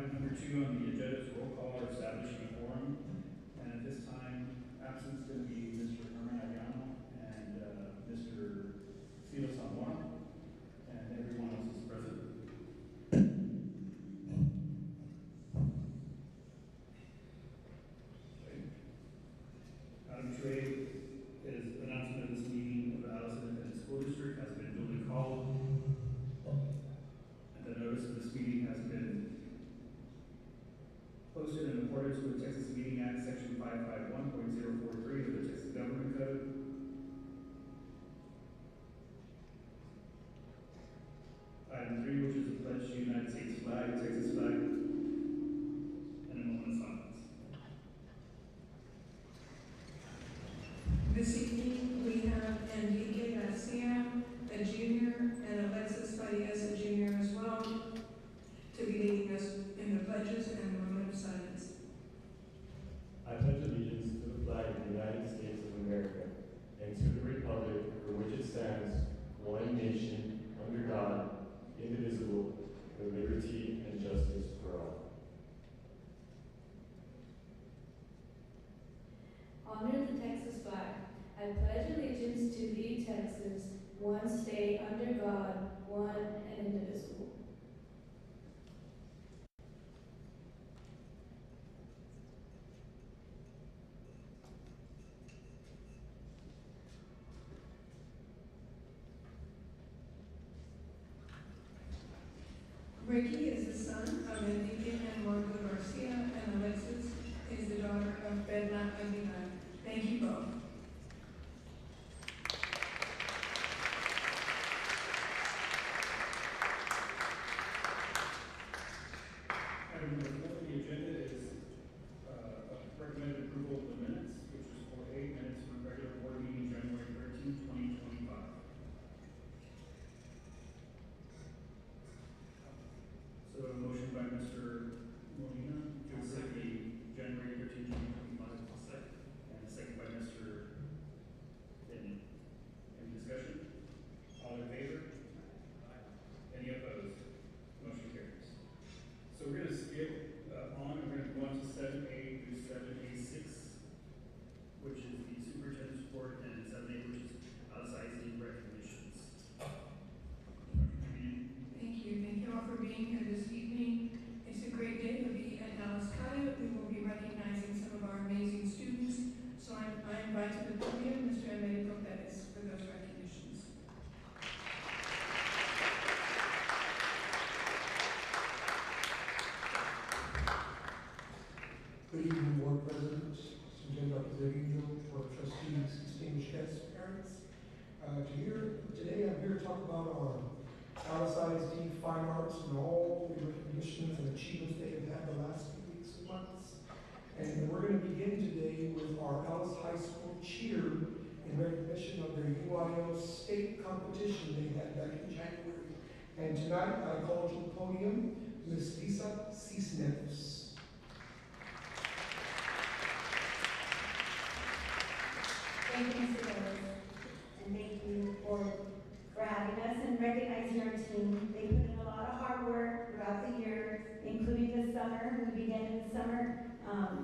Item number 2 on the agenda is roll call or establishing a quorum. And at this time, absent is going to be Mr. Herman Ayano and Mr. Silo Zamora, and everyone else is present. Item 2A is announcement of this meeting of the Alice Independent School District has been duly called. And the notice of this meeting has been posted in accordance with the Texas Meeting Act, Section 551.043 of the Texas Government Code. Item 3, which is a pledge to the United States flag, Texas flag, and a moment of silence. This evening we have Enrique Garcia, a junior, and Alexis Farias, a junior as well, to be leading us in the pledges and the moment of silence. I pledge allegiance to the flag of the United States of America and to the republic for which it stands, one nation, under God, indivisible, with liberty and justice for all. Honor the Texas flag. I pledge allegiance to thee, Texas, one state under God, one and indivisible. Ricky is the son of Enrique and Marco Garcia, and Alexis is the daughter of Bedna Aguilar. Thank you both. Item number 4 on the agenda is recommended approval of the minutes, which is for 8 minutes from regular board meeting January 13, 2025. So a motion by Mr. Molina to accept the January 13, 2025 second, and a second by Mr. Denny. Any discussion? All in favor? Any opposed? Motion carries. So we're going to skip on, we're going to go on to 7A through 7A6, which is the superintendent's report, and 7A, which is ISD recognitions. Thank you. Thank you all for being here this evening. It's a great day to be at Dallas College. We will be recognizing some of our amazing students. So I invite to the podium Mr. Emerico Perez for those recognitions. Good evening, board presidents, Superintendent Dr. Zevino, board trustees, distinguished guests, parents. Today I'm here to talk about our Alice ISD Fine Arts and all the recognitions and achievements they have had the last few weeks and months. And we're going to begin today with our Alice High School cheer in recognition of their UIO state competition they had back in January. And tonight I call to the podium Ms. Lisa Cisneros. Thank you, Mr. Rose, and thank you for having us and recognizing our team. They put in a lot of hard work throughout the year, including the summer. We began in the summer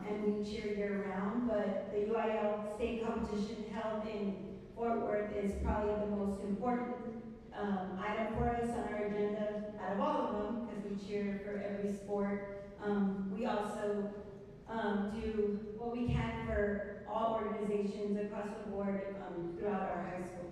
and we cheer year round, but the UIL state competition held in Fort Worth is probably the most important item for us on our agenda out of all of them, because we cheer for every sport. We also do what we can for all organizations across the board throughout our high school.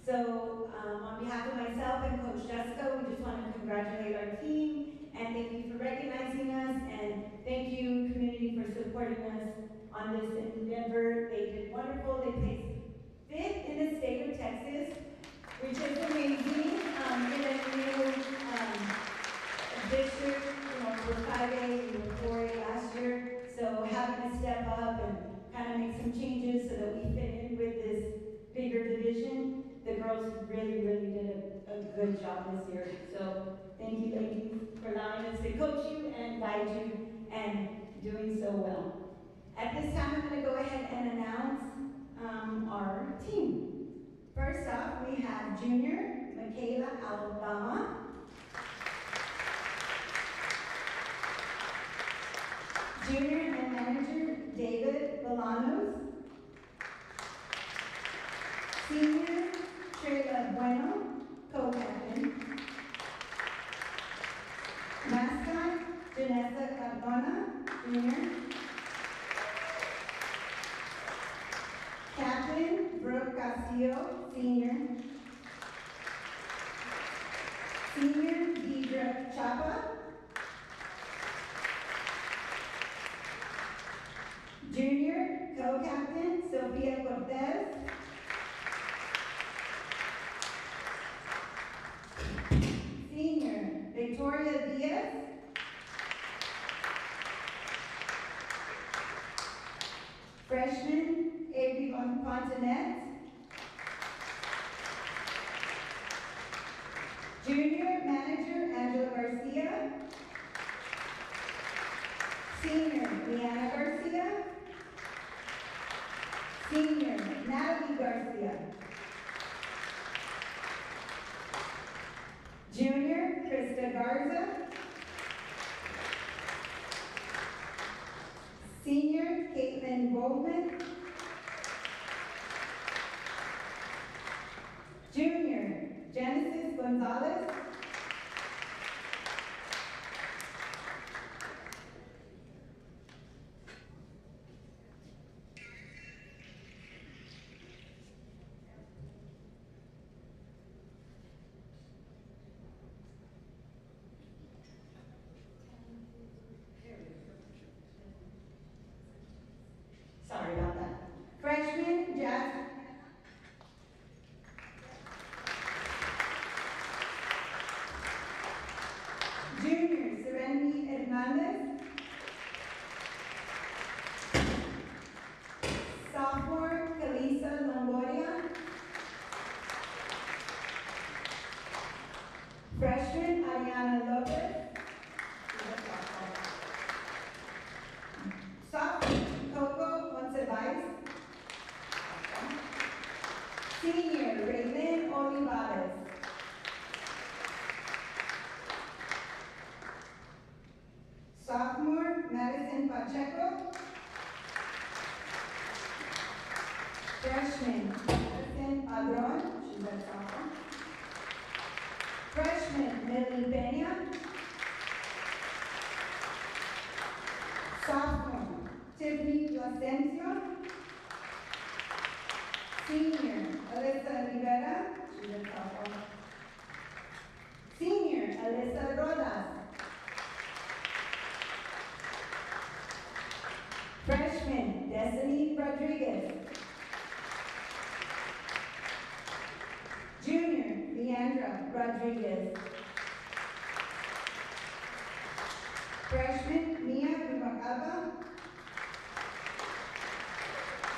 So on behalf of myself and Coach Jessica, we just want to congratulate our team and thank you for recognizing us, and thank you community for supporting us on this endeavor. They did wonderful. They placed 5th in the state of Texas, which is amazing in a new district. For 5A, we were 4A last year, so having to step up and kind of make some changes so that we fit in with this bigger division, the girls really did a good job this year. So thank you, ladies, for allowing us to coach you and guide you and doing so well. At this time, I'm going to go ahead and announce our team. First off, we have junior Michaela Alabama. Junior and manager David Bolanos. Senior Treyla Bueno, co-captain. Mascot Janessa Cardona, Junior. Captain Brooke Castillo, Senior. Senior Deidre Chapa. Junior co-captain Sofia Cortez. Senior Victoria Diaz. Freshman Avery Fontanet. Junior manager Angela Garcia. Senior Leanna Garcia. Senior Natalie Garcia. Junior Krista Garza. Senior Caitlin Goldman. Junior Genesis Gonzalez. Sorry about that. Freshman Jazz. Junior Serenity Hernandez. Sophomore Kalisa Longoria. Freshman Ariana Lopez. Sophomore Coco Monsivais. Senior Raylin Olivares. Sophomore Madison Pacheco. Freshman Madison Padron, she's a sophomore. Freshman Millie Pena. Sophomore Tiffany Plasencia. Senior Alyssa Rivera, she's a sophomore. Senior Alyssa Rodas. Freshman Destiny Rodriguez. Junior Leandra Rodriguez. Freshman Mia Rumacaba.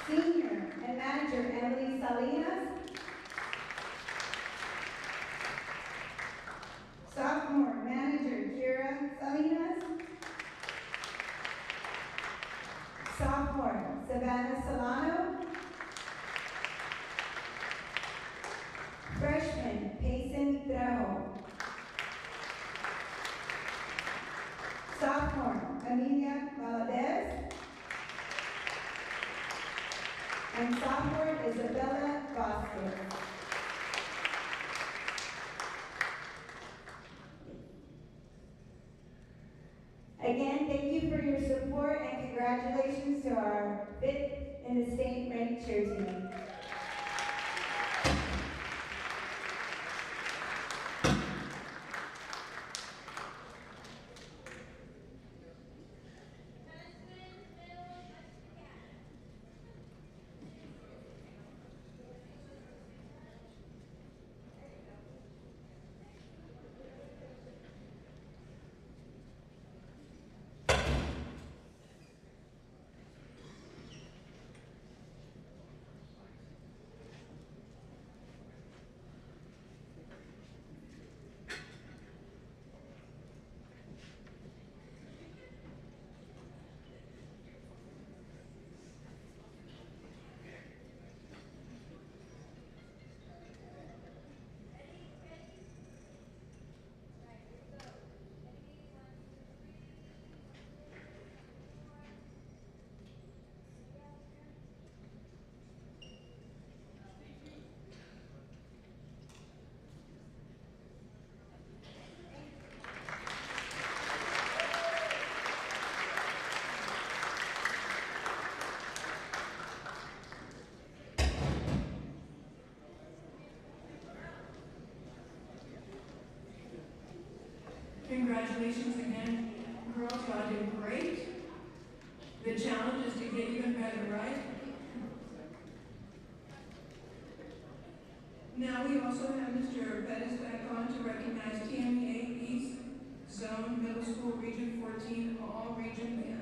Senior and manager Emily Salinas. Sophomore manager Kira Salinas. Sophomore Savannah Solano. Freshman Payson Trejo. Sophomore Amelia Valadez. And sophomore Isabella Vasquez. Again, thank you for your support and congratulations to our 5th in the state ranked cheer team. congratulations again. Girls, y'all did great. The challenge is to get even better, right? Now we also have Mr. Pettis back on to recognize TMEA East Zone Middle School Region 14 All Region Band.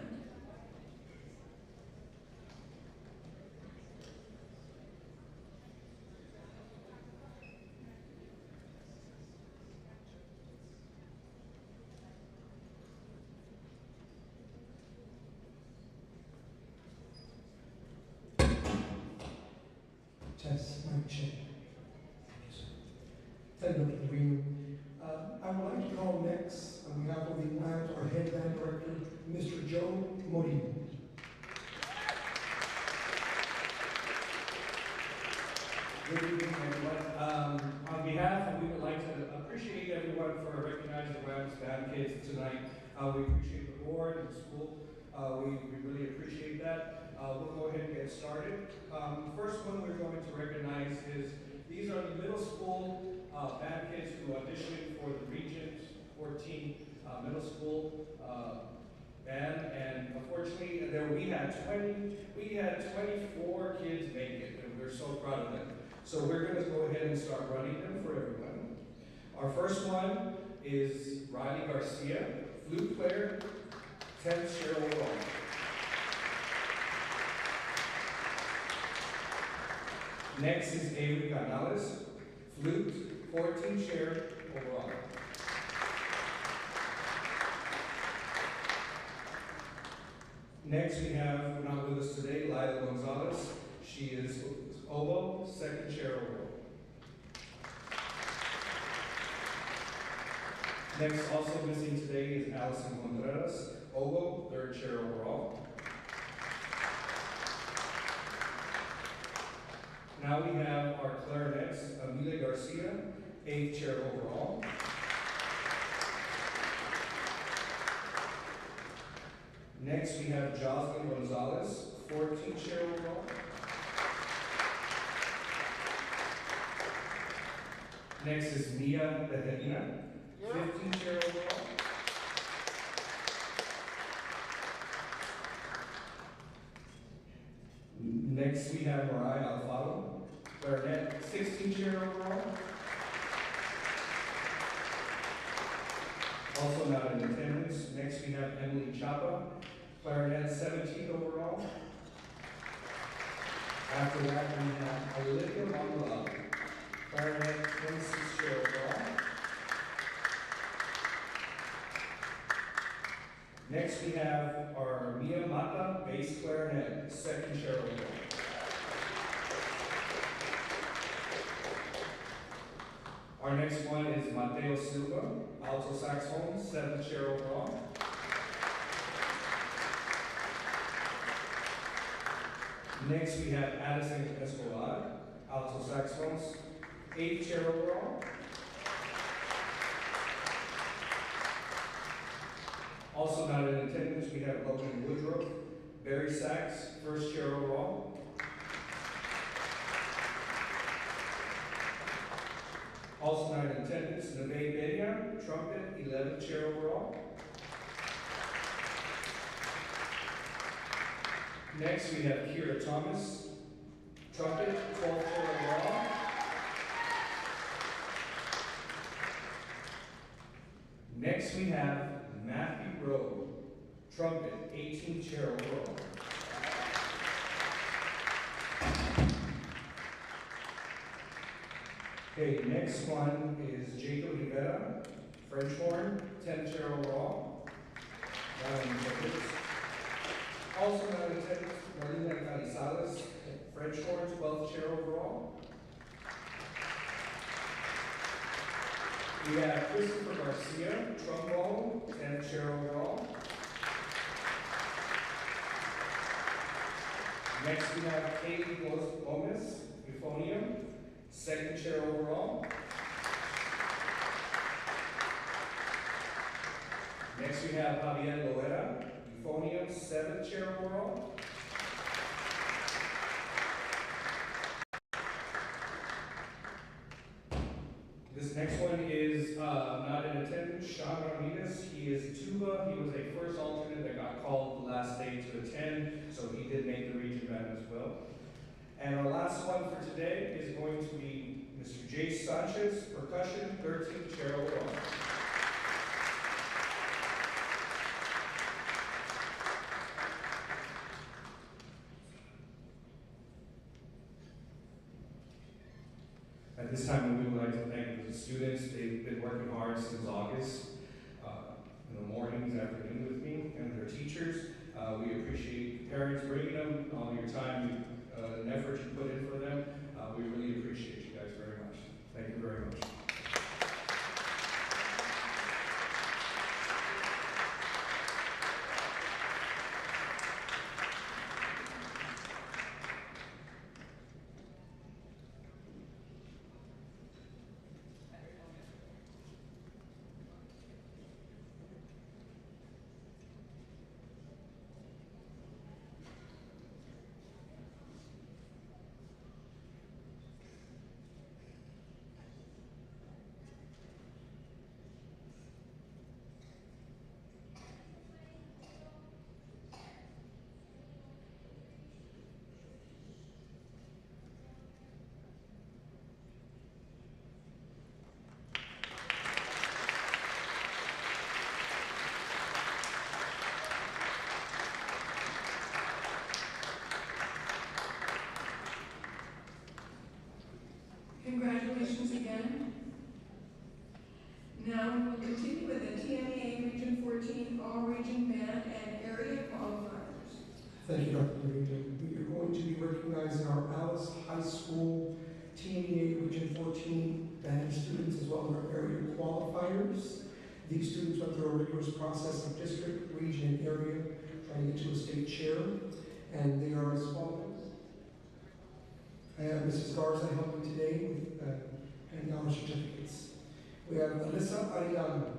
Test, mic check. Thank you, Dr. Green. I would like to call next, on behalf of the band, our head band director, Mr. Joe Modino. Good evening, everyone. On behalf, we would like to appreciate everyone for recognizing the Rams band kids tonight. We appreciate the board and the school. We really appreciate that. We'll go ahead and get started. The first one we're going to recognize is, these are the middle school band kids who auditioned for the Region 14 middle school band, and unfortunately, we had 24 kids make it, and we're so proud of them. So we're going to go ahead and start running them for everyone. Our first one is Riley Garcia, flute player, 10th Cheryl Wall. Next is Avery Canales, flute, 14 chair overall. Next we have, not with us today, Lila Gonzalez. She is oboe, 2nd chair overall. Next, also missing today is Allison Contreras, oboe, 3rd chair overall. Now we have our clarinets, Amelia Garcia, 8th chair overall. Next we have Jocelyn Gonzalez, 14th chair overall. Next is Mia Bejerina, 15th chair overall. Next we have Mariah Alfaro, clarinet, 16th chair overall. Also not in attendance. Next we have Emily Chapa, clarinet, 17th overall. After that we have Olivia Mangala, clarinet, 26th chair overall. Next we have our Mia Mata, bass clarinet, 2nd chair overall. Our next one is Mateo Silva, alto saxophone, 7th chair overall. Next we have Addison Escobar, alto saxophones, 8th chair overall. Also not in attendance, we have Logan Woodruff, Barry Sachs, 1st chair overall. Also not in attendance, Neve Bedia, trumpet, 11th chair overall. Next we have Kira Thomas, trumpet, 12th chair overall. Next we have Matthew Rowe, trumpet, 18th chair overall. Okay, next one is Jacob Rivera, French horn, 10th chair overall. Also not in attendance, Marlena Canizales, French horn, 12th chair overall. We have Christopher Garcia, trombone, 10th chair overall. Next we have Kaylee Gomez, euphonium, 2nd chair overall. Next we have Javier Loera, euphonium, 7th chair overall. This next one is not in attendance, Sean Ramirez. He And our last one for today is going to be Mr. Jace Sanchez, percussion, 13th chair overall. At this time, we would like to thank the students. They've been working hard since August, in the mornings, afternoons with me, and their teachers. We appreciate the parents bringing them, all your time and effort you put in for them. We really appreciate you guys very much. Thank you very much. Congratulations again. Now we will continue with the TMEA Region 14 All-Region Band and Area Qualifiers. Thank you, Dr. Levine. We are going to be recognizing our Alice High School TMEA Region 14 band students as well as our area qualifiers. These students went through a rigorous process of district, region, and area, trying to get to a state chair, and they are as follows. I have Mrs. Garza helping today with handing out her certificates. We have Alyssa Arellano,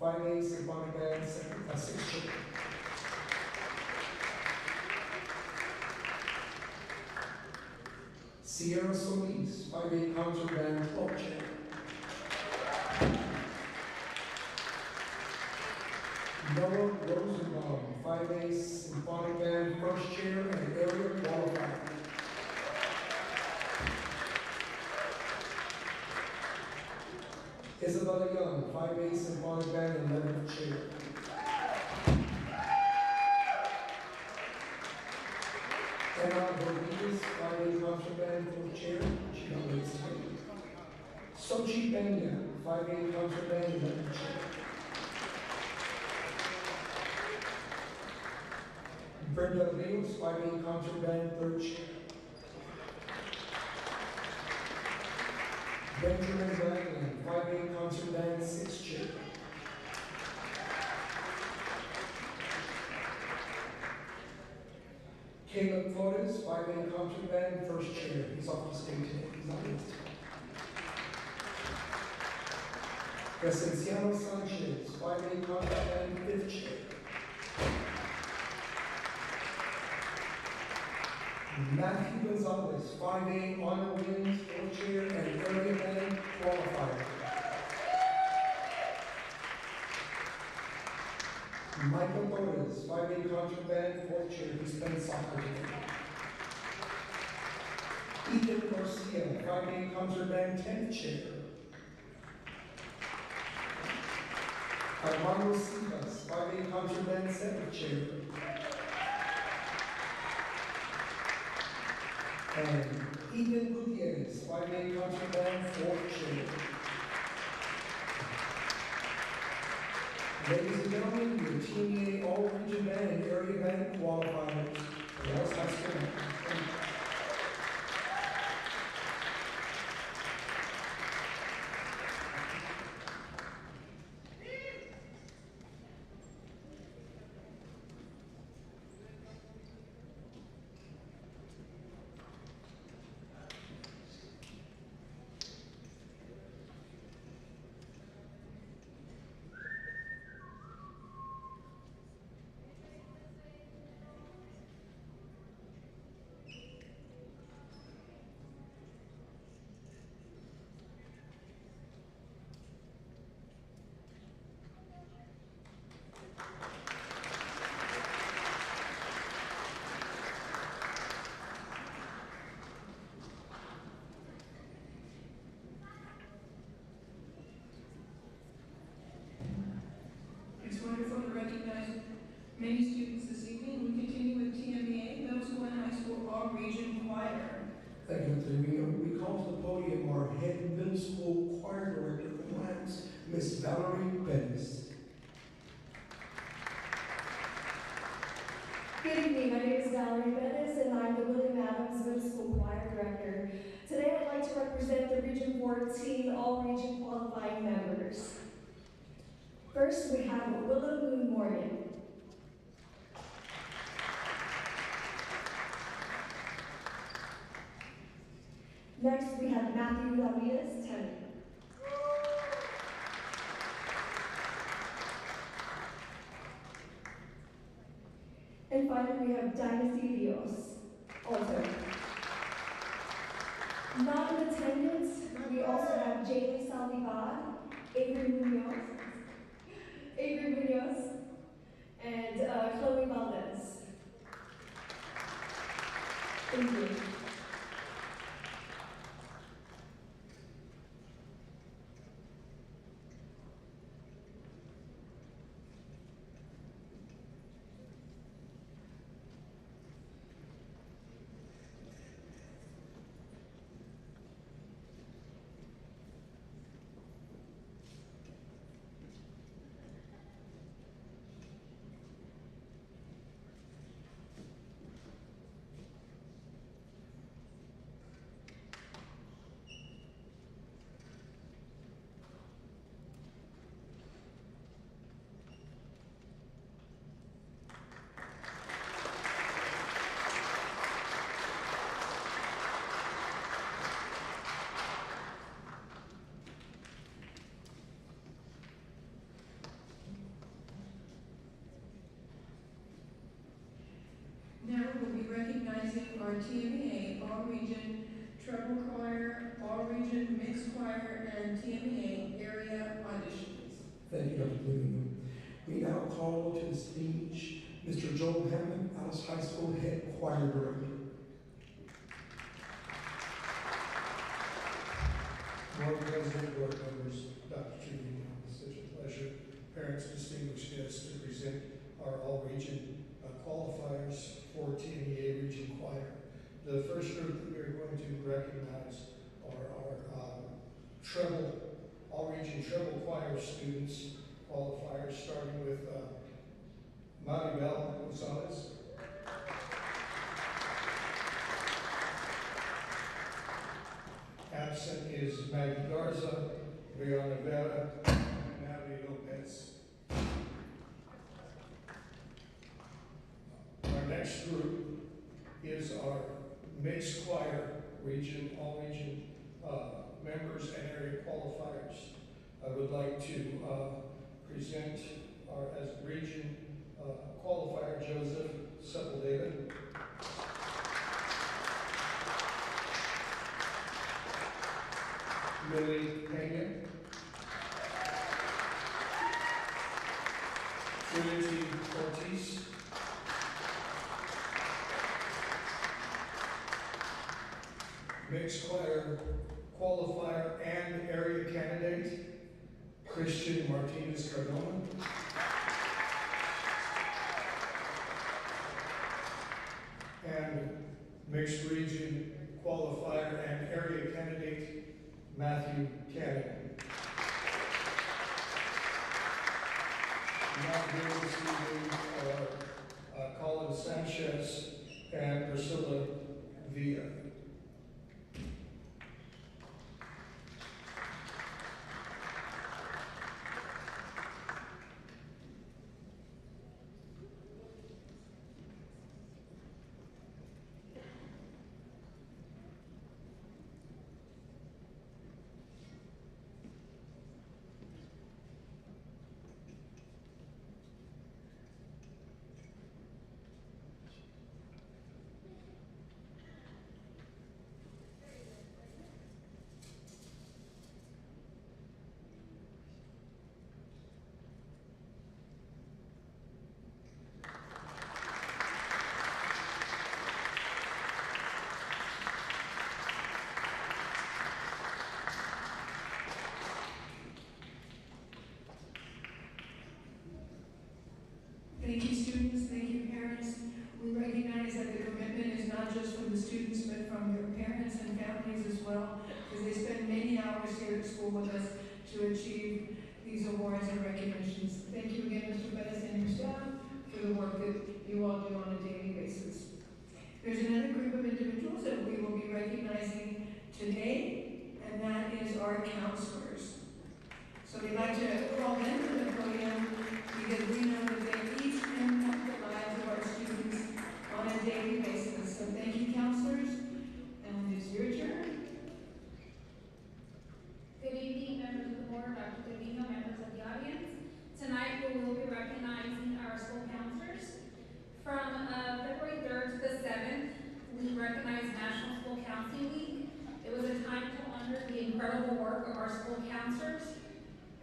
5A Symphonic Band, 6th chair. Sierra Solis, 5A Concert Band, 12th chair. Noah Rosenbaum, 5A Symphonic Band, 1st chair and area qualifier. Isabella Young, 5A Symphonic Band, 11th chair. Emma Rodriguez, 5A Concert Band, 4th chair. She got raised today. Sochi Benya, 5A Concert Band, 11th chair. Brenda Rios, 5A Concert Band, 3rd chair. Benjamin Ragland, 5A Concert Band, 6th chair. Caleb Flores, 5A Concert Band, 1st chair. He's off to state today. He's not in today. Presenciano Sanchez, 5A Concert Band, 5th chair. Matthew Gonzalez, 5A Honor Wings, 4th chair and area band qualifier. Michael Torres, 5A Concert Band, 4th chair. He's playing soccer today. Ethan Garcia, 5A Concert Band, 10th chair. Armando Sivas, 5A Concert Band, 7th chair. And Ethan Gutierrez, 5A Concert Band, 4th chair. Ladies and gentlemen, your TMEA All-Region Band and Area Band qualifiers for Dallas High School. Good evening, my name is Valerie Bettis, and I'm the William Adams Middle School Choir Director. Today I'd like to represent the Region 14 All-Region Qualifying members. First, we have Willow Moon Morgan. Next, we have Matthew Ramirez Tennant. And finally, we have Dynasty Rios, alto. Not in attendance, we also have Jaylee Saldivar, Avery Munoz, and Chloe Valdez. Thank you. Now we'll be recognizing our TMEA, All-Region Treble Choir, All-Region Mixed Choir, and TMEA area auditions. Thank you, Dr. Livington. We now call to the stage Mr. Joel Hammond, Alice High School Head Choir Director. Board President, board members, Dr. Trevino, it's such a pleasure. Parents, distinguished guests, to present our all-region qualifiers for TMEA Region Choir. The first group that we're going to recognize are our all-region treble choir students, qualifiers, starting with Maribel Gonzalez. Absent is Maggie Garza, Brianna Vera, and Natalie Lopez. Our next group is our mixed choir region, all-region members and area qualifiers. I would like to present our as region qualifier Joseph Sepulveda. Lily Pena, Trinity Ortiz, mixed choir qualifier and area candidate, Christian Martinez Cardona. And mixed region qualifier and area candidate, Matthew Cannon. Not here this evening are Colin Sanchez and Priscilla Villa. Thank you, students. Thank you, parents. We recognize that the commitment is not just from the students, but from your parents and families as well, because they spend many hours here at school with us to achieve these awards and recognitions. Thank you again, Mr. Bettis and your staff, for the work that you all do on a daily basis. There's another group of individuals that we will be recognizing today, and that is our counselors. So we'd like to call them to the podium because we know that they each impact the lives of our students on a daily basis. So thank you, counselors, and it's your turn. Good evening, members of the board, Dr. Trevino, members of the audience. Tonight we will be recognizing our school counselors. From February 3rd to the 7th, we recognize National School Counseling Week. It was a time to honor the incredible work of our school counselors.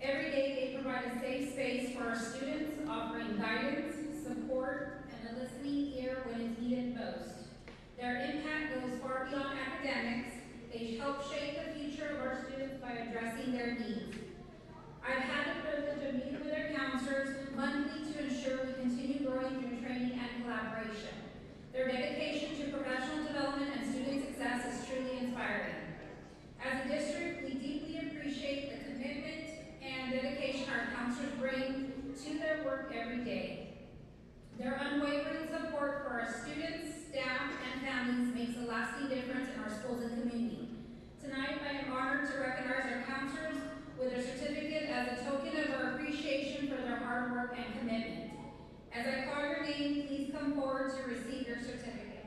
Every day they provide a safe space for our students, offering guidance, support, and a listening ear when it's needed most. Their impact goes far beyond academics. They help shape the future of our students by addressing their needs. I've had the privilege of meeting with our counselors monthly to ensure we continue growing through training and collaboration. Their dedication to professional development and student success is truly inspiring. As a district, we deeply appreciate the commitment and dedication our counselors bring to their work every day. Their unwavering support for our students, staff, and families makes a lasting difference in our schools and community. Tonight, I am honored to recognize our counselors with a certificate as a token of our appreciation for their hard work and commitment. As I call your name, please come forward to receive your certificate.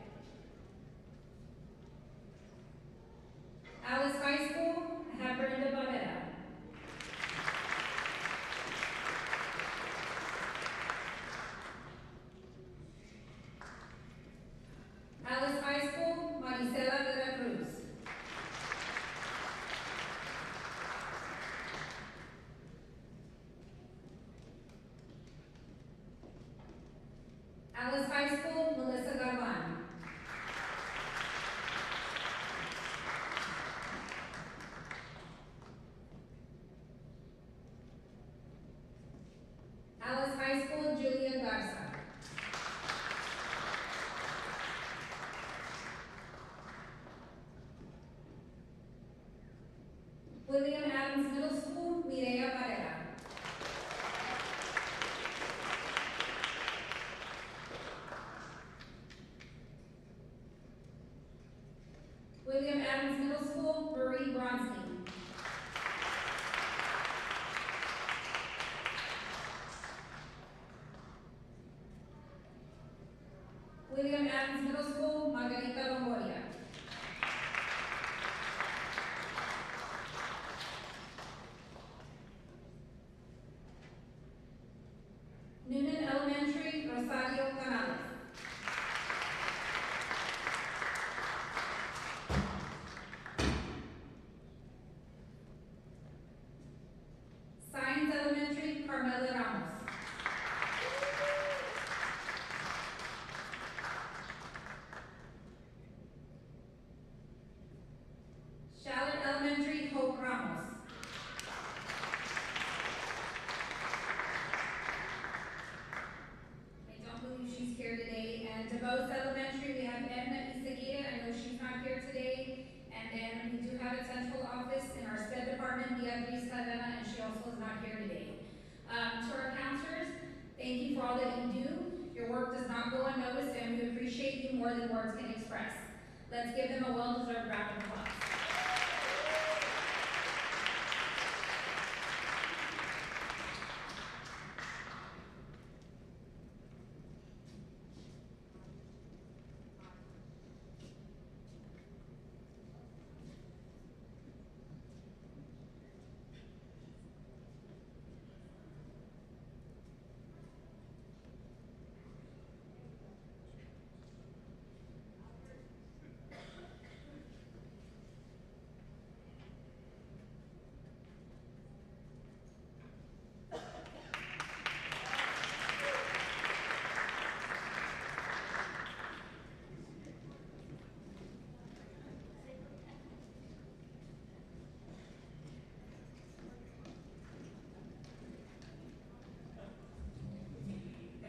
Alice High School, I have Brenda Barrera. Alice High School, Marisela de la Cruz. Alice High School, Melissa Galvan. Alice High School, Julia Garza. William Adams Middle School, Mireya Barrera. William Adams Middle School, Marie Bronstein. William Adams Middle School, Margarita Longoria. Noonan Elementary, Rosario Canales. Science Elementary, Carmela Ramos. Shallot Elementary, Hope Ramos. I don't believe she's here today. And DeVos Elementary, we have Edna Izaguirre. I know she's not here today. And then we do have a central office in our SPED department, Beatriz Cadena, and she also is not here today. To our counselors, thank you for all that you do. Your work does not go unnoticed, and we appreciate you more than words can express. Let's give them a well-deserved round of applause.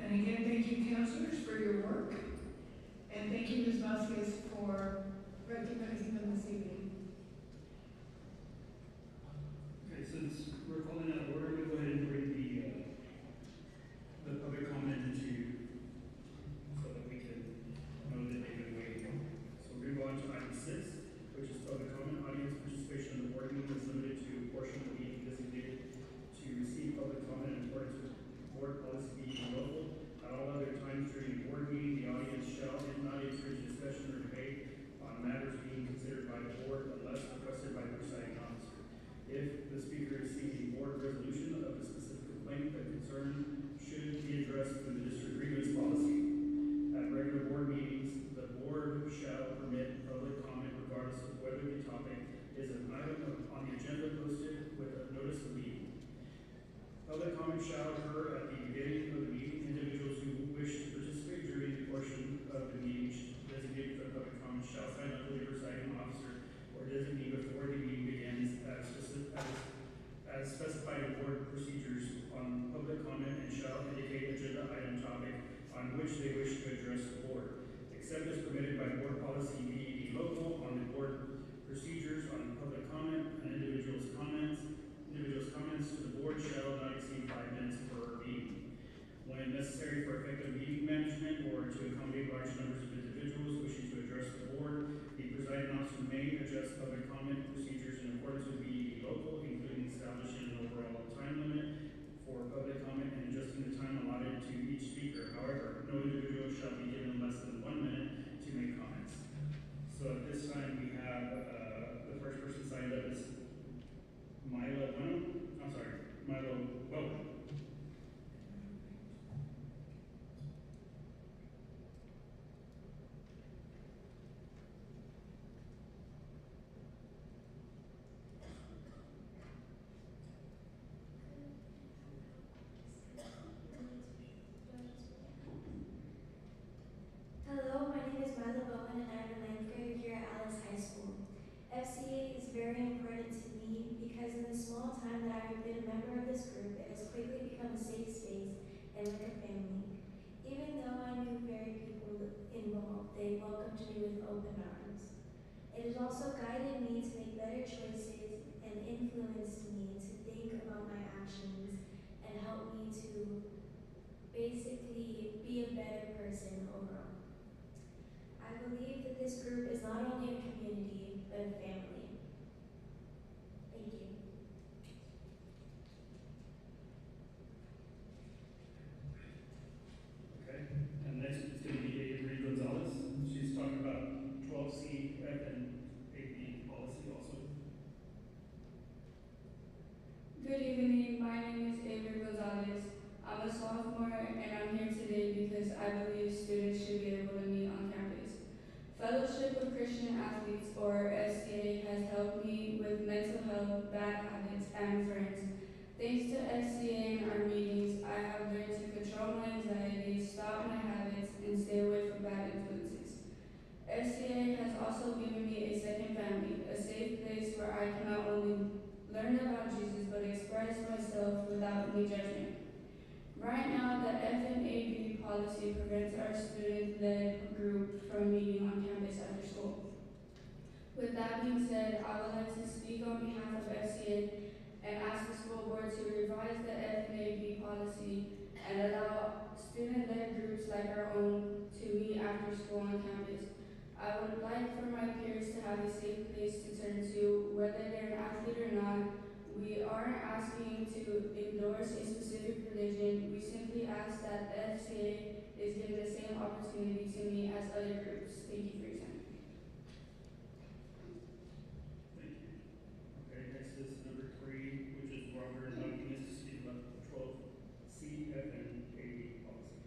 And again, thank you, counselors, for your work. And thank you, Ms. Vasquez, for recognizing them this evening. Okay, since we're calling out order, we'll go ahead and bring the public comment into Hello, my name is Milo Bowman and I'm a ninth grader here at Alice High School. FCA is very important to me because in the small time that I have been a member of this group, it has quickly become a safe space and like a family. Even though I knew very people involved, they welcomed me with open arms. It has also guided me to make better choices and influenced me to think about my actions and helped me to basically be a better person overall. I believe that this group is not only a community, but a family. Thank you. Okay, and next is going to be Avery Gonzalez. She's talking about 12C, F, and AB policy also. Good evening, my name is Avery Gonzalez. I'm a sophomore and I'm here today because I believe students should be able to meet on campus. Fellowship of Christian Athletes, or SCA, has helped me with mental health, bad habits, and friends. Thanks to SCA and our meetings, I have learned to control my anxiety, stop my habits, and stay away from bad influences. SCA has also given me a second family, a safe place where I can not only learn about Jesus but express myself without any judgment. Right now, the FNAB policy prevents our student-led group from meeting on campus after school. With that being said, I would like to speak on behalf of FCA and ask the school board to revise the FNAB policy and allow student-led groups like our own to meet after school on campus. I would like for my peers to have a safe place to turn to, whether they're an athlete or not. We aren't asking to endorse a specific religion. We simply ask that the FCA is given the same opportunity to meet as other groups. Thank you for your time. Thank you. Okay, next is number 3, which is Robert Martinez to speak about the 12C, F, and AB policy.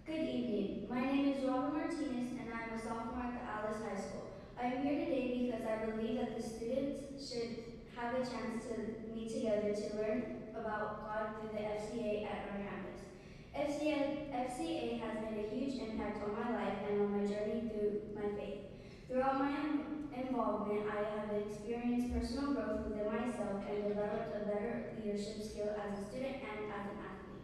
Good evening. My name is Robert Martinez and I am a sophomore at the Alice High School. I am here today because I believe that the students should have a chance to meet together to learn about God through the FCA at our campus. FCA has made a huge impact on my life and on my journey through my faith. Throughout my involvement, I have experienced personal growth within myself and developed a better leadership skill as a student and as an athlete.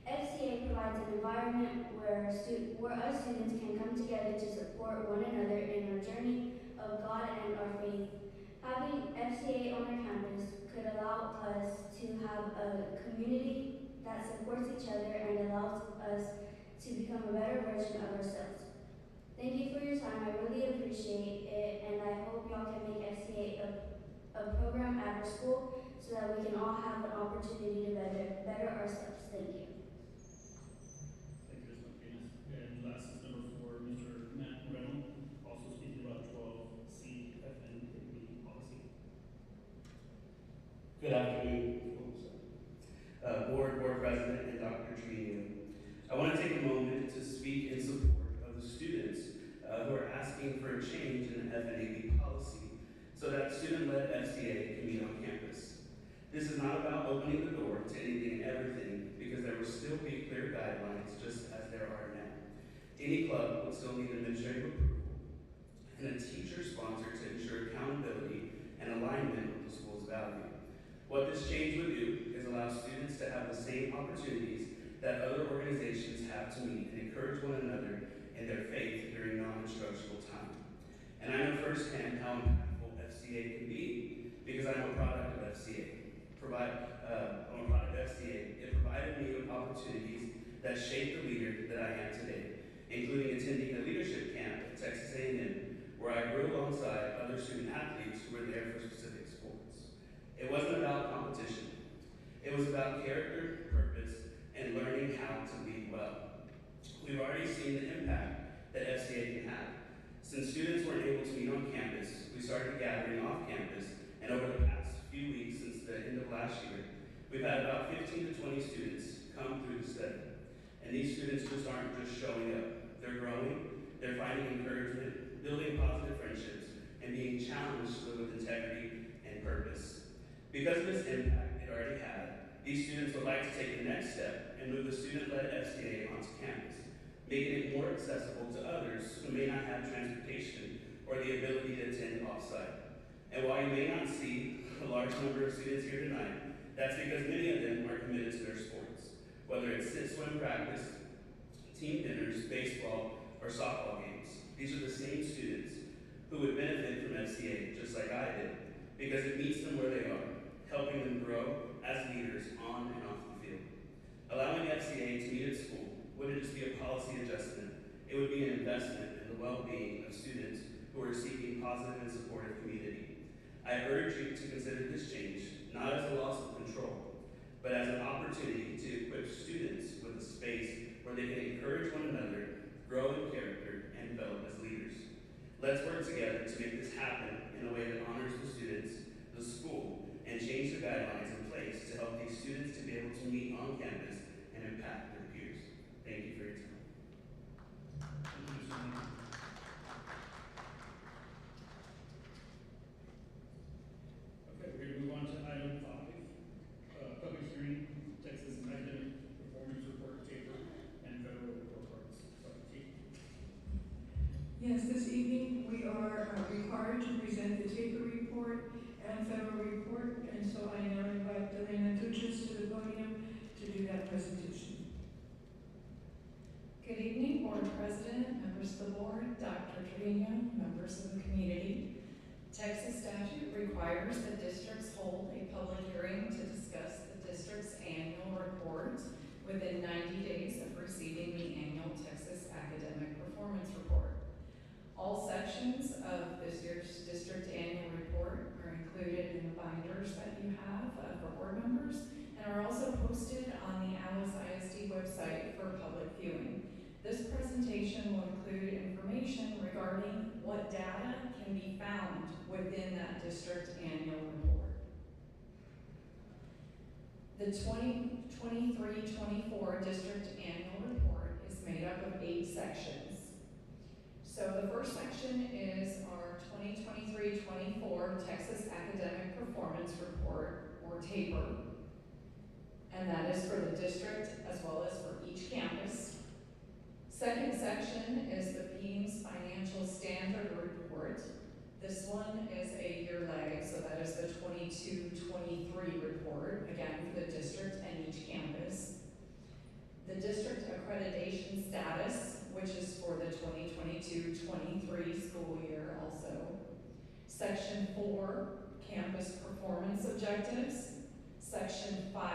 FCA provides an environment where us students can come together to support one another in our journey of God and our faith. Having FCA on our campus could allow us to have a community that supports each other and allows us to become a better version of ourselves. Thank you for your time. I really appreciate it, and I hope y'all can make FCA a program at our school so that we can all have an opportunity to better ourselves. Thank you. Thank you, Ms. Martinez. And last is number 4, Mr. Matt Moreno, also speaking about 12C, F, and AB policy. Good afternoon, Board President, and Dr. Trevino. I want to take a moment to speak in support of the students who are asking for a change in the FNAB policy so that student-led FCA can meet on campus. This is not about opening the door to anything and everything, because there will still be clear guidelines just as there are now. Any club would still need administrative approval and a teacher sponsor to ensure accountability and alignment with the school's value. What this change would do is allow students to have the same opportunities that other organizations have to meet and encourage one another in their faith during non-instructional time. And I know firsthand how impactful FCA can be because I'm a product of FCA. I'm a product of FCA. It provided me with opportunities that shaped the leader that I am today, including attending a leadership camp at Texas A&M, where I grew alongside other student athletes who were there for specific sports. It wasn't about competition. It was about character, purpose, and learning how to lead well. We've already seen the impact that FCA can have. Since students weren't able to meet on campus, we started gathering off campus, and over the past few weeks since the end of last year, we've had about 15 to 20 students come through the study. And these students just aren't just showing up. They're growing, they're finding encouragement, building positive friendships, and being challenged to live with integrity and purpose. Because of this impact it already had, These students would like to take the next step and move the student-led FCA onto campus, making it more accessible to others who may not have transportation or the ability to attend off-site. And while you may not see a large number of students here tonight, that's because many of them are committed to their sports, whether it's swim practice, team dinners, baseball, or softball games. These are the same students who would benefit from FCA, just like I did, because it meets them where they are, helping them grow as leaders on and off the field. Allowing FCA to meet at school wouldn't just be a policy adjustment, it would be an investment in the well-being of students who are seeking positive and supportive community. I urge you to consider this change not as a loss of control, but as an opportunity to equip students with a space where they can encourage one another, grow in character, and develop as leaders. Let's work together to make this happen in a way that honors the students, the school, and change the guidelines in place to help these students to be able to meet on campus and impact their peers. Thank you for your time. Thank you, Mr. Mooney. Okay, we're gonna move on to item 5, public hearing, Texas Academic Performance Report taper and federal report cards. Dr. T. Yes, this evening we are required to present the taper report and federal report, and so I now invite Delana Tuchis to the podium to do that presentation. Good evening, Board President, members of the Board, Dr. Trevino, members of the community. Texas statute requires that districts hold a public hearing to discuss the district's annual report within 90 days of receiving the annual Texas Academic Performance Report. All sections of this year's district annual report are included in the binders that you have for board members and are also posted on the Alice ISD website for public viewing. This presentation will include information regarding what data can be found within that district annual report. The 2023-24 district annual report is made up of 8 sections. So the first section is our 2023-24 Texas Academic Performance Report, or TAPER, and that is for the district as well as for each campus. Second section is the PEAMS Financial Standard Report. This one is a year lag, so that is the 22-23 report, again for the district and each campus. The district accreditation status, which is for the 2022-23 school year also. Section 4, campus performance objectives. Section 5,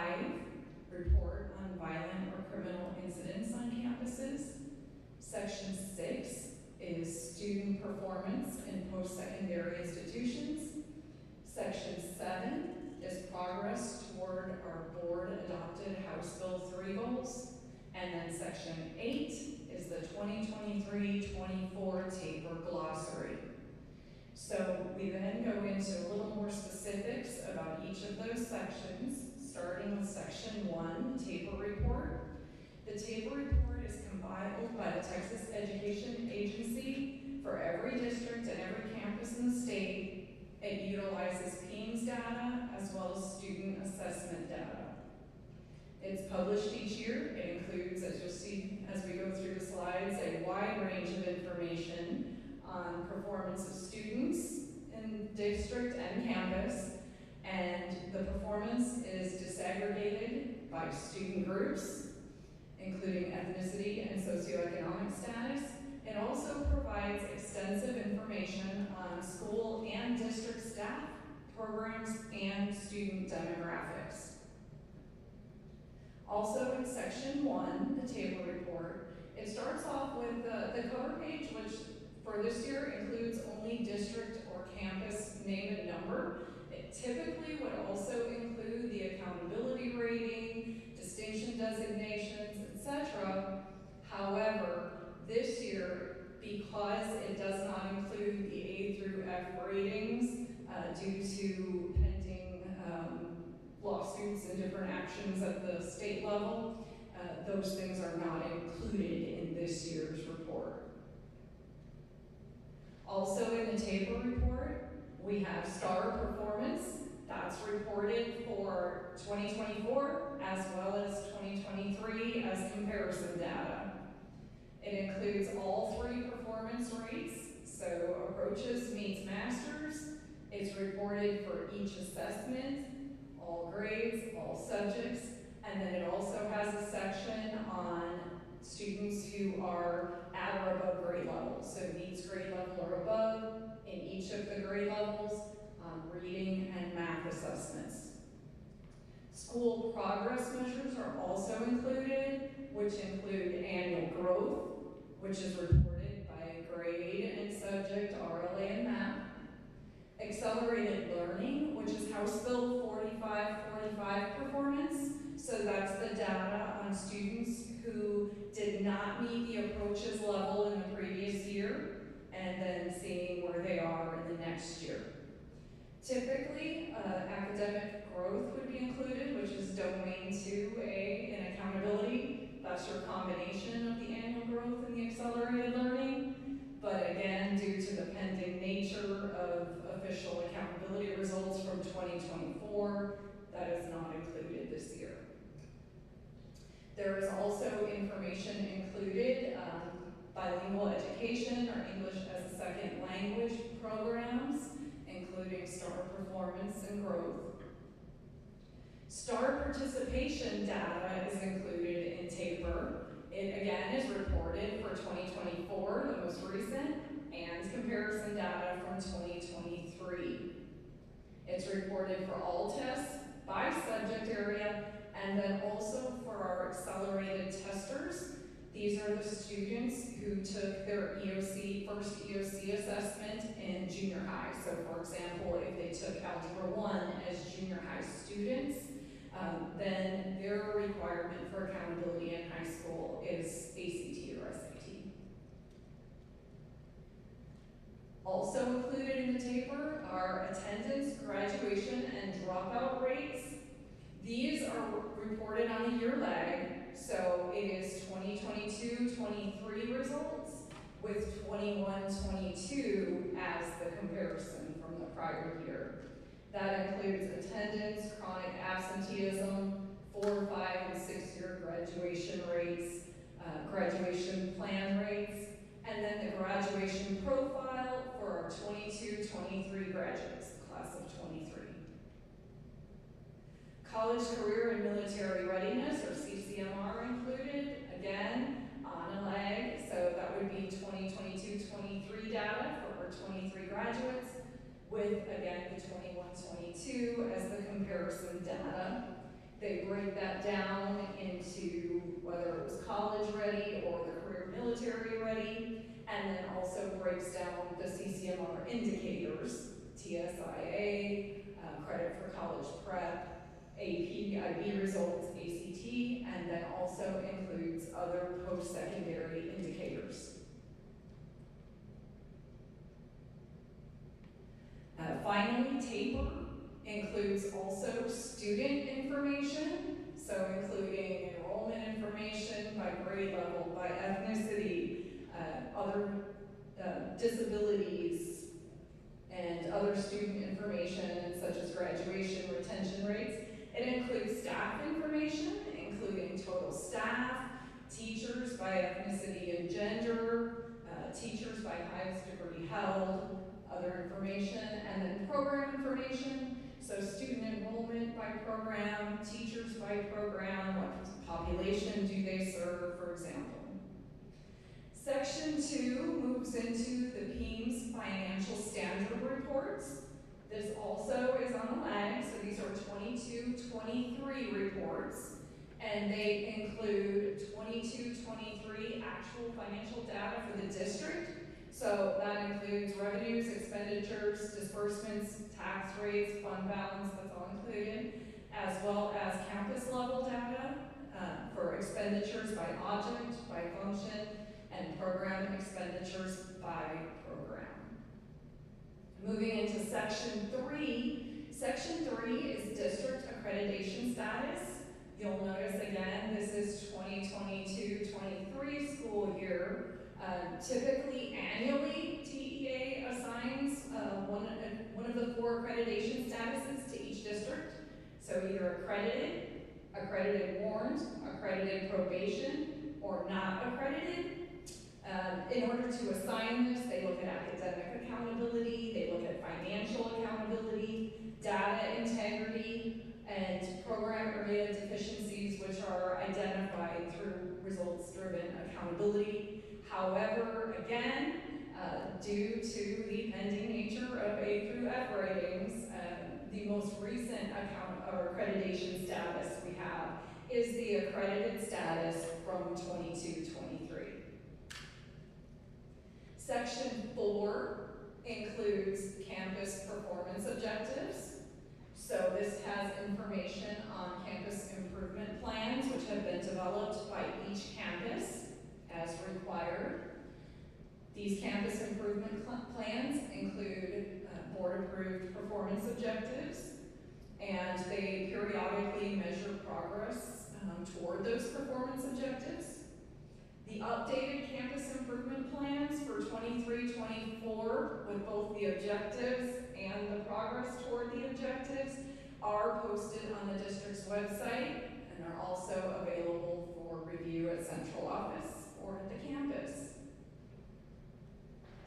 report on violent or criminal incidents on campuses. Section 6 is student performance in post-secondary institutions. Section 7 is progress toward our board-adopted House Bill 3 goals. And then Section 8 is the 2023-24 TAPER glossary. So we then go into a little more specifics about each of those sections, starting with Section 1, TAPER report. The TAPER report is compiled by the Texas Education Agency for every district and every campus in the state. It utilizes PEAMS data as well as student assessment data. It's published each year. It includes, as you'll see as we go through the slides, a wide range of information on performance of students in district and campus, and the performance is disaggregated by student groups, including ethnicity and socioeconomic status. It also provides extensive information on school and district staff, programs, and student demographics. Also in Section 1, the TAPER report, it starts off with the cover page, which for this year includes only district or campus name and number. It typically would also include the accountability rating, distinction designations, etc. However, this year, because it does not include the A through F ratings due to pending lawsuits and different actions at the state level, those things are not included in this year's report. Also in the TAPER report, we have STAR performance. That's reported for 2024 as well as 2023 as comparison data. It includes all 3 performance rates, so approaches meets masters. It's reported for each assessment, all grades, all subjects, and then it also has a section on students who are at or above grade level, so meets grade level or above in each of the grade levels, reading and math assessments. School progress measures are also included, which include annual growth, which is reported by grade and subject, RLA and math. Accelerated learning, which is House Bill 4545 performance. So that's the data on students who did not meet the approaches level in the previous year, and then seeing where they are in the next year. Typically, academic growth would be included, which is domain 2A in accountability. That's your combination of the annual growth and the accelerated learning. But again, due to the pending nature of official accountability results from 2024, that is not included this year. There is also information included, bilingual education or English as a second language programs, including STAR performance and growth. STAR participation data is included in TAPER. It again is reported for 2024, the most recent, and comparison data from 2023. It's reported for all tests by subject area, and then also for our accelerated testers. These are the students who took their EOC, first EOC assessment in junior high. So for example, if they took Algebra 1 as junior high students, then their requirement for accountability in high school is ACT or SAT. Also included in the TAPER are attendance, graduation, and dropout rates. These are reported on a year lag, so it is 2022-23 results with 21-22 as the comparison from the prior year. That includes attendance, chronic absenteeism, 4-, 5-, and 6-year graduation rates, graduation plan rates, and then the graduation profile for our 22-23 graduates, the class of 23. College career and military readiness, or CCMR, included, again, on a lag, so that would be 2022-23 data for our 23 graduates, with, again, the 21-22 as the comparison data. They break that down into whether it was college ready or the career military ready, and then also breaks down the CCMR indicators, TSIA, credit for college prep, AP, IB results, ACT, and then also includes other post-secondary indicators. Finally, TAPER includes also student information, so including enrollment information by grade level, by ethnicity, other disabilities, and other student information such as graduation retention rates. It includes staff information, including total staff, teachers by ethnicity and gender, teachers by highest degree held, other information, and then program information, so student enrollment by program, teachers by program, what population do they serve, for example. Section 2 moves into the PEAMS financial standard reports. This also is on a lag, so these are 22-23 reports, and they include 22-23 actual financial data for the district. So that includes revenues, expenditures, disbursements, tax rates, fund balance, that's all included, as well as campus level data for expenditures by object, by function, and program expenditures by program. Moving into Section 3. Section 3 is district accreditation status. You'll notice again, this is 2022-23 school year. Typically, annually, TEA assigns one of the 4 accreditation statuses to each So either accredited, accredited warrant, accredited probation, or not accredited. In order to assign this, they look at academic accountability, they look at financial accountability, data integrity, and program area deficiencies, which are identified through results-driven accountability. However, again, due to the pending nature of A through F ratings, the most recent accreditation status we have is the accredited status from 22-23. Section 4 includes campus performance objectives. So this has information on campus improvement plans, which have been developed by each campus as required. These campus improvement plans include board-approved performance objectives, and they periodically measure progress toward those performance objectives. The updated campus improvement plans for 23-24 with both the objectives and the progress toward the objectives are posted on the district's website and are also available for review at central office or at the campus.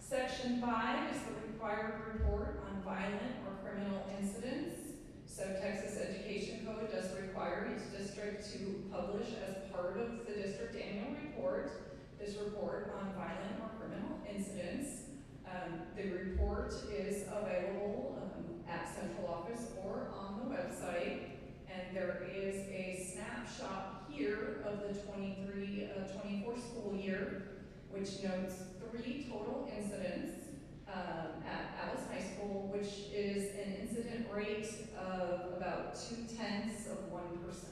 Section 5 is the required report on violent or criminal incidents. So Texas Education Code does require each district to publish as part of the district annual report this report on violent or criminal incidents. The report is available at central office or on the website, and there is a snapshot here of the 23-24 school year, which notes 3 total incidents at Alice High School, which is an incident rate of about 0.2%.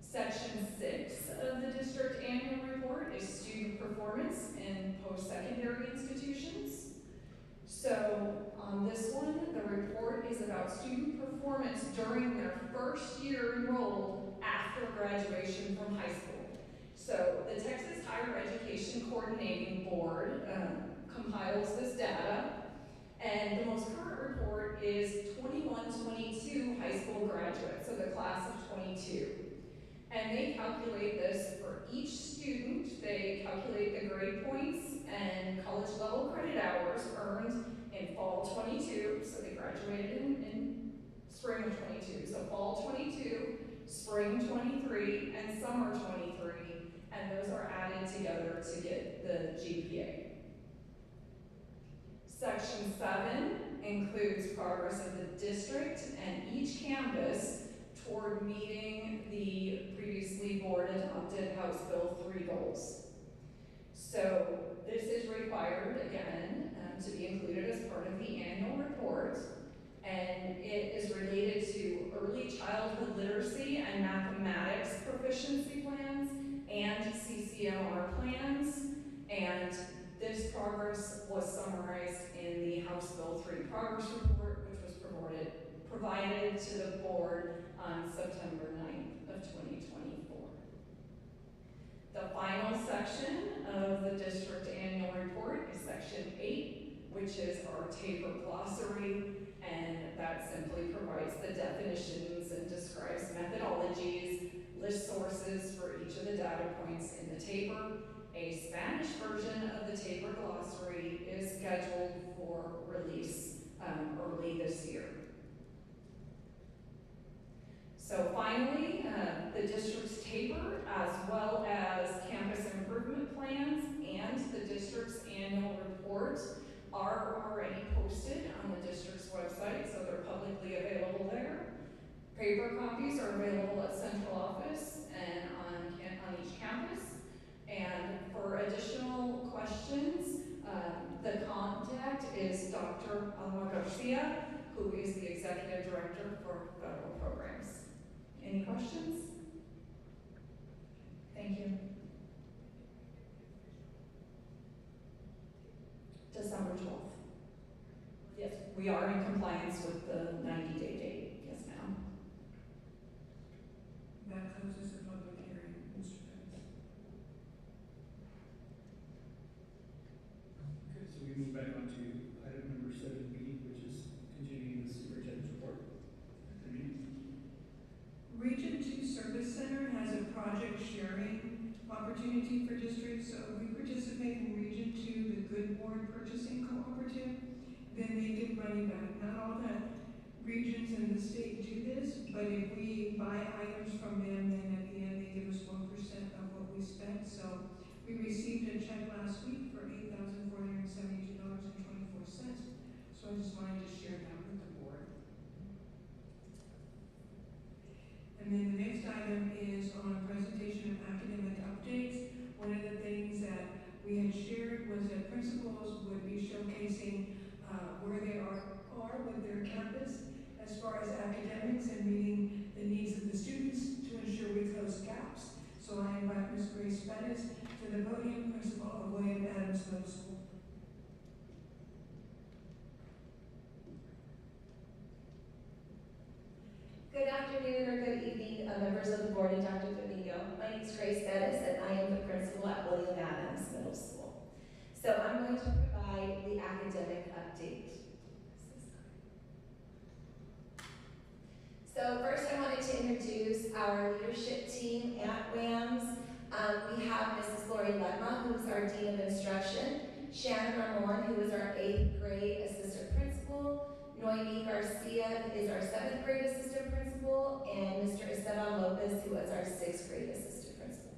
Section 6 of the district annual report is student performance in post-secondary institutions. So on this one, the report is about student performance during their first year enrolled after graduation from high school. So the Texas Higher Education Coordinating Board compiles this data, and the most current report is 21-22 high school graduates, so the class of 22. And they calculate this for each student. They calculate the grade points and college level credit hours earned in fall 22, so they graduated in spring of 22. So fall 22, spring 23, and summer 23, and those are added together to get the GPA. Section 7 includes progress of the district and each campus toward meeting the previously board adopted House Bill 3 goals. So this is required, again, to be included as part of the annual report, and it is related to early childhood literacy and mathematics proficiency plans and CCMR plans, and this progress was summarized in the House Bill 3 progress report, which was provided to the board on September 9th of 2024. The final section of the district annual report is section 8, which is our taper glossary, and that simply provides the definitions and describes methodologies, lists sources for each of the data points in the taper. A Spanish version of the taper glossary is scheduled for release early this year. So finally, the district's taper, as well as campus improvement plans and the district's annual report, are already posted on the district's website, so they're publicly available there. Paper copies are available at central office and on each campus. And for additional questions, the contact is Dr. Alma Garcia, who is the Executive Director for Federal Programs. Any questions? Thank you. December 12th. Yes, we are in compliance with the 90-day date. Yes, ma'am. That closes the public hearing, Mr. Pettis. Okay, so we move back on to item number 7B, which is continuing the superintendent's report. project sharing opportunity for districts. So if we participate in Region 2, the Good Board Purchasing Cooperative, then they give money back. Not all the regions in the state do this, but if we buy items from them, then at the end they give us 1% of what we spent. So we received a check last week for $8,472.24. So I just wanted to share that with the board. And then the next item is on presentation of academic updates. One of the things that we had shared was that principals would be showcasing where they are with their campus as far as academics and meeting the needs of the students to ensure we close gaps. So I invite Ms. Grace Bettis to the podium, principal of William Adams Middle School. Good afternoon or good evening, members of the board and Dr. Domingo. My name is Grace Bettis and I am the principal at William Adams Middle School. So I'm going to provide the academic update. So first I wanted to introduce our leadership team at WAMS. We have Mrs. Lori Ledma, who is our Dean of Instruction, Shannon Ramon, who is our 8th grade assistant principal, Noemi Garcia is our 7th grade assistant principal, and Mr. Esteban Lopez, who is our 6th grade assistant principal.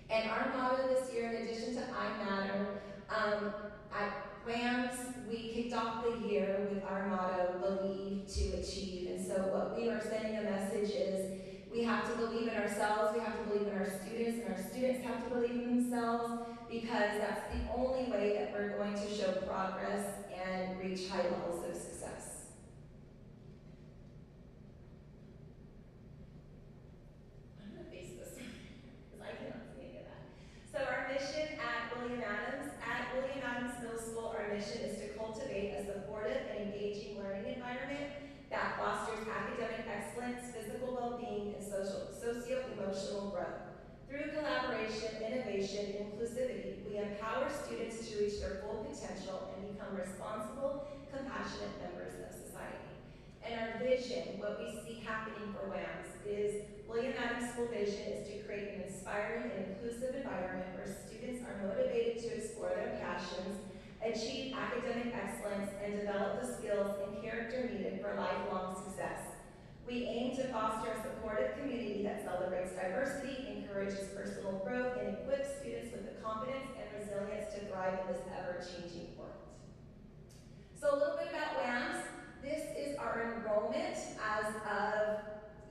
And our motto this year, in addition to I Matter, at WAMS, we kicked off the year with our motto, believe to achieve. And so what we are sending a message is, we have to believe in ourselves, we have to believe in our students, and our students have to believe in themselves, because that's the only way that we're going to show progress and reach high levels of success. I'm gonna face this, because I cannot see any of that. So our mission at William Adams Middle School, our mission is to cultivate a supportive and engaging learning environment that fosters academic excellence, physical well-being, and socio-emotional growth. Through collaboration, innovation, and inclusivity, we empower students to reach their full potential and become responsible, compassionate members of society. And our vision, what we see happening for WAMS, is William Adams School vision is to create an inspiring and inclusive environment where students are motivated to explore their passions, achieve academic excellence, and develop the skills and character needed for lifelong success. We aim to foster a supportive community that celebrates diversity, encourages personal growth, and equips students with the confidence and resilience to thrive in this ever-changing world. So a little bit about WAMS. This is our enrollment as of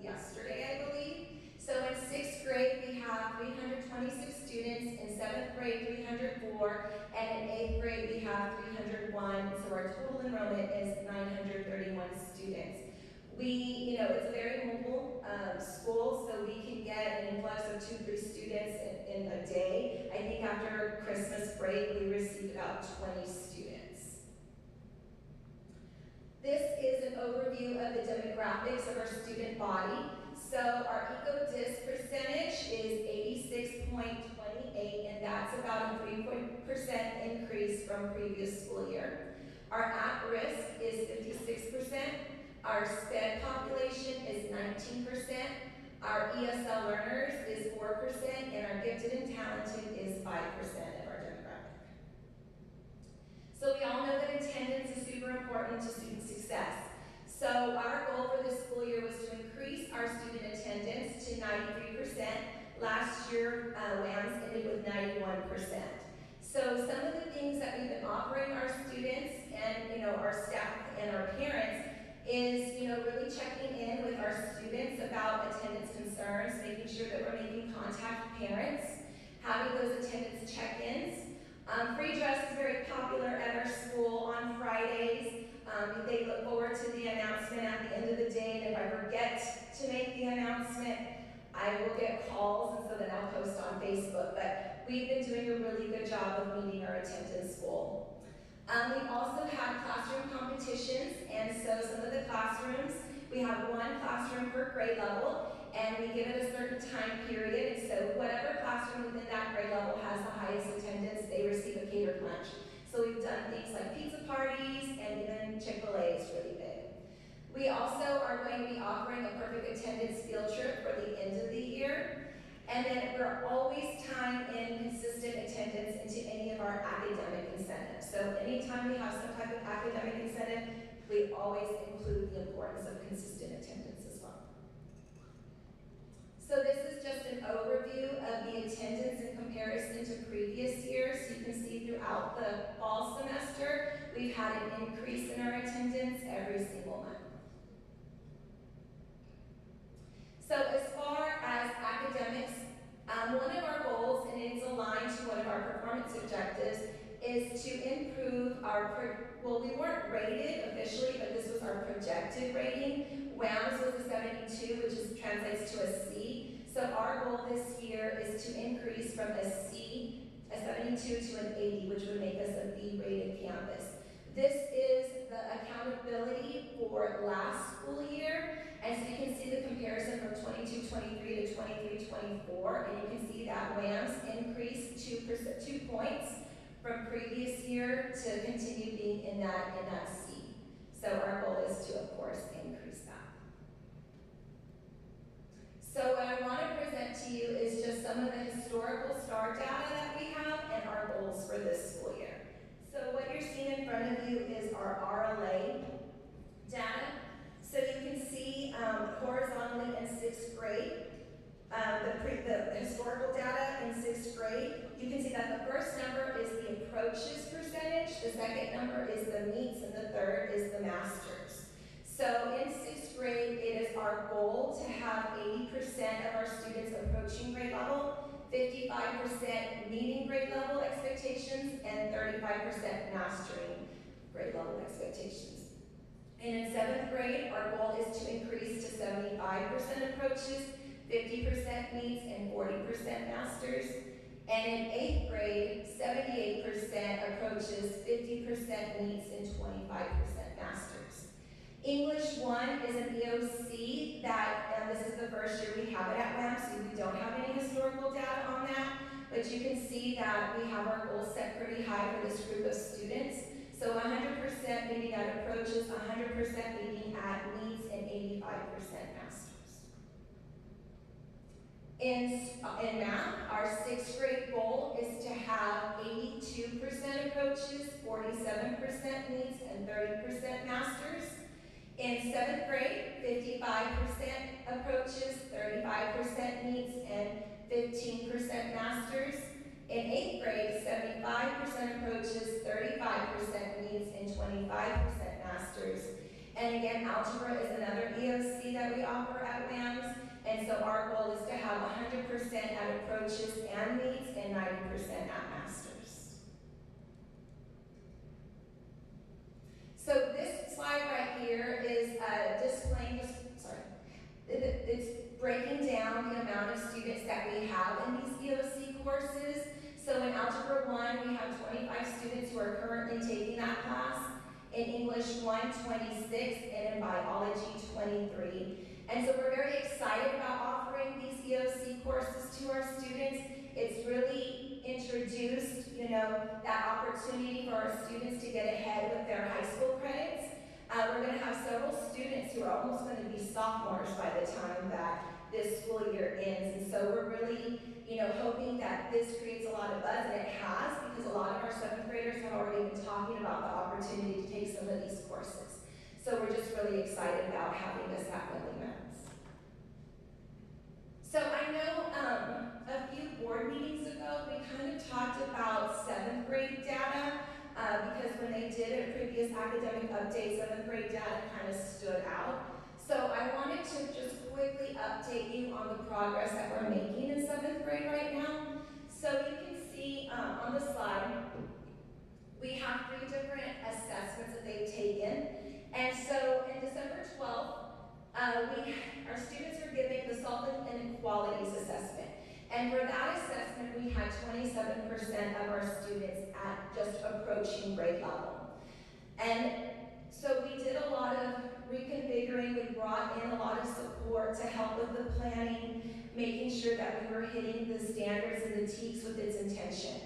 yesterday, I believe. So in 6th grade, we have 326 students, in 7th grade, 304, and in 8th grade, we have 301. So our total enrollment is 931 students. It's a very mobile school, so we can get an influx of 2-3 students in a day. I think after Christmas break, we received about 20 students. This is an overview of the demographics of our student body. So our eco-dis percentage is 86.28, and that's about a 3% increase from previous school year. Our at-risk is 56%. Our SPED population is 19%. Our ESL learners is 4%, and our gifted and talented is 5% of our demographic. So we all know that attendance is super important to student success. So our goal for this school year was to increase our student attendance to 93%. Last year, WAMS ended with 91%. So some of the things that we've been offering our students and our staff and our parents is really checking in with our students about attendance concerns, making sure that we're making contact with parents, having those attendance check-ins. Free dress is very popular at our school on Fridays. They look forward to the announcement at the end of the day, and if I forget to make the announcement, I will get calls, and so then I'll post on Facebook. But we've been doing a really good job of meeting our attendance goal. We also have classroom competitions, and so some of the classrooms, we have one classroom per grade level, and we give it a certain time period, and so whatever classroom within that grade level has the highest attendance, they receive a catered lunch. So we've done things like pizza parties, and even Chick-fil-A is really big. We also are going to be offering a perfect attendance field trip for the end of the year. And then we're always tying in consistent attendance into any of our academic incentives. So anytime we have some type of academic incentive, we always include the importance of consistent attendance as well. So this is just an overview of the attendance in comparison to previous years. You can see throughout the fall semester, we've had an increase in our attendance every single month. So as far as academics, one of our goals, and it's aligned to one of our performance objectives, is to improve our, well, we weren't rated officially, but this was our projected rating. WAMS was a 72, which translates to a C. So our goal this year is to increase from a C, a 72, to an 80, which would make us a B-rated campus. This is the accountability for last school year. And so you can see the comparison from 22-23 to 23-24, and you can see that WAMS increased 2 points from previous year to continue being in that C. So our goal is to, of course, increase that. So what I want to present to you is just some of the historical STAR data that we have and our goals for this school year. So what you're seeing in front of you is our RLA data. So you can see horizontally in 6th grade, the historical data in 6th grade. You can see that the first number is the approaches percentage, the second number is the meets, and the third is the masters. So in 6th grade, it is our goal to have 80% of our students approaching grade level, 55% meeting grade level expectations, and 35% mastering grade level expectations. And in 7th grade, our goal is to increase to 75% approaches, 50% meets, and 40% masters. And in 8th grade, 78% approaches, 50% meets, and 25% masters. English 1 is an EOC that, this is the first year we have it at WAMS, so we don't have any historical data on that, but you can see that we have our goals set pretty high for this group of students. So 100% meeting at approaches, 100% meeting at meets, and 85% masters. In math, our 6th grade goal is to have 82% approaches, 47% meets, and 30% masters. In 7th grade, 55% approaches, 35% meets, and 15% masters. In 8th grade, 75% approaches, 35% meets, and 25% masters. And again, algebra is another EOC that we offer at WAMS. And so our goal is to have 100% at approaches and meets and 90% at masters. So this slide right here is displaying, it's breaking down the amount of students that we have in these EOC courses. So in Algebra 1, we have 25 students who are currently taking that class. In English 1, 26, and in Biology 23. And so we're very excited about offering these EOC courses to our students. It's really introduced, that opportunity for our students to get ahead with their high school credits. We're going to have several students who are almost going to be sophomores by the time that this school year ends. And so we're really, hoping that this creates a lot of buzz, and it has, because a lot of our 7th graders have already been talking about the opportunity to take some of these courses. So we're just really excited about having this at Willie Mounds. So I know a few board meetings ago, we kind of talked about 7th grade data, because when they did a previous academic update, 7th grade data kind of stood out. So I wanted to just quickly update you on the progress that we're making in 7th grade right now. So you can see on the slide, we have 3 different assessments that they've taken. And so in December 12th, our students are giving the Salt Inequalities Assessment. And for that assessment, we had 27% of our students at just approaching grade level. And so we did a lot of reconfiguring. We brought in a lot of support to help with the planning, making sure that we were hitting the standards and the TEKS with its intention.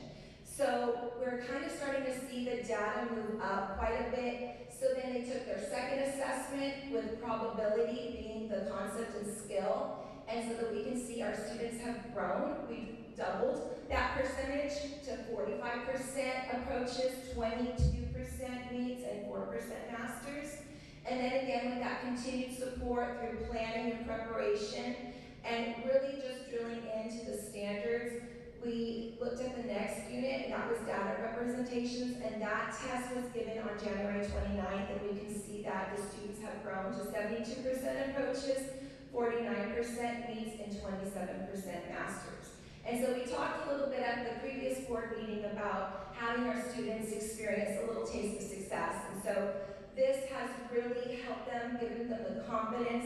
So we're kind of starting to see the data move up quite a bit. So then they took their second assessment with probability being the concept and skill. And so that we can see our students have grown, we've doubled that percentage to 45% approaches, 22% meets, and 4% masters. And then again, with that continued support through planning and preparation, and really just drilling into the standards, we looked at the next unit, and that was data representations, and that test was given on January 29th, and we can see that the students have grown to 72% approaches, 49% meets, and 27% masters. And so we talked a little bit at the previous board meeting about having our students experience a little taste of success. And so this has really helped them, given them the confidence,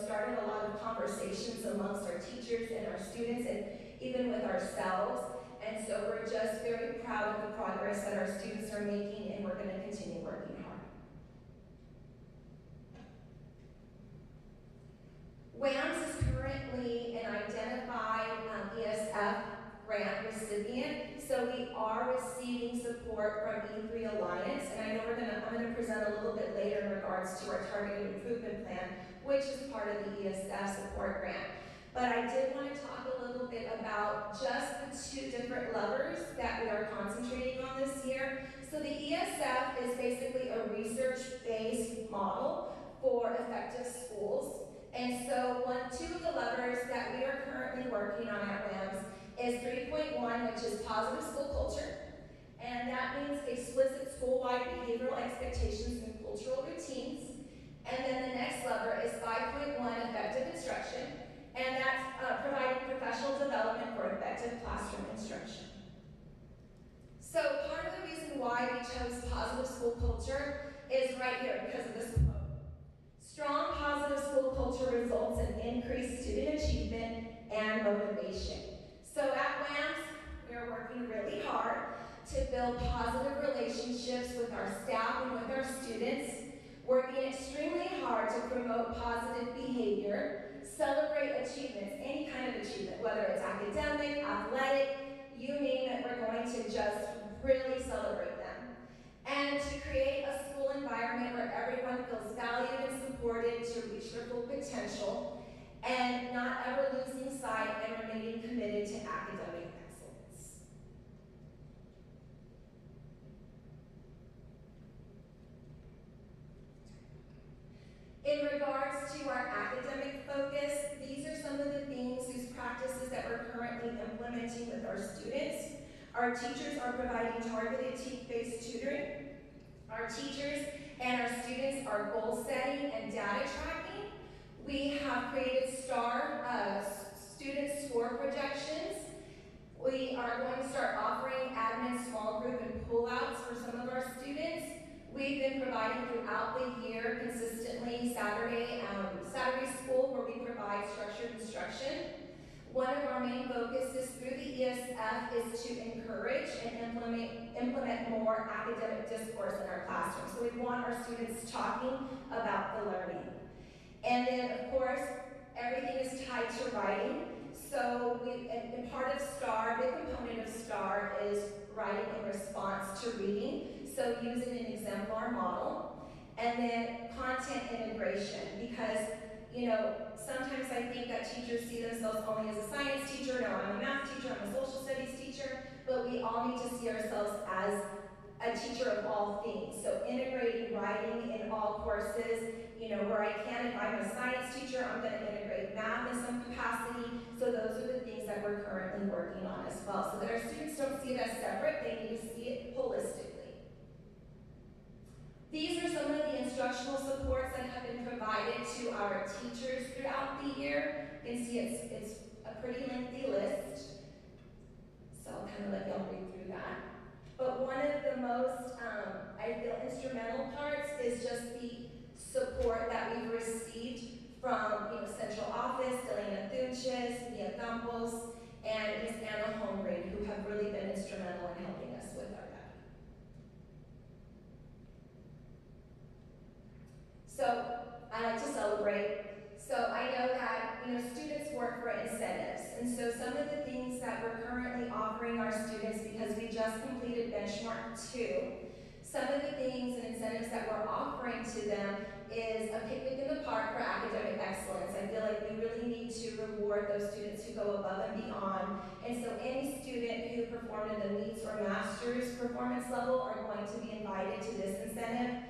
started a lot of conversations amongst our teachers and our students and even with ourselves. And so we're just very proud of the progress that our students are making, and we're going to continue working hard. WAMS is currently an identified ESF grant recipient, so we are receiving support from E3 Alliance, and I know I'm going to present a little bit later in regards to our targeted improvement plan, which is part of the ESF support grant. But I did want to talk a little bit about just the two different levers that we are concentrating on this year. So the ESF is basically a research-based model for effective schools. And so two of the levers that we are currently working on at WAMS is 3.1, which is positive school culture. And that means explicit school-wide behavioral expectations and cultural routines. And then the next lever is 5.1, effective instruction. And that's providing professional development for effective classroom instruction. So part of the reason why we chose positive school culture is right here because of this quote. Strong positive school culture results in increased student achievement and motivation. So at WAMS, we are working really hard to build positive relationships with our staff and with our students, working extremely hard to promote positive behavior, celebrate achievements, any kind of achievement, whether it's academic, athletic, you name it, we're going to just really celebrate them. And to create a school environment where everyone feels valued and supported to reach their full potential, and not ever losing sight and remaining committed to academic excellence. In regards to our academic focus, these are some of the things, these practices that we're currently implementing with our students. Our teachers are providing targeted team-based tutoring. Our teachers and our students are goal setting and data tracking. We have created student score projections. We are going to start offering admin small group and pull-outs for some of our students. We've been providing throughout the year consistently Saturday school where we provide structured instruction. One of our main focuses through the ESF is to encourage and implement more academic discourse in our classroom. So we want our students talking about the learning. And then, of course, everything is tied to writing. So and part of STAR, a big component of STAR is writing in response to reading. So using an exemplar model. And then content integration, because sometimes I think that teachers see themselves only as a science teacher. No, I'm a math teacher, I'm a social studies teacher, but we all need to see ourselves as a teacher of all things. So integrating writing in all courses, where I can, if I'm a science teacher, I'm going to integrate math in some capacity. So those are the things that we're currently working on as well, so that our students don't see it as separate, they need to see it holistically. These are some of the instructional supports that have been provided to our teachers throughout the year. You can see it's a pretty lengthy list, so I'll kind of let y'all read through that. But one of the most, I feel, instrumental parts is just the support that we've received from central office, Delana Thunches, Mia Campos, and Ms. Anna Holmgren, who have really been instrumental in helping us with our data. So I like to celebrate. So I know that students work for incentives, and so some of the things that we're currently offering our students, because we just completed benchmark 2, some of the things and incentives that we're offering to them is a picnic in the park for academic excellence. I feel like we really need to reward those students who go above and beyond. And so any student who performed in the meets or master's performance level are going to be invited to this incentive.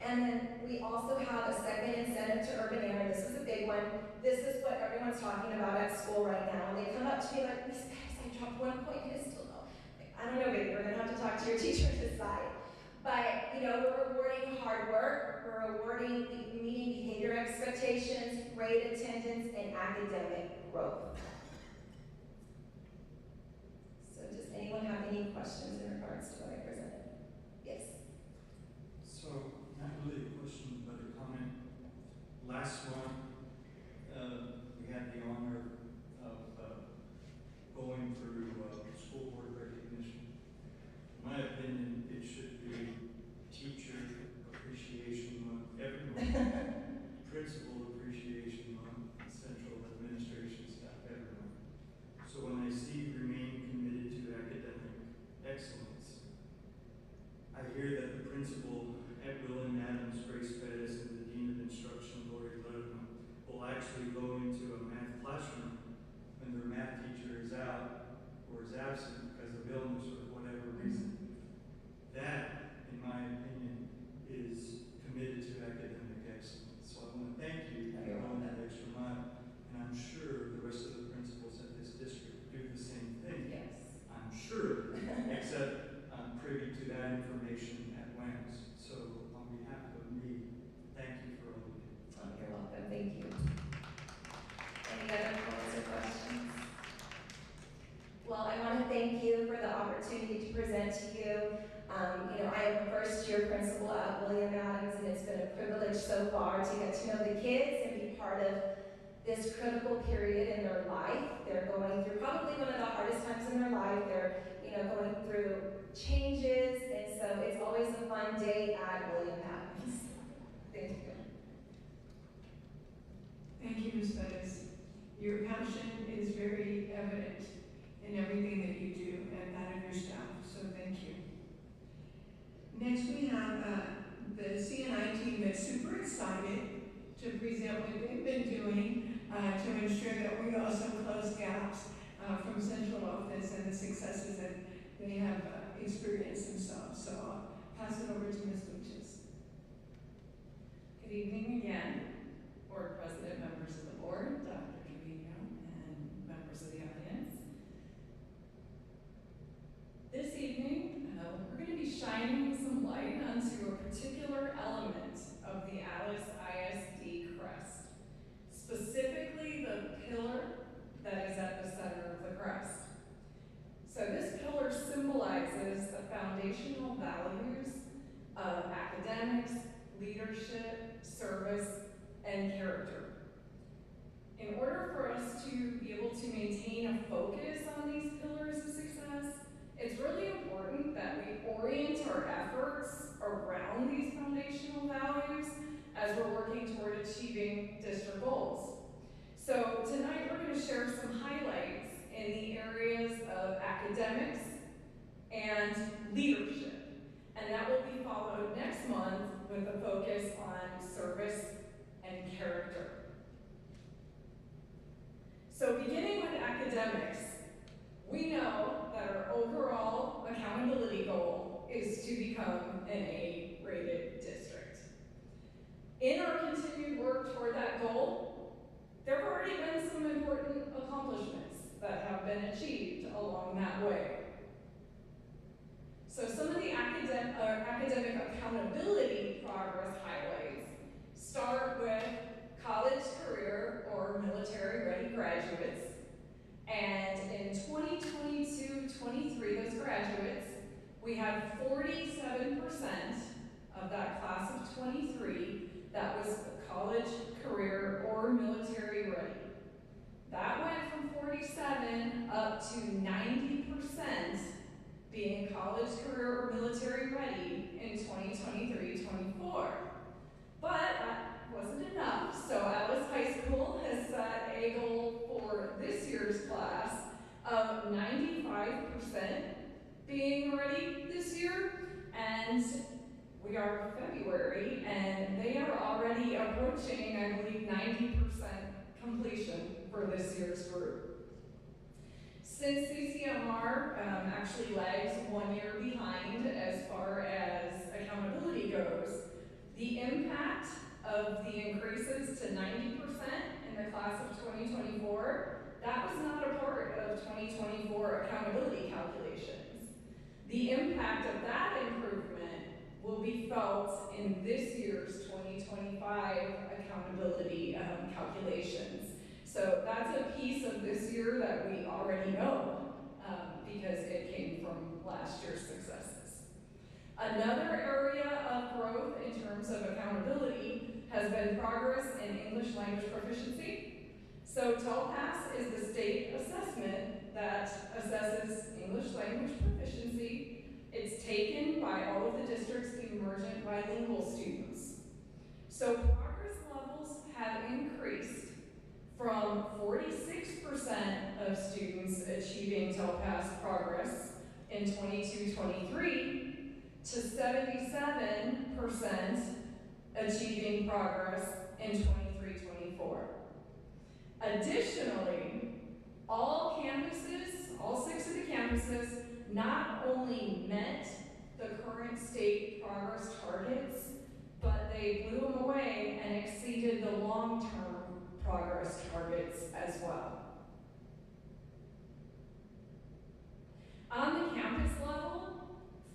And then we also have a second incentive to urban air. This is a big one. This is what everyone's talking about at school right now. And they come up to me like, Miss Pettis, I dropped 1 point, and I still know. Like, I don't know, baby, we're gonna have to talk to your teacher and decide. But, you know, we're rewarding hard work, we're rewarding meeting behavior expectations, great attendance, and academic growth. So does anyone have any questions in regards to what I presented? Yes. So, not really a question, but a comment. Last month, we had the honor of going through school board recognition. In my opinion, it should be Teacher Appreciation Month, everyone, Principal Appreciation Month, Central Administration Staff, everyone. So when I see remain committed to academic excellence, I hear that the principal at William Adams, Grace Pettis, and the Dean of Instruction, Lori Lerman, will actually go into a math classroom when their math teacher is out or is absent because of illness or whatever reason. That, in my opinion, is committed to academic excellence. So I want to thank you for going that extra mile. And I'm sure the rest of the principals at this district do the same thing. Yes. I'm sure, except I'm privy to that information at WAMS. So on behalf of me, thank you for all you do. Oh, you're welcome. Thank you. Any other comments or questions? Well, I want to thank you for the opportunity to present to you. You know, I am a first-year principal at William Adams, and it's been a privilege so far to get to know the kids and be part of this critical period in their life. They're going through probably one of the hardest times in their life. They're, you know, going through changes, and so it's always a fun day at William Adams. Thank you. Thank you, Ms. Pettis. Your passion is very evident in everything that you do and that of your staff, so thank you. Next, we have the CNI team that's super excited to present what they've been doing to ensure that we also close gaps from central office and the successes that they have experienced themselves. So I'll pass it over to Ms. Luches. Good evening again, Board President, members of the board, Dr. Trevino, and members of the audience. This evening, we're going to be shining some light onto a particular element of the Alice ISD crest, specifically the pillar that is at the center of the crest. So this pillar symbolizes the foundational values of academics, leadership, service, and character. In order for us to be able to maintain a focus on these pillars of success, it's really important that we orient our efforts around these foundational values as we're working toward achieving district goals. So tonight we're going to share some highlights in the areas of academics and leadership. And that will be followed next month with a focus on service and character. So beginning with academics, we know that our overall accountability goal is to become an A-rated district. In our continued work toward that goal, there have already been some important accomplishments that have been achieved along that way. So some of the academic accountability progress highlights start with college, career, or military-ready graduates. And in 2022-23, those graduates, we had 47% of that class of 23 that was college, career, or military ready. That went from 47 up to 90% being college, career, or military ready in 2023-24. But that wasn't enough, so Alice High School has set a goal for this year's class of 95% being ready this year, and We are February, and they are already approaching, I believe, 90% completion for this year's group. Since CCMR actually lags 1 year behind as far as accountability goes, the impact of the increases to 90% in the class of 2024, that was not a part of 2024 accountability calculations. The impact of that improvement will be felt in this year's 2025 accountability calculations. So that's a piece of this year that we already know because it came from last year's successes. Another area of growth in terms of accountability has been progress in English language proficiency. So TELPAS is the state assessment that assesses English language proficiency. It's taken by all of the district's emergent bilingual students. So progress levels have increased from 46% of students achieving TELPAS progress in 22-23 to 77% achieving progress in 23-24. Additionally, all campuses, all 6 of the campuses, not only met the current state progress targets, but they blew them away and exceeded the long-term progress targets as well. On the campus level,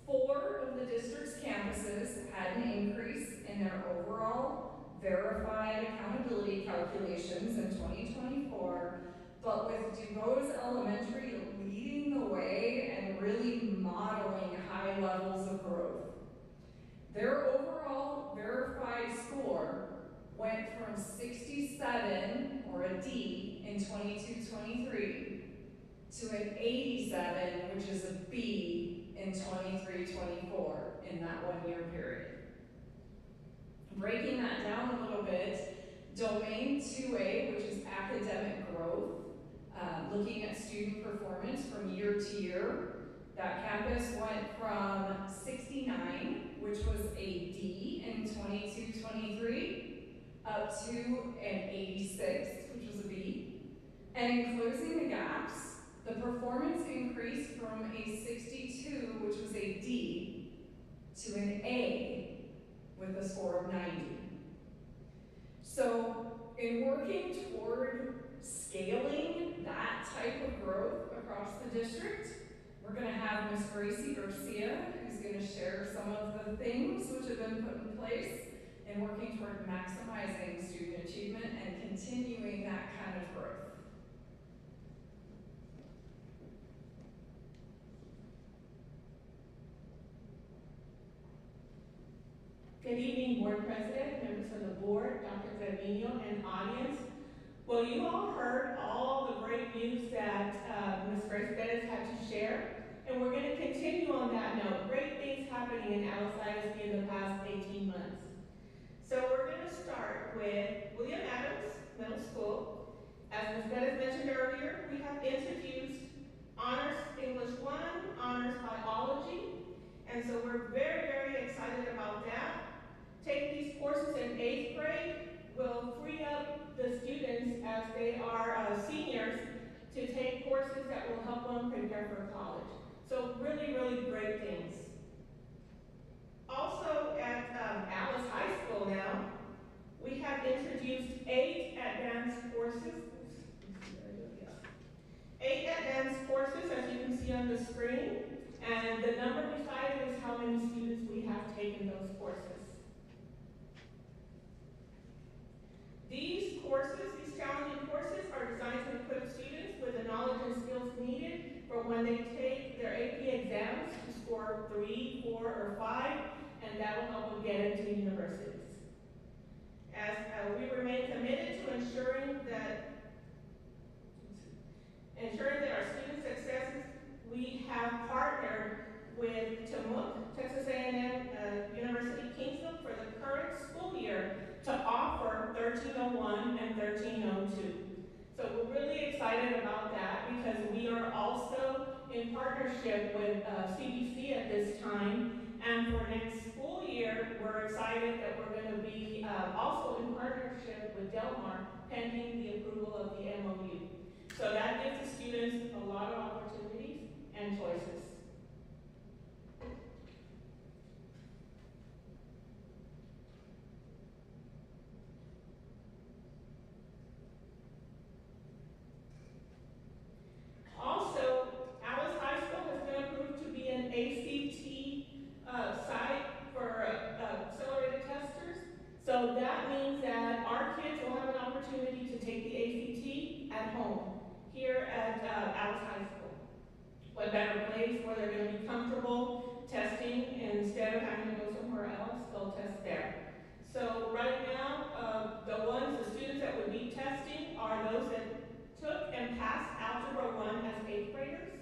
4 of the district's campuses had an increase in their overall verified accountability calculations in 2024, but with DuBose Elementary leading the way and really modeling high levels of growth. Their overall verified score went from 67, or a D, in 22-23 to an 87, which is a B, in 23-24 in that 1 year period. Breaking that down a little bit, Domain 2A, which is academic growth, looking at student performance from year to year, that campus went from 69, which was a D in 22-23, up to an 86, which was a B. And in closing the gaps, the performance increased from a 62, which was a D, to an A, with a score of 90. So, in working toward scaling that type of growth across the district, we're going to have Ms. Gracie Garcia, who's going to share some of the things which have been put in place in working toward maximizing student achievement and continuing that kind of growth. Good evening, Board President, members of the Board, Dr. Trevino, and audience. Well, you all heard all the great news that Ms. Grace Bettis had to share, and we're going to continue on that note. Great things happening in Alice ISD in the past 18 months. So we're going to start with William Adams Middle School. As Ms. Bettis mentioned earlier, we have introduced Honors English 1, Honors Biology, and so we're very, very excited about that. Taking these courses in 8th grade will free up the students as they are seniors to take courses that will help them prepare for college. So really, really great things. Also at Alice High School now, we have introduced 8 advanced courses. 8 advanced courses, as you can see on the screen, and the number beside it is how many students we have taken those courses. These courses, these challenging courses, are designed to equip students with the knowledge and skills needed for when they take their AP exams to score 3, 4, or 5, and that will help them get into universities. As we remain committed to ensuring that our student successes, we have partnered with TMUC, Texas A&M University Kingsville, for the current school year to offer 1301 and 1302. So we're really excited about that because we are also in partnership with CBC at this time, and for next school year, we're excited that we're going to be also in partnership with Del Mar pending the approval of the MOU. So that gives the students a lot of opportunities and choices. Also, Alice High School has been approved to be an ACT site for accelerated testers. So that means that our kids will have an opportunity to take the ACT at home here at Alice High School. What better place where they're going to be comfortable testing, and instead of having to go somewhere else, they'll test there. So right now, the students that would be testing are those that took and passed Algebra 1 as 8th graders.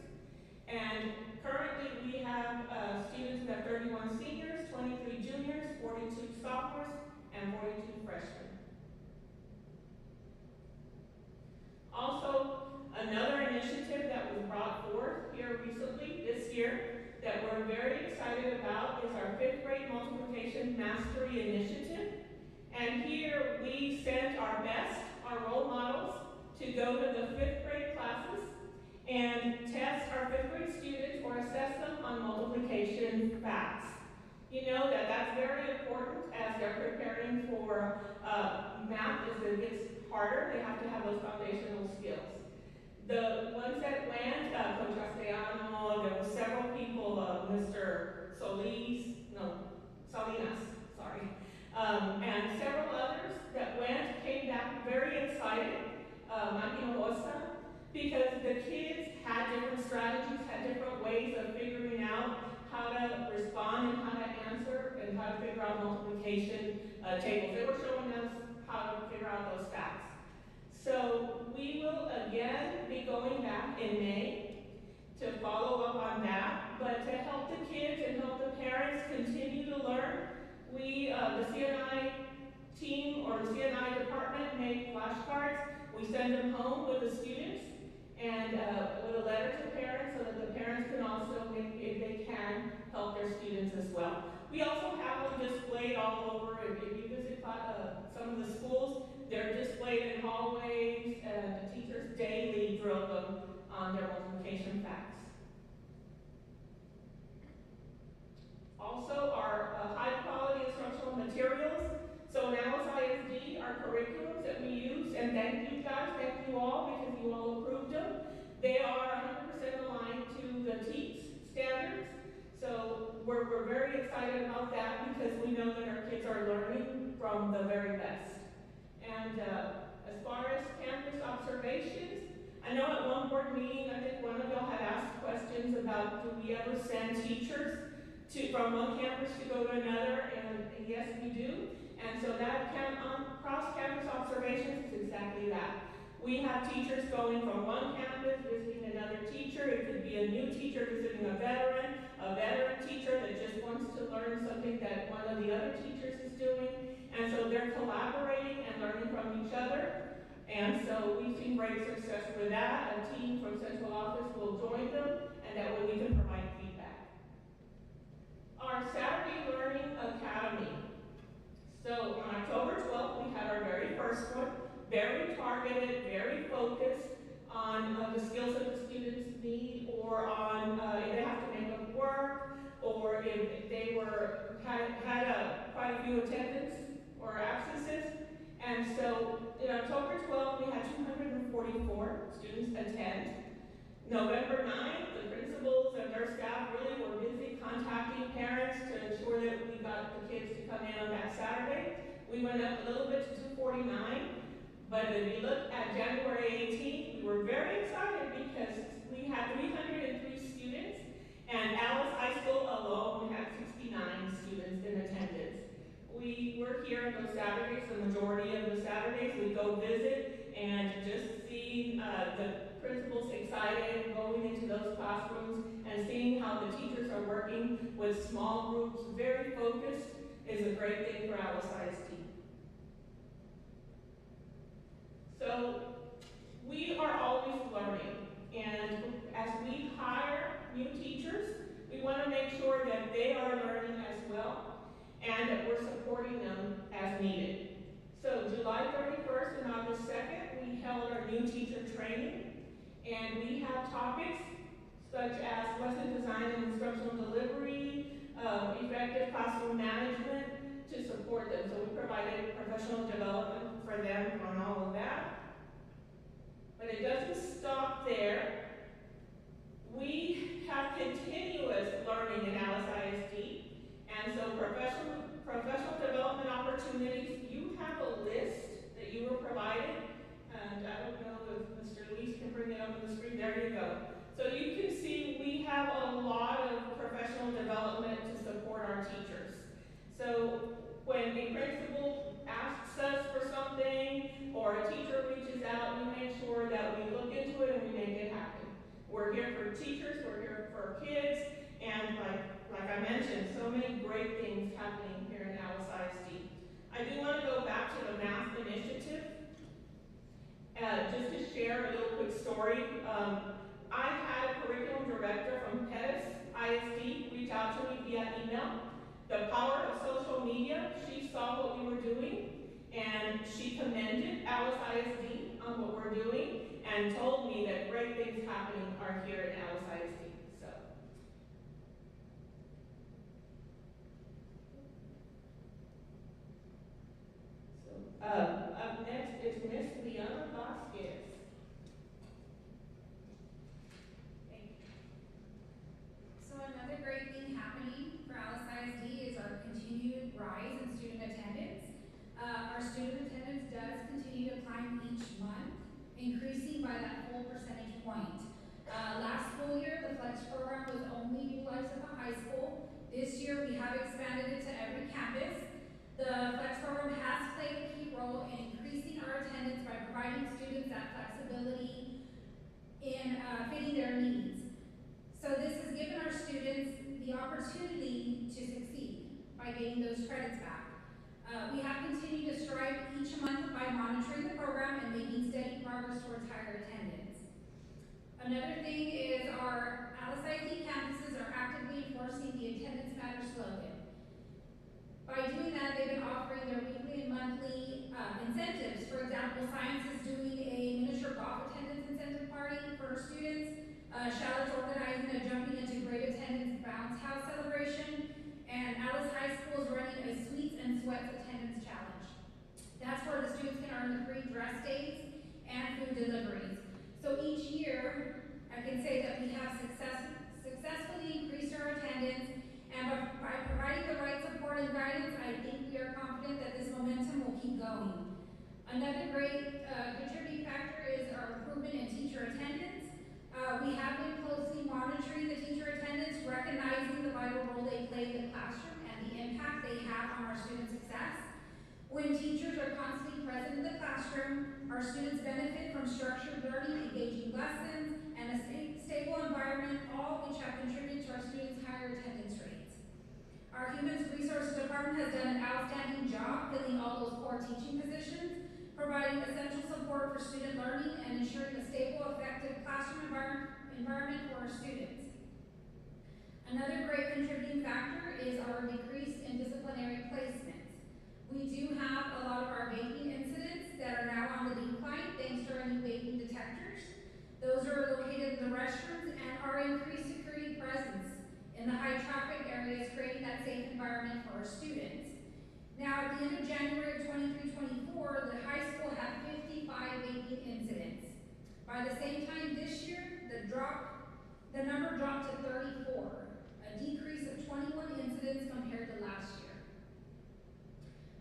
And currently we have students that are 31 seniors, 23 juniors, 42 sophomores, and 42 freshmen. Also, another initiative that was brought forth here recently this year that we're very excited about is our 5th grade multiplication mastery initiative. And here we sent our best, our role models, to go to the 5th grade classes and test our 5th grade students or assess them on multiplication facts. You know that that's very important as they're preparing for math. As it gets harder, they have to have those foundational skills. The ones that went, Coach Castellano, there were several people, Mr. Salinas, sorry, and several others that went, came back very excited, because the kids had different strategies, had different ways of figuring out how to respond and how to answer and how to figure out multiplication tables. They were showing us how to figure out those facts. So we will again be going back in May to follow up on that, but to help the kids and help the parents continue to learn, we, the CNI team or the CNI department made flashcards. We send them home with the students and with a letter to parents so that the parents can also, if they can, help their students as well. We also have them displayed all over. If you visit some of the schools, they're displayed in hallways, and the teachers daily drill them on their multiplication facts. Also, our high-quality instructional materials. So in Alice ISD, our curriculums that we use, and thank you guys, thank you all, because you all approved them, they are 100% aligned to the TEACS standards. So we're very excited about that because we know that our kids are learning from the very best. And as far as campus observations, I know at one board meeting, I think one of y'all had asked questions about do we ever send teachers from one campus to go to another, and yes, we do. And so that cross-campus observations is exactly that. We have teachers going from one campus, visiting another teacher. It could be a new teacher visiting a veteran teacher that just wants to learn something that one of the other teachers is doing. And so they're collaborating and learning from each other. And so we've seen great success with that. A team from central office will join them, and that way we can provide feedback. Our Saturday Learning Academy. So on October 12th, we had our very first one, very targeted, very focused on the skills that the students need, or on if they have to make up work, or if they had quite a few attendance or absences. And so in October 12th, we had 244 students attend. November 9th, the principals and their staff really were busy contacting parents to ensure that we got the kids to come in on that Saturday. We went up a little bit to 249, but if you look at January 18th, we were very excited because we had 303 students, and Alice High School alone had 69 students in attendance. We were here on those Saturdays, the majority of the Saturdays. We go visit, and just seeing the principals excited, going into those classrooms and seeing how the teachers are working with small groups, very focused, is a great thing for Alice ISD. So we are always learning, and as we hire new teachers, we want to make sure that they are learning as well. and that we're supporting them as needed. So July 31st and August 2nd, we held our new teacher training, and we have topics such as lesson design and instructional delivery, effective classroom management to support them. So we provided professional development for them on all of that. But it doesn't stop there. We have continuous learning in Alice ISD, and so professional development opportunities, you have a list that you were provided, and I don't know if Mr. Lees can bring it up on the screen. There you go. So you can see we have a lot of professional development to support our teachers. So when a principal asks us for something or a teacher reaches out, we make sure that we look into it and we make it happen. We're here for teachers, we're here for kids, and like I mentioned, so many great things happening here in Alice ISD. I do want to go back to the math initiative, just to share a little quick story. I had a curriculum director from Pettis ISD reach out to me via email. The power of social media, she saw what we were doing, and she commended Alice ISD on what we're doing, and told me that great things happening are here at Alice ISD. Up next is Miss Liana Vasquez. Thank you. So another great thing happening for Alice ISD is our continued rise in student attendance. Our student attendance does continue to climb each month, increasing by that full percentage point. Last school year, the Flex program was only utilized at the high school. This year, we have expanded it to every campus. The Flex program has played a key role in increasing our attendance by providing students that flexibility in fitting their needs. So this has given our students the opportunity to succeed by getting those credits back. We have continued to strive each month by monitoring the program and making steady progress towards higher attendance. Another thing is our Alice ISD campuses are actively enforcing the Attendance Matters slogan. By doing that, they've been offering their weekly and monthly incentives. For example, Science is doing a miniature golf attendance incentive party for students. Charlotte's organizing a jumping into great attendance bounce house celebration. And Alice High School is running a sweets and sweats attendance challenge. That's where the students can earn the free dress days and food deliveries. So each year, I can say that we have successfully increased our attendance, and by providing the right support and guidance, I think we are confident that this momentum will keep going. Another great contributing factor is our improvement in teacher attendance. We have been closely monitoring the teacher attendance, recognizing the vital role they play in the classroom and the impact they have on our student success. When teachers are constantly present in the classroom, our students benefit from structured learning, engaging lessons, and a stable environment, all which have contributed to our students' higher attendance rates. Our Human Resources Department has done an outstanding job filling all those core teaching positions, providing essential support for student learning and ensuring a stable, effective classroom environment for our students. Another great contributing factor is our decrease in disciplinary placements. We do have a lot of our vaping incidents that are now on the decline thanks to our new vaping detectors. Those are located in the restrooms and our increased security presence in the high traffic areas, creating that safe environment for our students. Now, at the end of January of 23-24, the high school had 55 vaping incidents. By the same time this year, the number dropped to 34, a decrease of 21 incidents compared to last year.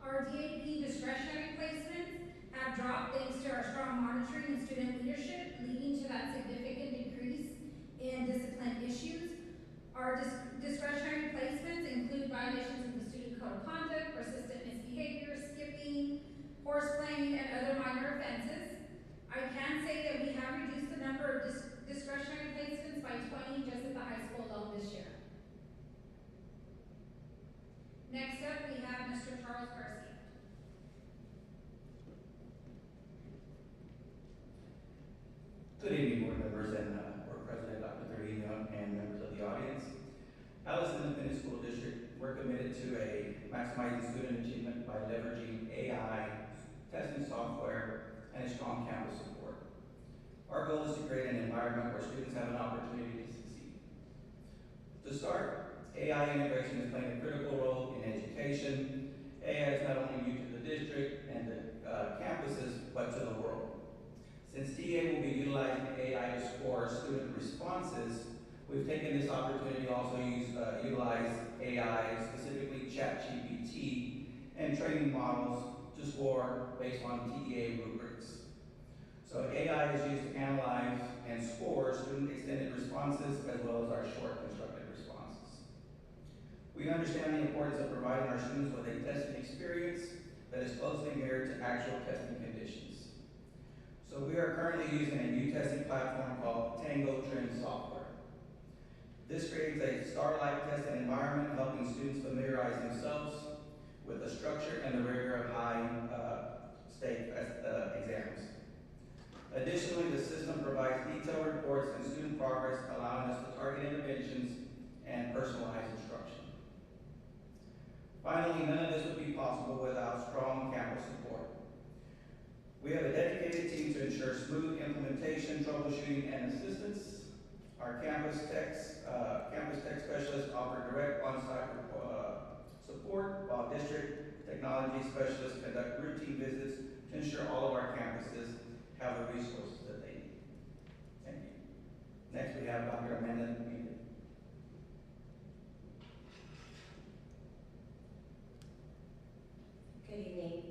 Our DAP discretionary placements have dropped thanks to our strong monitoring and student leadership, leading to that significant decrease in discipline issues. Our discretionary placements include violations of the Student Code of Conduct, persistent misbehavior, skipping, horseplaying, and other minor offenses. I can say that we have reduced the number of discretionary placements by 20 just at the high school alone this year. Next up, we have Mr. Charles Garcia. Good evening, board members and board president, Dr. Trevino, and members of the audience. Alice Independent School District, we're committed to a maximizing student achievement by leveraging AI, testing software, and a strong campus support. Our goal is to create an environment where students have an opportunity to succeed. To start, AI integration is playing a critical role in education. AI is not only new to the district and the campuses, but to the world. Since TA will be utilizing AI to score student responses, we've taken this opportunity to also utilize AI, specifically ChatGPT, and training models to score based on TEA rubrics. So AI is used to analyze and score student extended responses as well as our short constructed responses. We understand the importance of providing our students with a testing experience that is closely mirrored to actual testing conditions. So we are currently using a new testing platform called Tango Trend Software. This creates a star-like testing environment, helping students familiarize themselves with the structure and the rigor of high-stake exams. Additionally, the system provides detailed reports and student progress, allowing us to target interventions and personalize instruction. Finally, none of this would be possible without strong campus support. We have a dedicated team to ensure smooth implementation, troubleshooting, and assistance. Our campus tech specialists offer direct on-site support, while district technology specialists conduct routine visits to ensure all of our campuses have the resources that they need. Thank you. Next, we have Dr. Amanda Mead. Good evening.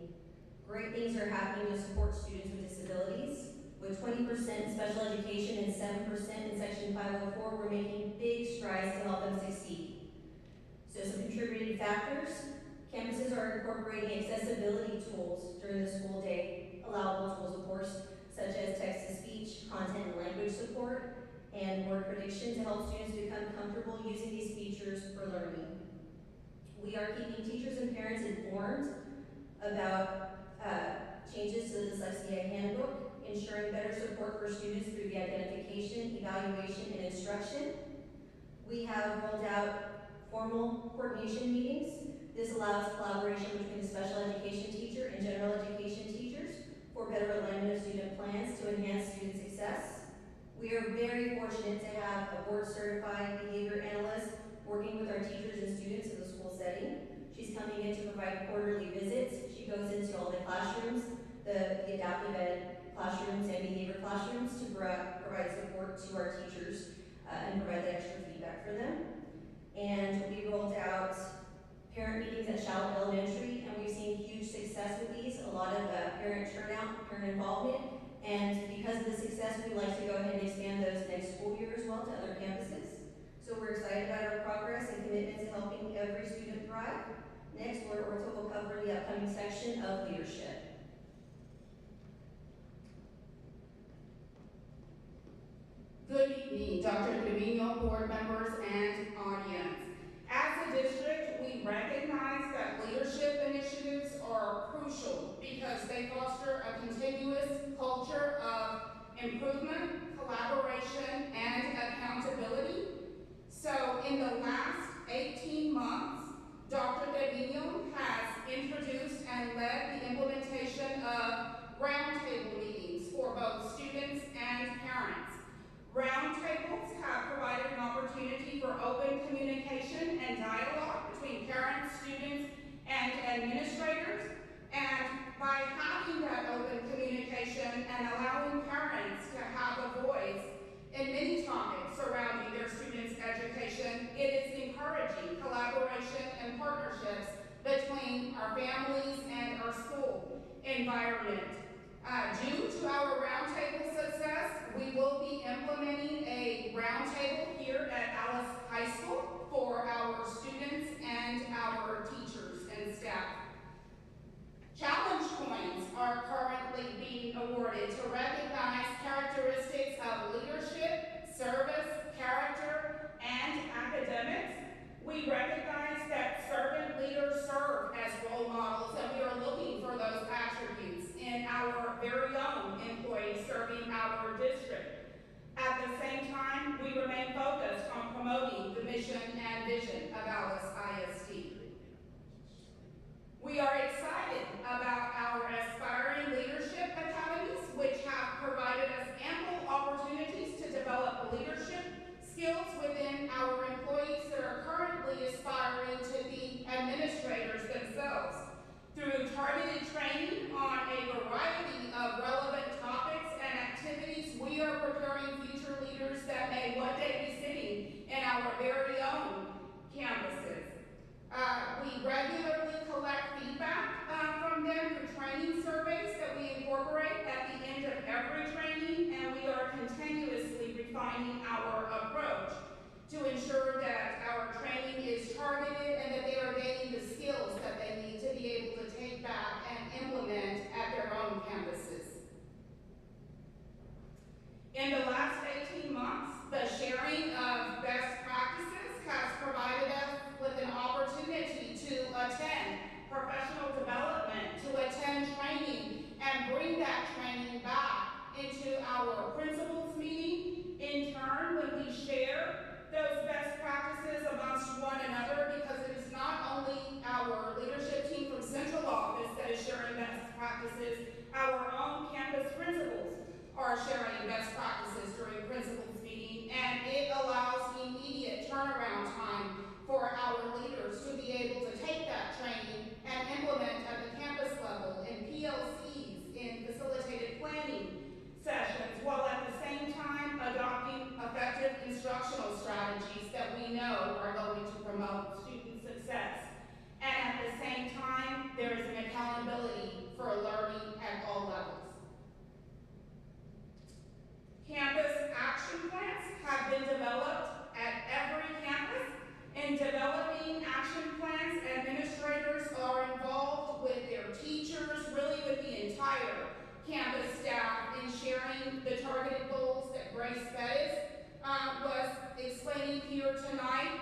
Great things are happening to support students with disabilities. With 20% in special education and 7% in Section 504, we're making big strides to help them succeed. So some contributing factors: campuses are incorporating accessibility tools during the school day, allowable tools of course, such as text-to-speech, content and language support, and word prediction to help students become comfortable using these features for learning. We are keeping teachers and parents informed about changes to the Dyslexia Handbook, ensuring better support for students through the identification, evaluation, and instruction. We have rolled out formal coordination meetings. This allows collaboration between the special education teacher and general education teachers for better alignment of student plans to enhance student success. We are very fortunate to have a board-certified behavior analyst working with our teachers and students in the school setting. She's coming in to provide quarterly visits. She goes into all the classrooms, the adaptive ed classrooms and behavior classrooms to provide support to our teachers and provide that extra feedback for them. And we rolled out parent meetings at Charlotte Elementary, and we've seen huge success with these, a lot of parent turnout, parent involvement, and because of the success, we'd like to go ahead and expand those next school year as well to other campuses. So we're excited about our progress and commitment to helping every student thrive. Next, Orta will cover the upcoming section of leadership. Good evening, Dr. Trevino, board members, and audience. As a district, we recognize that leadership initiatives are crucial because they foster a continuous culture of improvement, collaboration, and accountability. So in the last 18 months, Dr. Trevino has introduced and led the implementation of roundtable meetings for both students and parents. Roundtables have provided an opportunity for open communication and dialogue between parents, students, and administrators. And by having that open communication and allowing parents to have a voice in many topics surrounding their students' education, it is encouraging collaboration and partnerships between our families and our school environment. Due to our roundtable success, we will be implementing a roundtable here at Alice High School for our students and our teachers and staff. Challenge coins are currently being awarded to recognize characteristics of leadership, service, character, and academics. We recognize that servant leaders serve as role models, and we are looking for those attributes in our very own employees serving our district. At the same time, we remain focused on promoting currently aspiring to be administrators themselves. Through targeted training on a variety of relevant topics and activities, we are preparing future leaders that may one day be sitting in our very own campuses. We regularly collect feedback from them through training surveys that we incorporate at the end of every training, and we are continuously refining our approach to ensure that our training is targeted and that they are gaining the skills that they need to be able to take back and implement at their own campuses. In the last 18 months, the sharing of best practices has provided us with an opportunity to attend professional development, to attend training, and bring that training back into our principals meeting. In turn, when we share those best practices amongst one another, because it is not only our leadership team from central office that is sharing best practices, our own campus principals are sharing best practices during principals meeting, and it allows immediate turnaround time for our leaders to be able to take that training and implement at the campus level in PLCs, in facilitated planning sessions, while at the same time adopting effective instructional strategies that we know are going to promote student success. And at the same time, there is an accountability for learning at all levels. Campus action plans have been developed at every campus. In developing action plans, administrators are involved with their teachers, really with the entire campus staff, in sharing the targeted goals that Grace Bettis was explaining here tonight.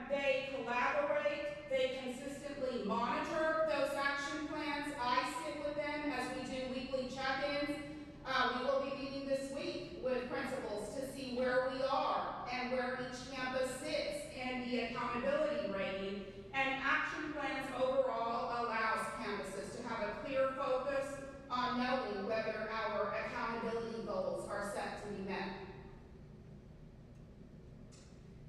They collaborate, they consistently monitor those action plans. I sit with them as we do weekly check-ins. We will be meeting this week with principals to see where we are and where each campus sits in the accountability rating. And action plans overall allows campuses to have a clear focus on knowing whether our accountability goals are set to be met.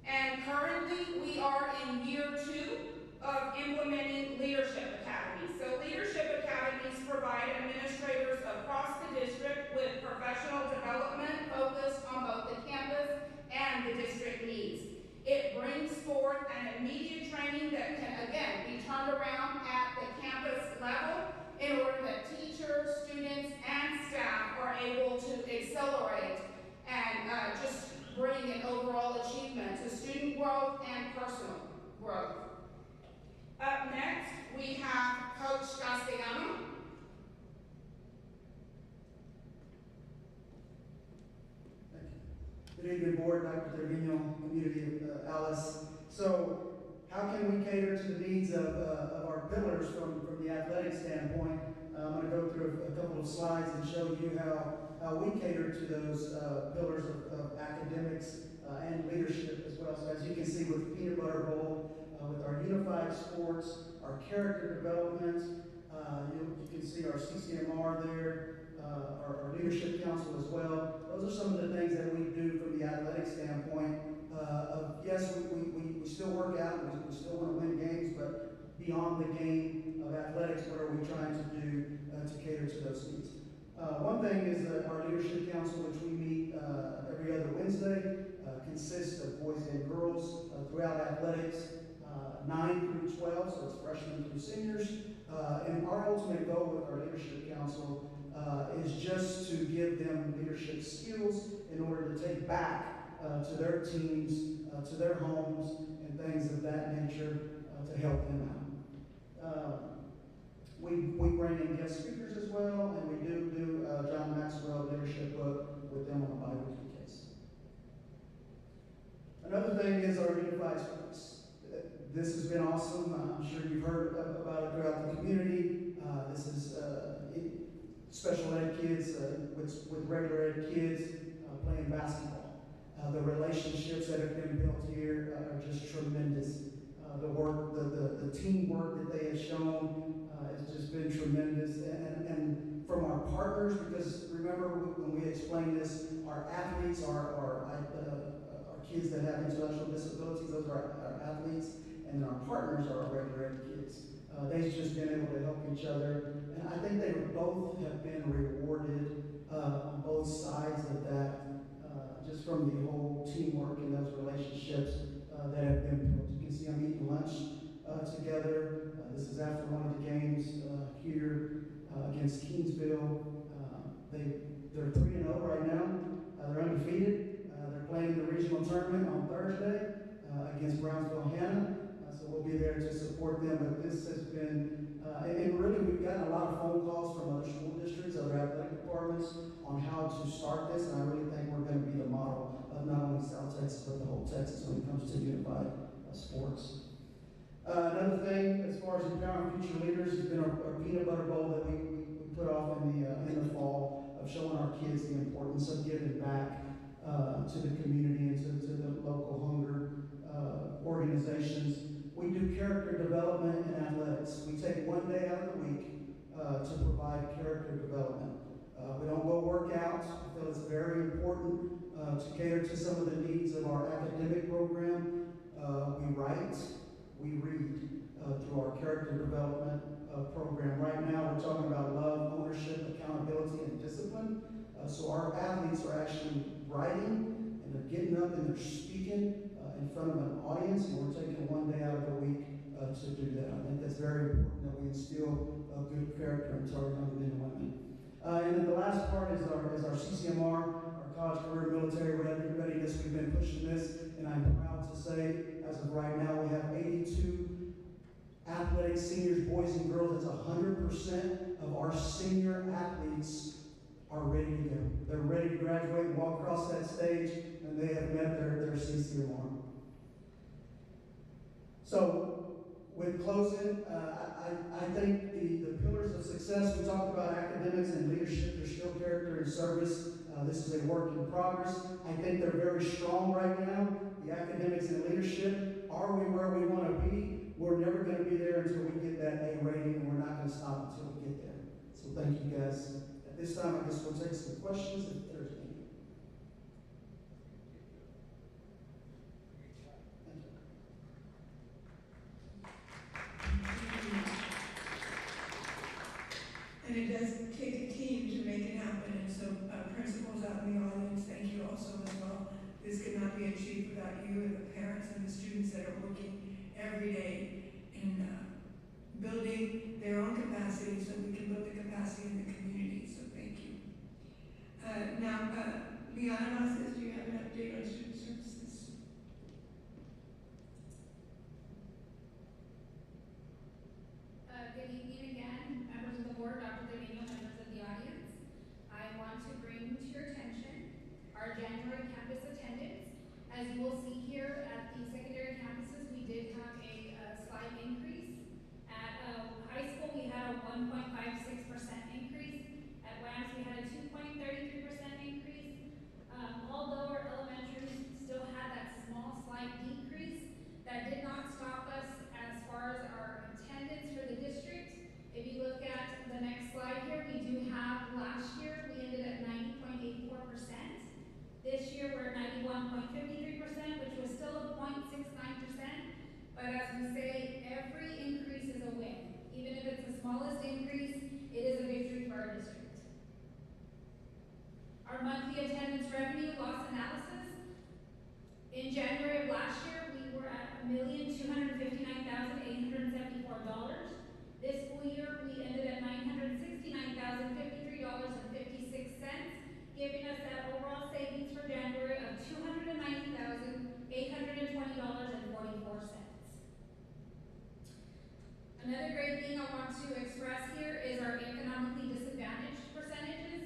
And currently, we are in year 2 of implementing leadership academies. So leadership academies provide administrators across the district with professional development focused on both the campus and the district needs. It brings forth an immediate training that can, again, be turned around at the campus level in order that teachers, students, and staff are able to accelerate and just bring an overall achievement to student growth and personal growth. Up next, we have Coach Castellano. Good evening, Board, Dr. Trevino, community of Alice. So, how can we cater to the needs of our pillars from the athletic standpoint? I'm going to go through a couple of slides and show you how we cater to those pillars of academics and leadership as well. So, as you can see with Peanut Butter Bowl, with our unified sports, our character development, you can see our CCMR there, our leadership council as well. Those are some of the things that we do from the athletic standpoint. Yes, we still work out, we still want to win games, but beyond the game of athletics, what are we trying to do to cater to those needs? One thing is that our leadership council, which we meet every other Wednesday, consists of boys and girls throughout athletics, 9 through 12, so it's freshmen through seniors. And our ultimate goal with our leadership council is just to give them leadership skills in order to take back to their teams, to their homes, and things of that nature to help them out. We bring in guest speakers as well, and we do John Maxwell leadership book with them on a bi-weekly case. Another thing is our unified sports. This has been awesome. I'm sure you've heard about it throughout the community. This is special ed kids with regular ed kids playing basketball. The relationships that have been built here are just tremendous. The work, the teamwork that they have shown has just been tremendous. And from our partners, because remember when we explained this, our athletes, our kids that have intellectual disabilities, those are our athletes, and then our partners are our regular ed kids. They've just been able to help each other, and I think they both have been rewarded on both sides of that, just from the whole teamwork and those relationships that have been built. You can see I'm eating lunch together. This is after one of the games here against Kingsville. They're 3-0 right now. They're undefeated. They're playing in the regional tournament on Thursday against Brownsville Hannah. So we'll be there to support them. But this has been, and really we've gotten a lot of phone calls from other school districts, other athletic departments on how to start this. And I really think we're going to be the model of not only South Texas, but the whole Texas when it comes to unified sports. Another thing, as far as empowering future leaders, has been our peanut butter bowl that we put off in the fall of showing our kids the importance of giving back to the community and to the local hunger organizations. We do character development in athletics. We take one day out of the week to provide character development. We don't go work out. I feel it's very important to cater to some of the needs of our academic program. We write, we read through our character development program. Right now we're talking about love, ownership, accountability, and discipline. So our athletes are actually writing, and they're getting up and they're speaking in front of an audience, and we're taking one day out of the week to do that. I think that's very important that we instill good character into our young men and women. And then the last part is our CCMR, our college career military readiness. We've been pushing this, and I'm proud to say, as of right now, we have 82 athletic seniors, boys and girls. That's 100% of our senior athletes are ready to go. They're ready to graduate and walk across that stage, and they have met their CCMR. So, with closing, I think the pillars of success, we talked about academics and leadership, their skill, character, and service. This is a work in progress. I think they're very strong right now. The academics and leadership, are we where we want to be? We're never going to be there until we get that A rating, and we're not going to stop until we get there. So thank you guys. At this time, I guess we'll take some questions if there's any. And it does take a team to make it happen, and so principals out in the audience, thank you also as well. This could not be achieved without you and the parents and the students that are working every day in building their own capacity so we can build the capacity in the community, so thank you. Now, Liana Vasquez, do you have an update on student services? Good evening again, members of the board, Dr. Trevino, members of the audience. I want to bring to your attention our January campus attendance. As you will see here at the secondary campuses, we did have a slight increase. At high school, we had a 1.56% increase. At WAMS, we had a 2.33% increase. Although our elementaries still had that small, slight decrease, that did not stop us as far as our attendance for the district. If you look at the next slide here, we do have last year, we ended at 90.84%. This year, we're at 91.53%, which was still a 0.69%. But as we say, every increase is a win. Even if it's the smallest increase, it is a victory for our district. Our monthly attendance revenue loss analysis. In January of last year, we were at $1,259,874. This school year, we ended at $969,053.56, giving us that overall savings for January of $290,820.44. Another great thing I want to express here is our economically disadvantaged percentages.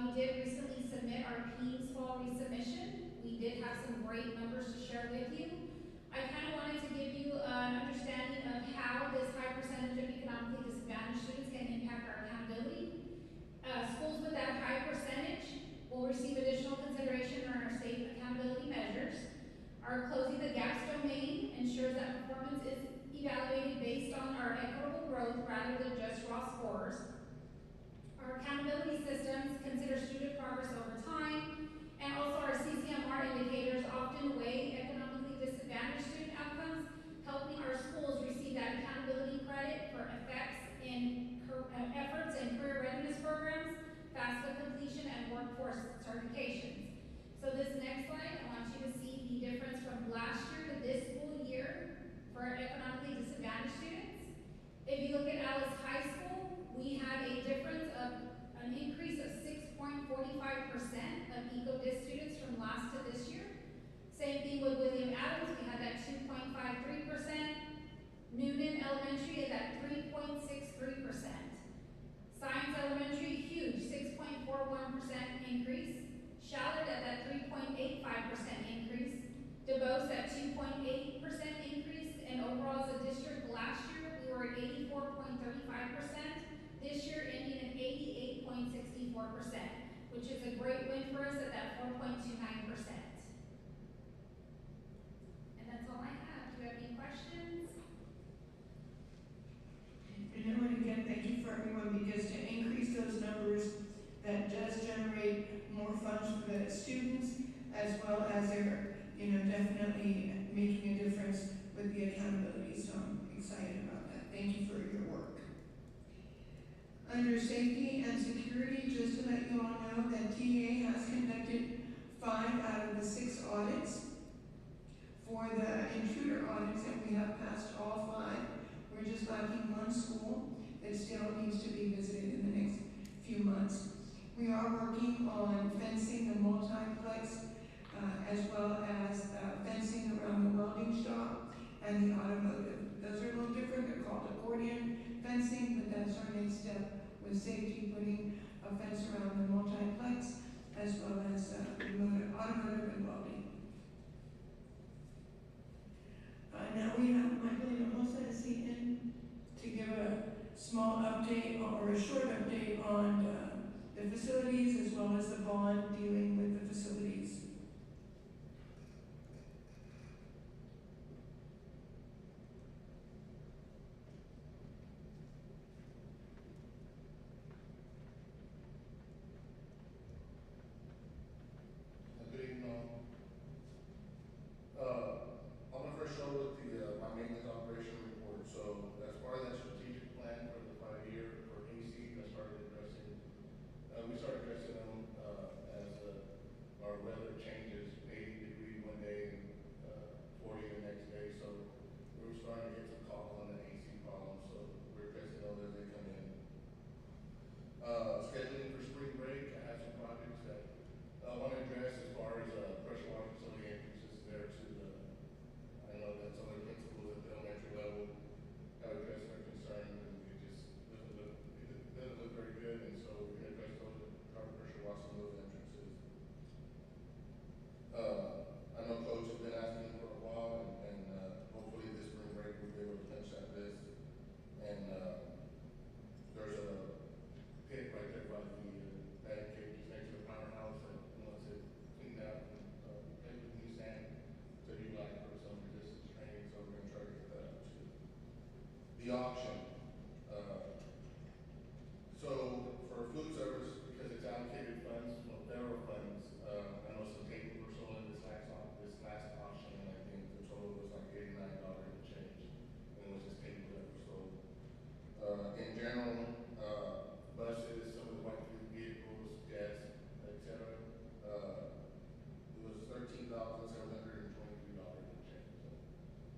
We did recently submit our PEAMS fall resubmission. We did have some great numbers to share with you. I kind of wanted to give you an understanding of how this high percentage of economically disadvantaged students can impact our accountability. Schools with that high percentage will receive additional consideration on our state accountability measures. Our Closing the Gaps domain ensures that performance is evaluated based on our equitable growth rather than just raw scores. Our accountability systems consider student progress over time, And also our CCMR indicators often weigh economically disadvantaged student outcomes, helping our schools receive that accountability credit for efforts in career readiness programs, FAFSA completion, and workforce certifications. So this next slide, I want you to see the difference from last year to this school year for economically disadvantaged students. If you look at Alice High School, we had a difference of an increase of 6.45% of EcoDis students from last to this year. Same thing with William Adams, we had that 2.53%. Noonan Elementary is at 3.63%. Science Elementary, huge, 6.41% increase. Shallard at that 3.85% increase. DeBose at 2.8% increase. And overall as a district last year, we were at 84.35%. This year ending at 88.64%, which is a great win for us at that 4.29%. And that's all I have. Do you have any questions? And again, thank you for everyone, because to increase those numbers, that does generate more funds for the students, as well as they're, definitely making a difference with the accountability. So I'm excited about that. Thank you for your work. Under safety and security, just to let you all know that TA has conducted 5 out of the 6 audits. For the intruder audits, and we have passed all 5. We're just lacking 1 school that still needs to be visited in the next few months. We are working on fencing the multiplex, as well as fencing around the welding shop and the automotive. Those are a little different. They're called accordion fencing, but that's our next step with safety, putting a fence around the multiplex, as well as automotive and welding. Now we have Michael Hinojosa is in to give a small update or a short update on the facilities, as well as the bond dealing with the facilities. Good evening, all. I'm gonna first show with my maintenance operation report. So as part of that strategic plan for the 5-year for AC, I started addressing, we started addressing them as our weather changes, 80 degrees one day and 40 the next day. So we were starting to get some calls on the AC problem. So we're addressing those as they come in. Scheduling for spring break, I have some projects that I want to address as far as pressure water facility entrances there to the, I know that some of the principals at the elementary level have addressed their concerns, and it just doesn't look very good, and so we're going to address those, try to pressure wash some of those entrances. I know Coach has been asking for a while, and hopefully this spring break we'll be able to finish that list. And there's a pit right there by the batting cage next to the powerhouse that wants it cleaned out and made with new sand to utilize for some resistance training. So we're going to try to get that up too. The auction. So for food service, because it's allocated funds, federal funds, I know some tables were sold in this last auction, and I think the total was like $89 and change, and it was just tables that were sold. In general, buses, some of the white vehicles, jets, etc. It was $13,723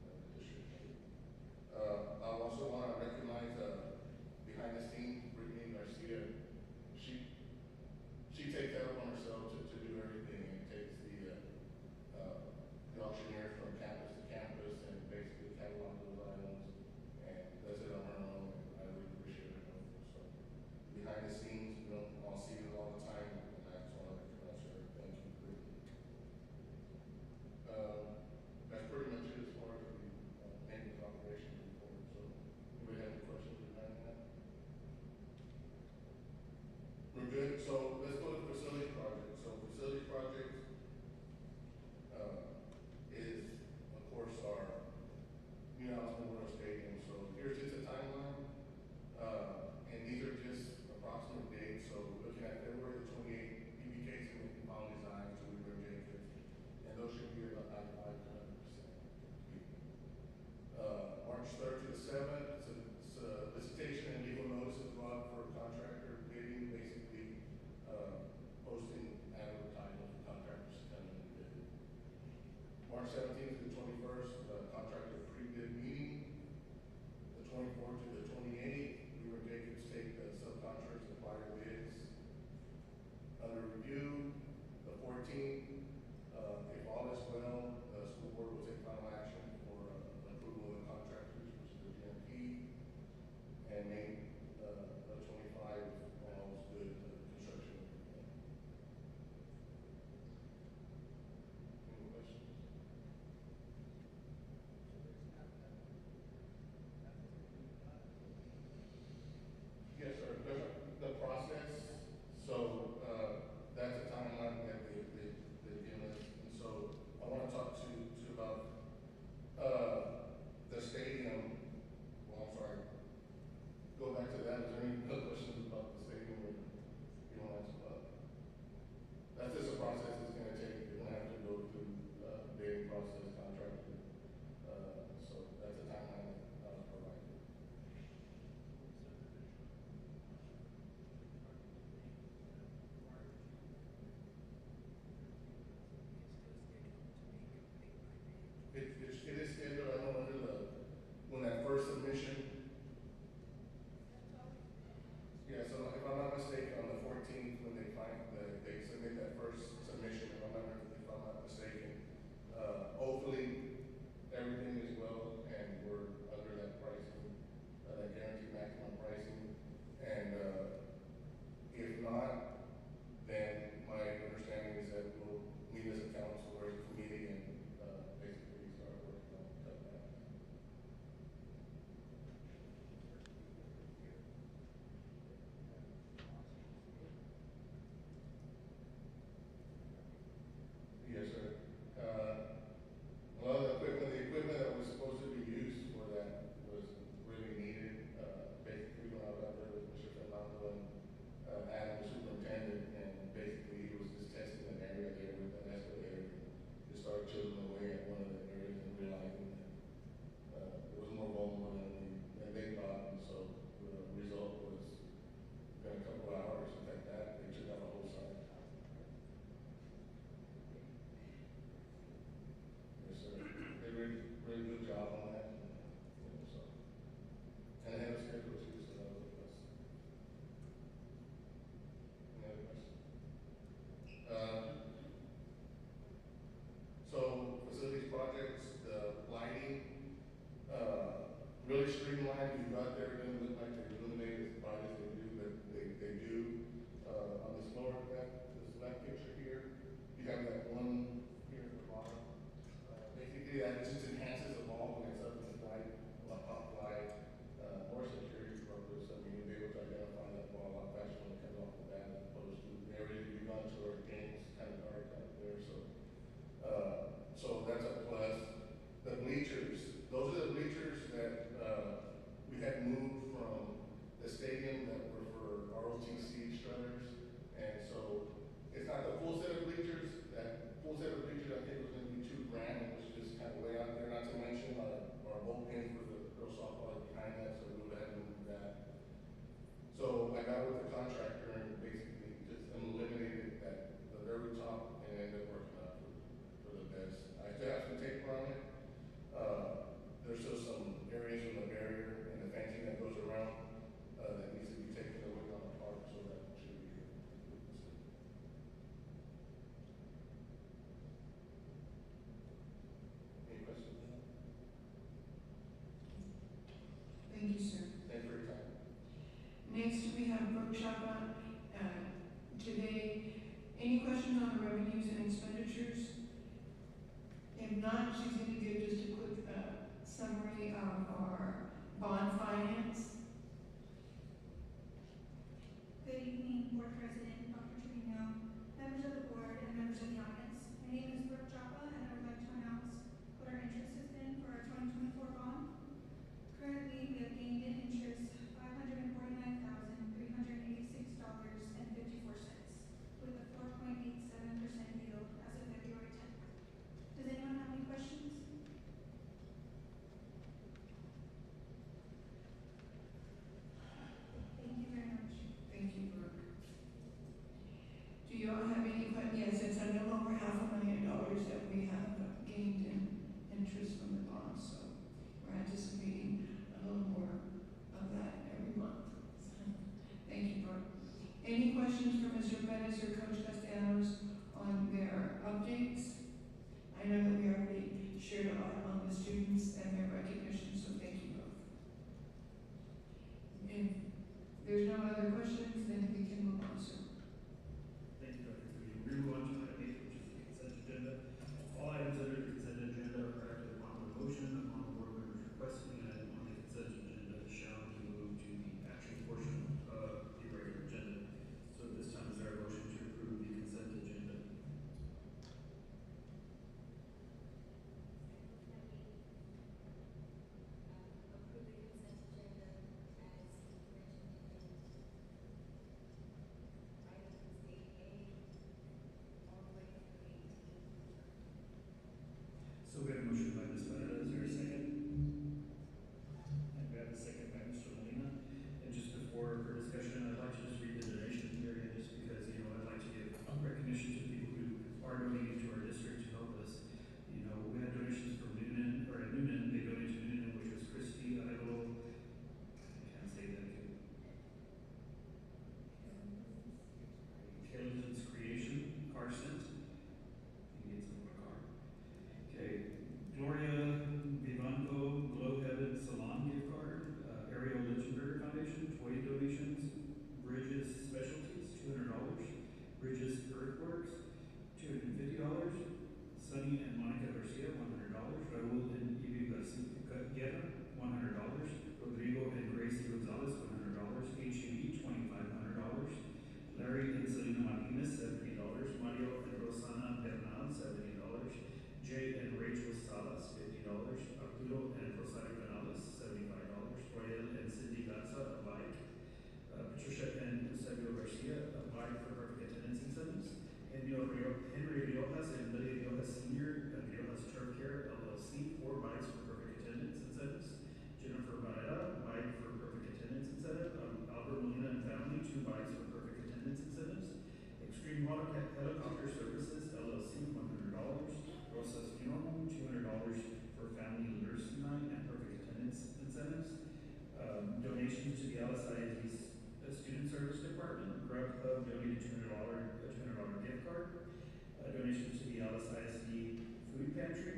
and change. I also want to job on that. So, and ahead of schedule too, so that was a plus. Any other questions? So facilities projects, the lighting, really streamlined. You got there, it didn't look like they illuminated as bright as they do, but they do. On this lower left, this left picture here, you have that one here at the bottom. Basically, that just enhances the ball when it's up in the light, up light, more security purpose. I mean, you'll be able to identify that ball a lot faster when it comes off the bat as opposed to the area you've gone to where the game's kind of dark out there. So that's a plus. The bleachers, those are the bleachers that we had moved from the stadium that were for ROTC strutters. And so it's not the full set of bleachers. That full set of bleachers I think was going to be $2,000. It was just kind of way out there, not to mention our bullpen for the girls softball is behind that, so we would have to move that. So I got with the contractor and basically just eliminated that, the very top, and ended up working out for the best. I still have some tape on it. There's still some areas in the barrier and the fencing that goes around that needs to be taken away on the park, so that should be good. Any questions? Thank you, sir. Thank you for your time. Next, we have Brooke Chapa. Today, any questions on the revenues and expenditures? If not, she's going to give just a quick summary of our bond finance. Good evening, Board President, Dr. Trevino, members of the board, and members of the audience. My name is Brooke Chapa, and I would like to announce what our interest has been for our 2024 bond. Currently, we have gained in interest $549,386.54 with a 4.87% yield as of February 10th. Does anyone have any questions? Thank you very much. Thank you, Brooke. Do you all have any questions? Yes, it's a little over $500,000 that we have gained in interest from the bonds, so we're anticipating a little more of that every month. Thank you, Brooke. Any questions for Mr. Perez or Coach Castellanos on their updates? I know that we already shared a lot on the students and their recognition, so thank you both. If there's no other questions, then we can move on, sir. Thank you, Dr. Trevino. We move on to item 8, which is the consent agenda. All items under the consent agenda are acted upon with motion upon the board members requesting an item on the consent agenda shall be moved to the action portion of the regular agenda. So at this time, is there a motion to approve the consent agenda? So we have a motion by Ms. Barrera, is there a second? And we have a second by Mr. Molina. And just before for discussion, I'd like to just read the donation here again, just because, you know, I'd like to give recognition to people who are donating to our district to help us. You know, we had donations from Noonan, or at Noonan, they donated to Noonan, which was Christy Idol, I can't say that good. Intelligence Creation, Carson. You can get some more car. Okay, Gloria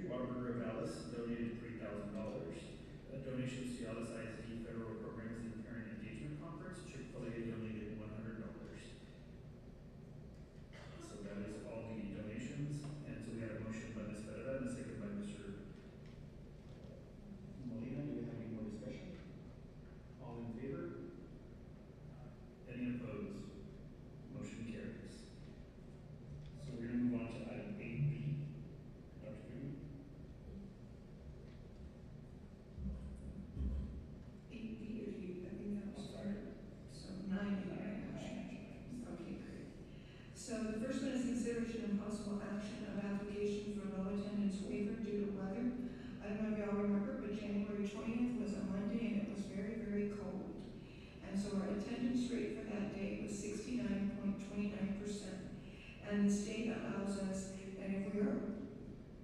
Whataburger of Alice donated $3,000. Donations to Alice ISD federal programs and parent engagement conference. Chick-fil-A donated $100. So that is all the donations. And so we had a motion by Ms. Ferreira and a second by Mr. Molina. Do we have any more discussion? All in favor? Any opposed? Motion carries. So we're going to move on to item 8B. Dr. Green. 8B, if you, I think that was sorry. So 9B, right? Okay, great. So the first one is consideration and possible action of application for low attendance waiver due to weather. I don't know if y'all remember, but January 20th was a Monday and it was very, very cold. And so our attendance rate for that day was 69.29%. And the state allows us that if we are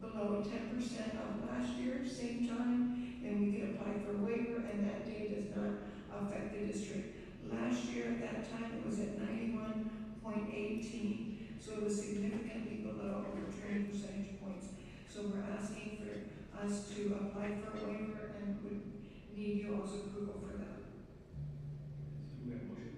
below 10% of last year, same time, then we can apply for a waiver and that day does not affect the district. Last year at that time it was at 91.18, so it was significantly below over 20 percentage points. So we're asking for us to apply for a waiver and would need you all's approval for that. So we have a motion.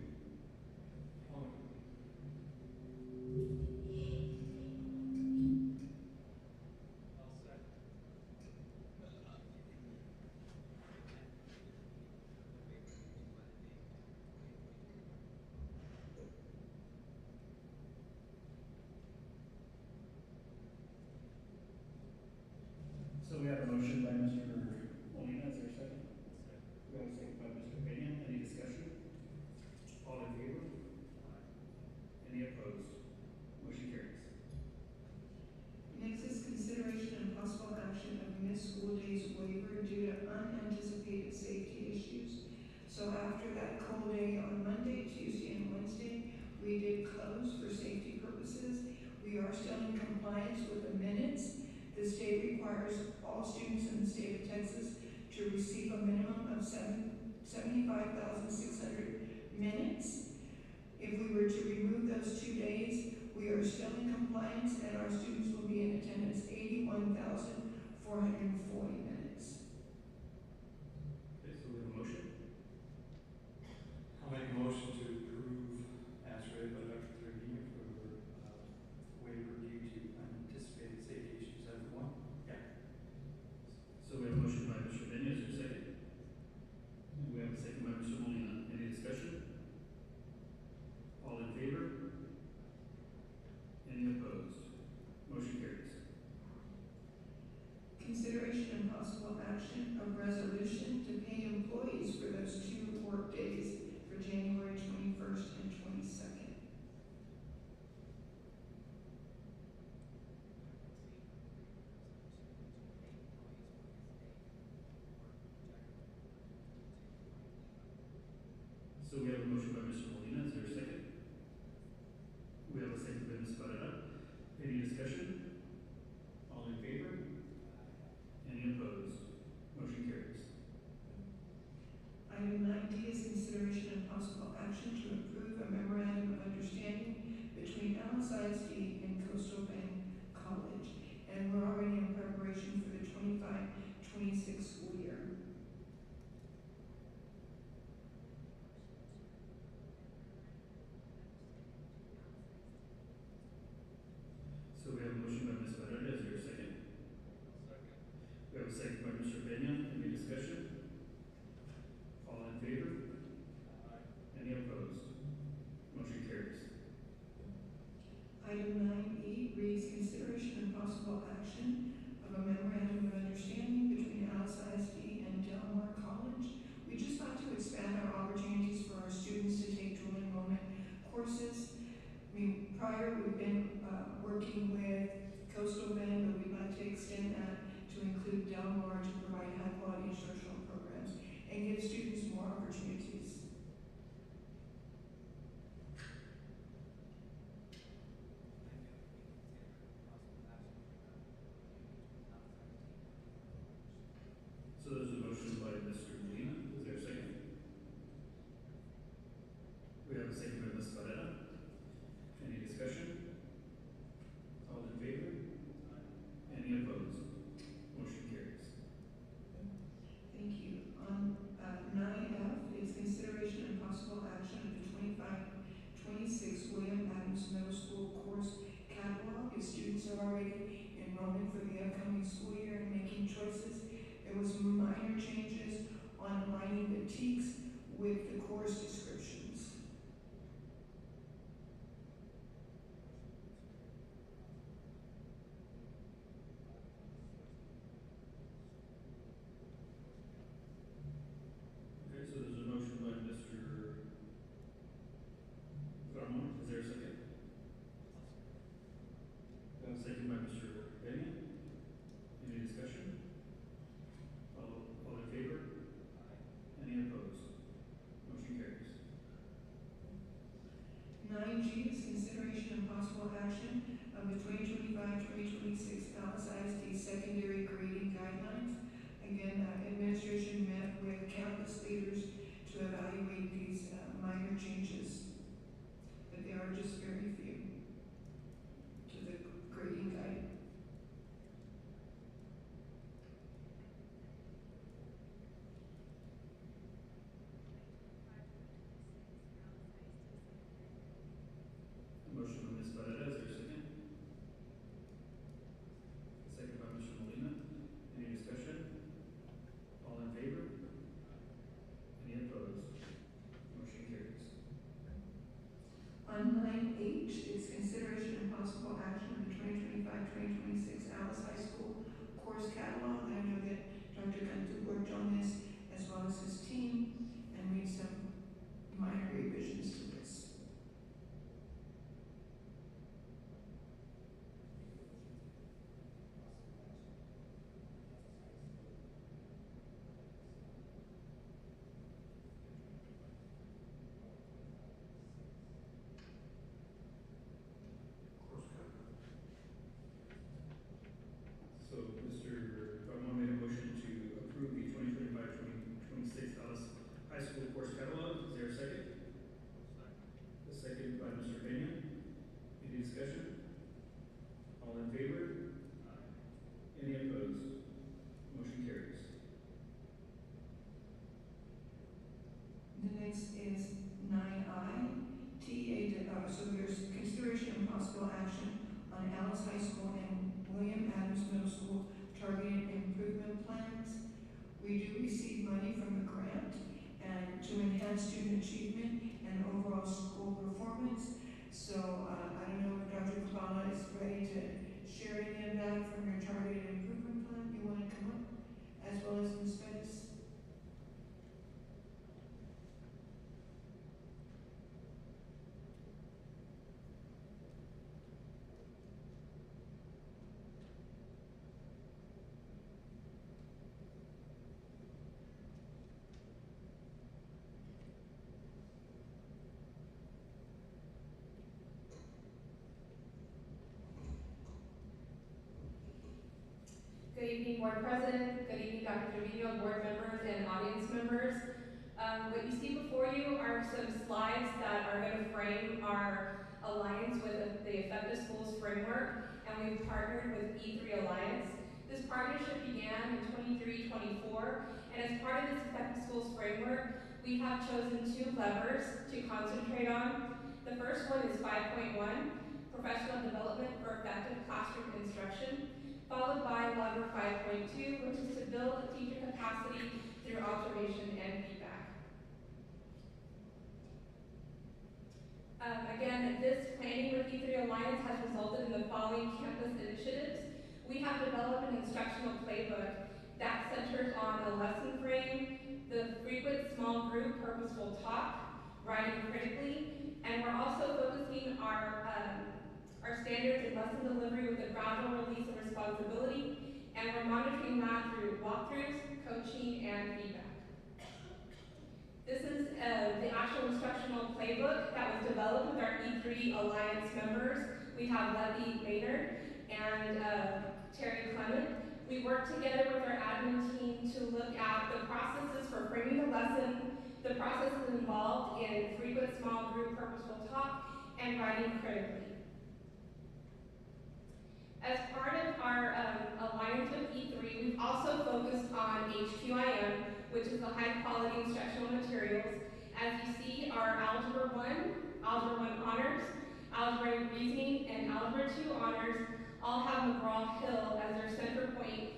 So we have a motion by Mr. Molina. Is there a second? We have a second by Mr. Peña. Any discussion? All in favor? Any opposed? Motion carries. Next is consideration and possible action of missed school days waiver due to unanticipated safety issues. So after that cold day on Monday, Tuesday, and Wednesday, we did close for safety purposes. We are still in compliance with the minutes. The state requires all students in the state of Texas to receive a minimum of 75,600 minutes. If we were to remove those 2 days, we are still in compliance and our students will be in attendance 81,440 minutes. Okay, so we have a motion. I'll make a motion to approve as read by Dr. Trevino for waiver due to unanticipated safety issues. Is that the one? Yeah. So we have a motion by Mr. Peña. Is there a second? And we have a second by Mr. Molina. Any discussion? All in favor? Any opposed? Motion carries. Consideration and possible action of resolution to pay employees for those 2 work days for January 21st and 22nd. So we have a motion by Mr. Molina. Is there a second? We have a second by Ms. Barrera. Any discussion? All in favor? Any opposed? Motion carries. Item 9D is consideration and possible action to approve a memorandum of understanding between Alice ISD and Coastal Bend College. And we're already in preparation for the 25-26 school year. So we have a motion by Ms. Barrera. Is there a second? Second. We have a second by Mr. Peña. Any discussion? All in favor? Any opposed? Motion carries. Item 9E reads consideration and possible action of a memorandum of understanding between Alice ISD and Del Mar College. We just thought to expand our opportunities for our students to take dual enrollment courses. I mean, prior we've been working with Coastal Bend, but we'd like to extend that to include Del Mar to provide high quality instructional programs and give students more opportunities. So there's a motion by Mr. Molina. Is there a second? We have a second by Ms. Barrera. Any discussion? All in favor? Any opposed? business is 9I. So there's consideration and possible action on Alice High School and William Adams Middle School targeted improvement plans. We do receive money from the grant and to enhance student achievement and overall school performance. So I don't know if Dr. Kabbalah is ready to share any of that from your targeted improvement plan. You want to come up, as well as Ms. Bettis? Good evening, Board President. Good evening, Dr. Trevino, board members, and audience members. What you see before you are some slides that are going to frame our alliance with the Effective Schools Framework, and we've partnered with E3 Alliance. This partnership began in 23-24, and as part of this Effective Schools Framework, we have chosen 2 levers to concentrate on. The first one is 5.1, Professional Development for Effective Classroom Instruction, followed by lever 5.2, which is to build teacher capacity through observation and feedback. Again, this planning with E3 Alliance has resulted in the following campus initiatives. We have developed an instructional playbook that centers on a lesson frame, the frequent small group purposeful talk, writing critically, and we're also focusing our standards in lesson delivery with a gradual release of responsibility, and we're monitoring that through walkthroughs, coaching, and feedback. This is the actual instructional playbook that was developed with our E3 Alliance members. We have Levy Maynard and Terry Clement. We worked together with our admin team to look at the processes for framing the lesson, the processes involved in frequent small group purposeful talk, and writing critically. As part of our alliance with E3, we've also focused on HQIM, which is the high quality instructional materials. As you see, our Algebra 1, Algebra 1 Honors, Algebra Reasoning, and Algebra 2 Honors all have McGraw-Hill as their center point,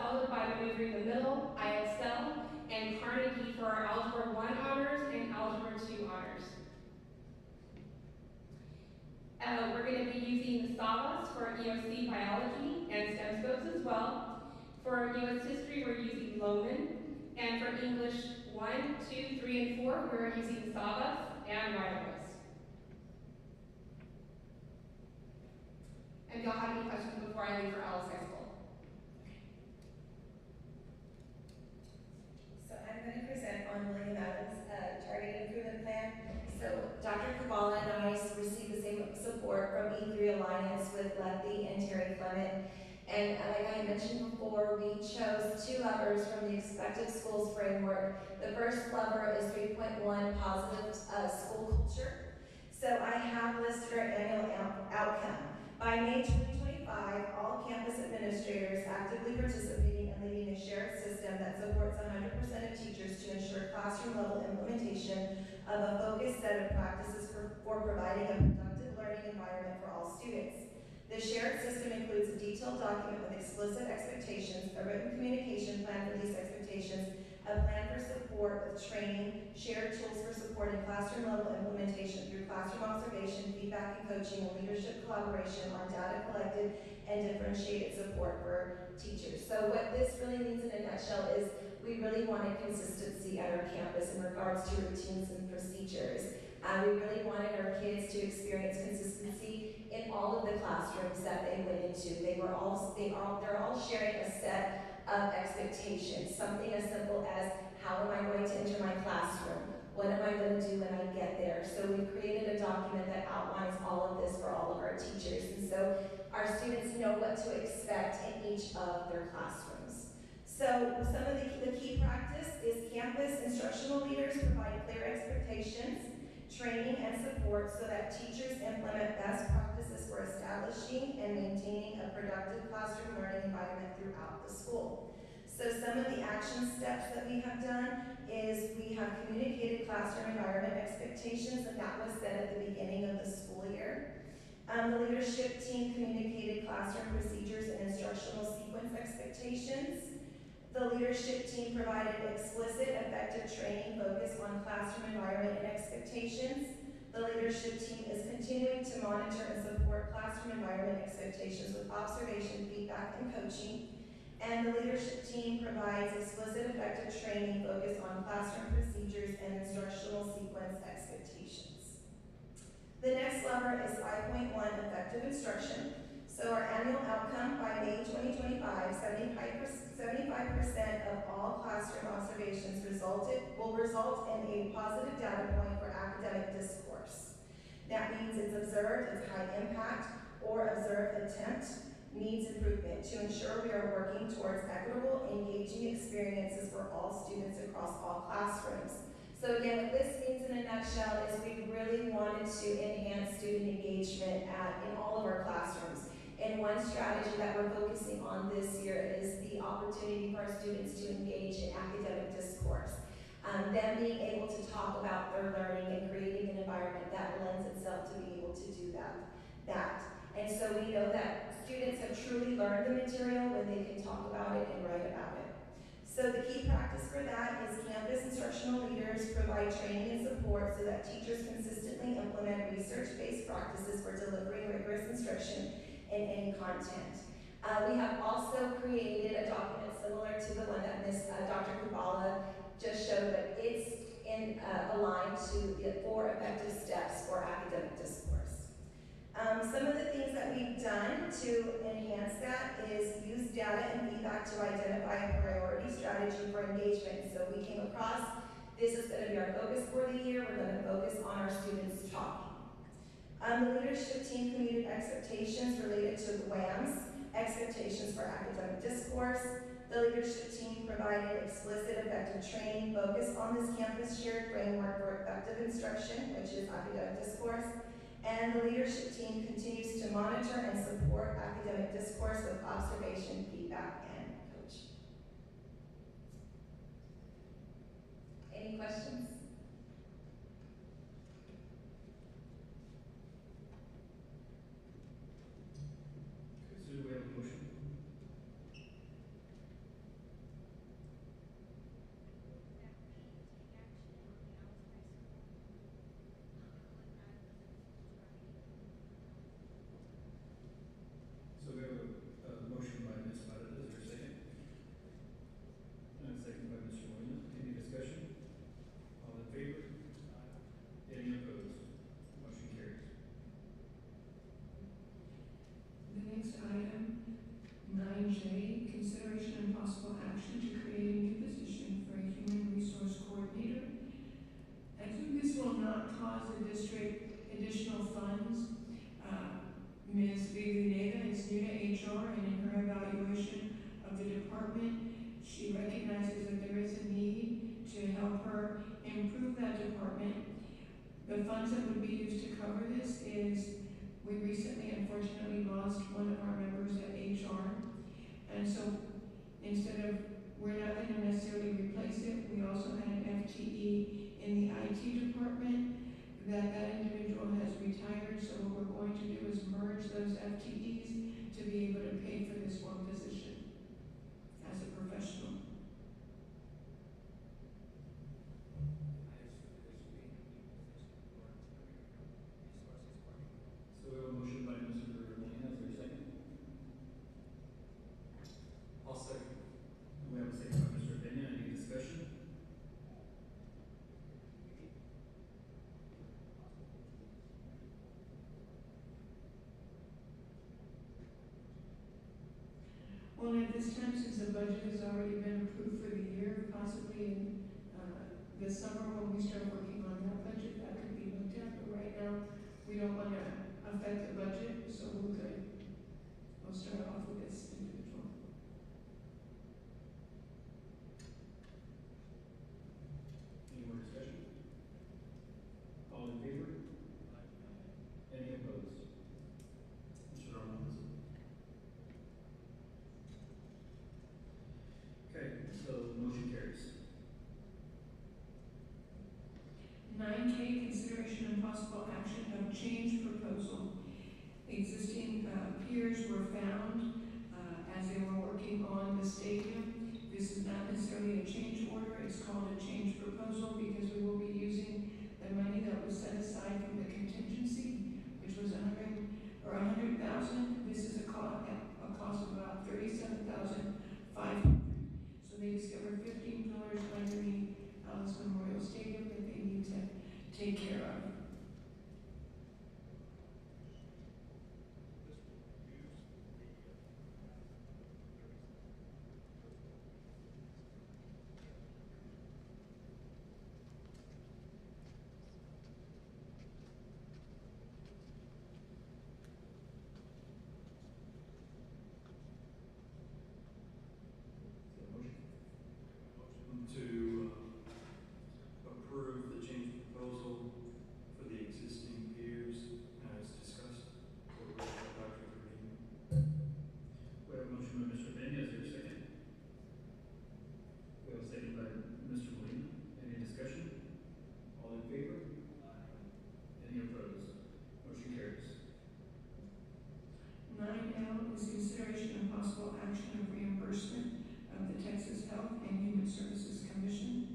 followed by Maneuvering the Middle, IXL, and Carnegie for our Algebra 1 Honors and Algebra 2 Honors. We're going to be using the SAVAS for EOC Biology and STEM scopes as well. For U.S. History, we're using Lohman. And for English 1, 2, 3, and 4, we're using SAVAS and Write-A-List. And do y'all have any questions before I leave for Alice High School? So I'm going to present on William Adams' Targeted Improvement Plan. So Dr. Kabbalah and I received the same support from E3 Alliance with Lefty and Terry Clement. And like I mentioned before, we chose 2 levers from the Effective Schools Framework. The first lever is 3.1, Positive School Culture. So I have listed our annual outcome. By May 2025, all campus administrators actively participating and leading a shared system that supports 100% of teachers to ensure classroom-level implementation of a focused set of practices for providing a productive learning environment for all students. The shared system includes a detailed document with explicit expectations, a written communication plan for these expectations, a plan for support with training, shared tools for supporting classroom-level implementation through classroom observation, feedback and coaching, and leadership collaboration on data collected and differentiated support for teachers. So what this really means in a nutshell is we really wanted consistency at our campus in regards to routines and procedures. We really wanted our kids to experience consistency in all of the classrooms that they went into. They're all sharing a set of expectations, something as simple as how am I going to enter my classroom? What am I going to do when I get there? So we've created a document that outlines all of this for all of our teachers. And so our students know what to expect in each of their classrooms. So some of the key practice is campus instructional leaders provide clear expectations, training, and support so that teachers implement best practices for establishing and maintaining a productive classroom learning environment throughout the school. So So some of the action steps that we have done is we have communicated classroom environment expectations, and that was set at the beginning of the school year. The leadership team communicated classroom procedures and instructional sequence expectations. The leadership team provided explicit, effective training focused on classroom environment and expectations. The leadership team is continuing to monitor and support classroom environment expectations with observation, feedback, and coaching. And the leadership team provides explicit, effective training focused on classroom procedures and instructional sequence expectations. The next lever is 5.1, effective instruction. So our annual outcome by May 2025, 75% of all classroom observations will result in a positive data point for academic discourse. That means it's observed, it's high impact, or observed attempt needs improvement to ensure we are working towards equitable, engaging experiences for all students across all classrooms. So again, what this means in a nutshell is we really wanted to enhance student engagement in all of our classrooms. And one strategy that we're focusing on this year is the opportunity for our students to engage in academic discourse. Them being able to talk about their learning and creating an environment that lends itself to be able to do that. And so we know that students have truly learned the material when they can talk about it and write about it. So the key practice for that is campus instructional leaders provide training and support so that teachers consistently implement research-based practices for delivering rigorous instruction in any content. We have also created a document similar to the one that Dr. Kubala just showed, but it's aligned to the 4 effective steps for academic discourse. Some of the things that we've done to enhance that is use data and feedback to identify a priority strategy for engagement. So we came across, this is going to be our focus for the year. We're going to focus on our students talking. The leadership team communicated expectations related to the WAMs, expectations for academic discourse. The leadership team provided explicit, effective training focused on this campus shared framework for effective instruction, which is academic discourse. And the leadership team continues to monitor and support academic discourse with observation, feedback, and coaching. Any questions? Okay, so do we have a motion? So we have a motion by Ms. Barrett, is there a second? And a second by Mr. Molina. Any discussion? All in favor? Any opposed? Motion carries. The next item, 9J, consideration and possible action to create a new position for a human resource coordinator. I think this will not cost the district additional funds. Ms. Viglianeva is new to HR, and in her evaluation of the department, she recognizes that there is a need to help her improve that department. The funds that would be used to cover this is, we recently unfortunately lost one of our members at HR, and so instead of, we're not going to necessarily replace it, we also had an FTE in the IT department. That individual has retired, so what we're going to do is merge those FTEs to be able to pay for this one position as a professional. So we have a motion by Mr. Molina, is there a second? I'll second. And we have a second by Mr. Pena. Any discussion? Well, at this time, since the budget has already been approved for the year, possibly in the summer when we start working on that budget, that could be looked at. But right now, we don't want to affect the budget, so we're good. We'll start off with this individual. Any more discussion? All in favor? Any opposed? Mr. Armando. Okay, 9K, consideration and possible action of change proposal. Existing piers were found as they were working on the stadium. This is not necessarily a change order, it's called a change proposal because we will be using the money that was set aside from the contingency, which was $100,000. This is a cost of about $37,500. So they discovered 15 pillars underneath Alice Memorial Stadium that they need to take care of. To approve the change proposal for the existing piers as discussed. Dr. Green. We have a motion by Mr. Pena. Is there a second? We have a second by Mr. Molina. Any discussion? All in favor? Any opposed? Motion carries. 9L is consideration and possible action of reimbursement of the Texas Health and Human Services Commission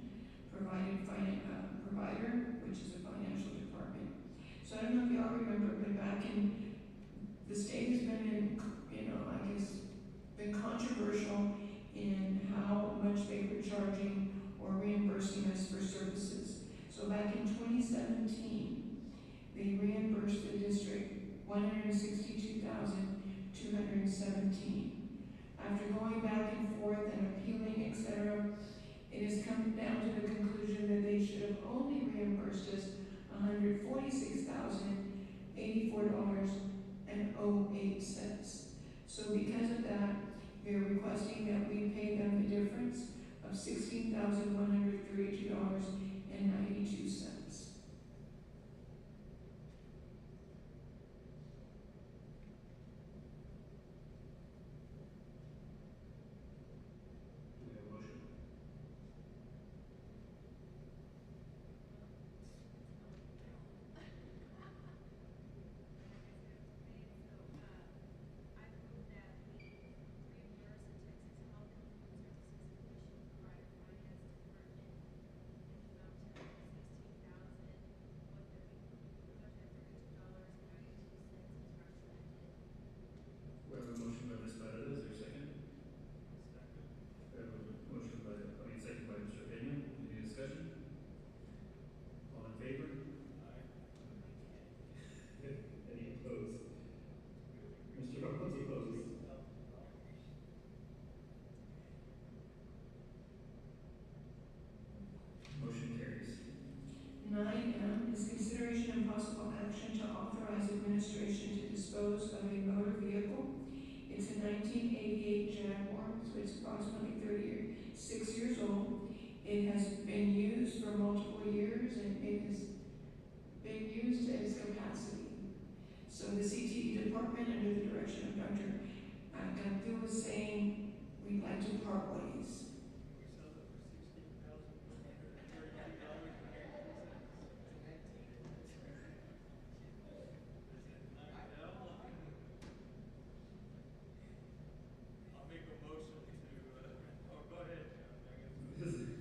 provider, which is a financial department. So I don't know if y'all remember, but back in, the state has been in, been controversial in how much they were charging or reimbursing us for services. So back in 2017, they reimbursed the district $162,217. After going back and forth and appealing, etc., it has come down to the conclusion that they should have only reimbursed us $146,084.08. So because of that, they're requesting that we pay them the difference of $16,132.92. Administration to dispose of a motor vehicle. It's a 1988 Jaguar, so it's approximately 36 years old. It has been used for multiple years and it has been used to its capacity. So the CTE department, under the direction of Dr. Gantu, was saying we'd like to part ways.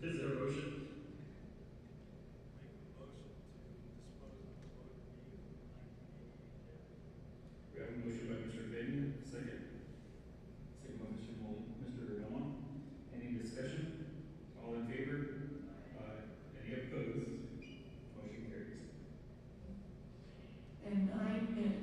Is there a motion? We have a motion by Mr. Pena, second. Second by Mr. Nolan. Any discussion? All in favor? Any opposed? Motion carries. And 9N,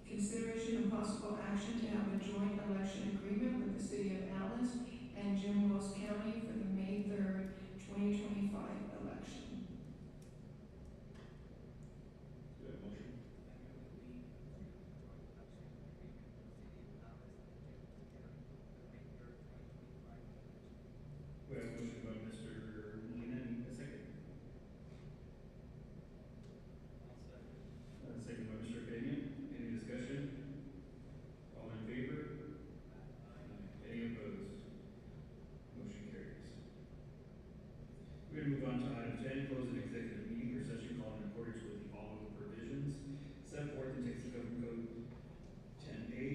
consideration and possible action to have a joint election agreement with the City of Alice and Jim Wells County for the May 3rd, 2025 election. Do we have a motion? We have a motion by Mr. Molina, a second. Second by Mr. Pena. Any discussion? All in favor? Any opposed? Motion carries. We're going to move on to item 10, close an executive meeting for session called accordance with the following provisions set forth in Texas Government Code 10A,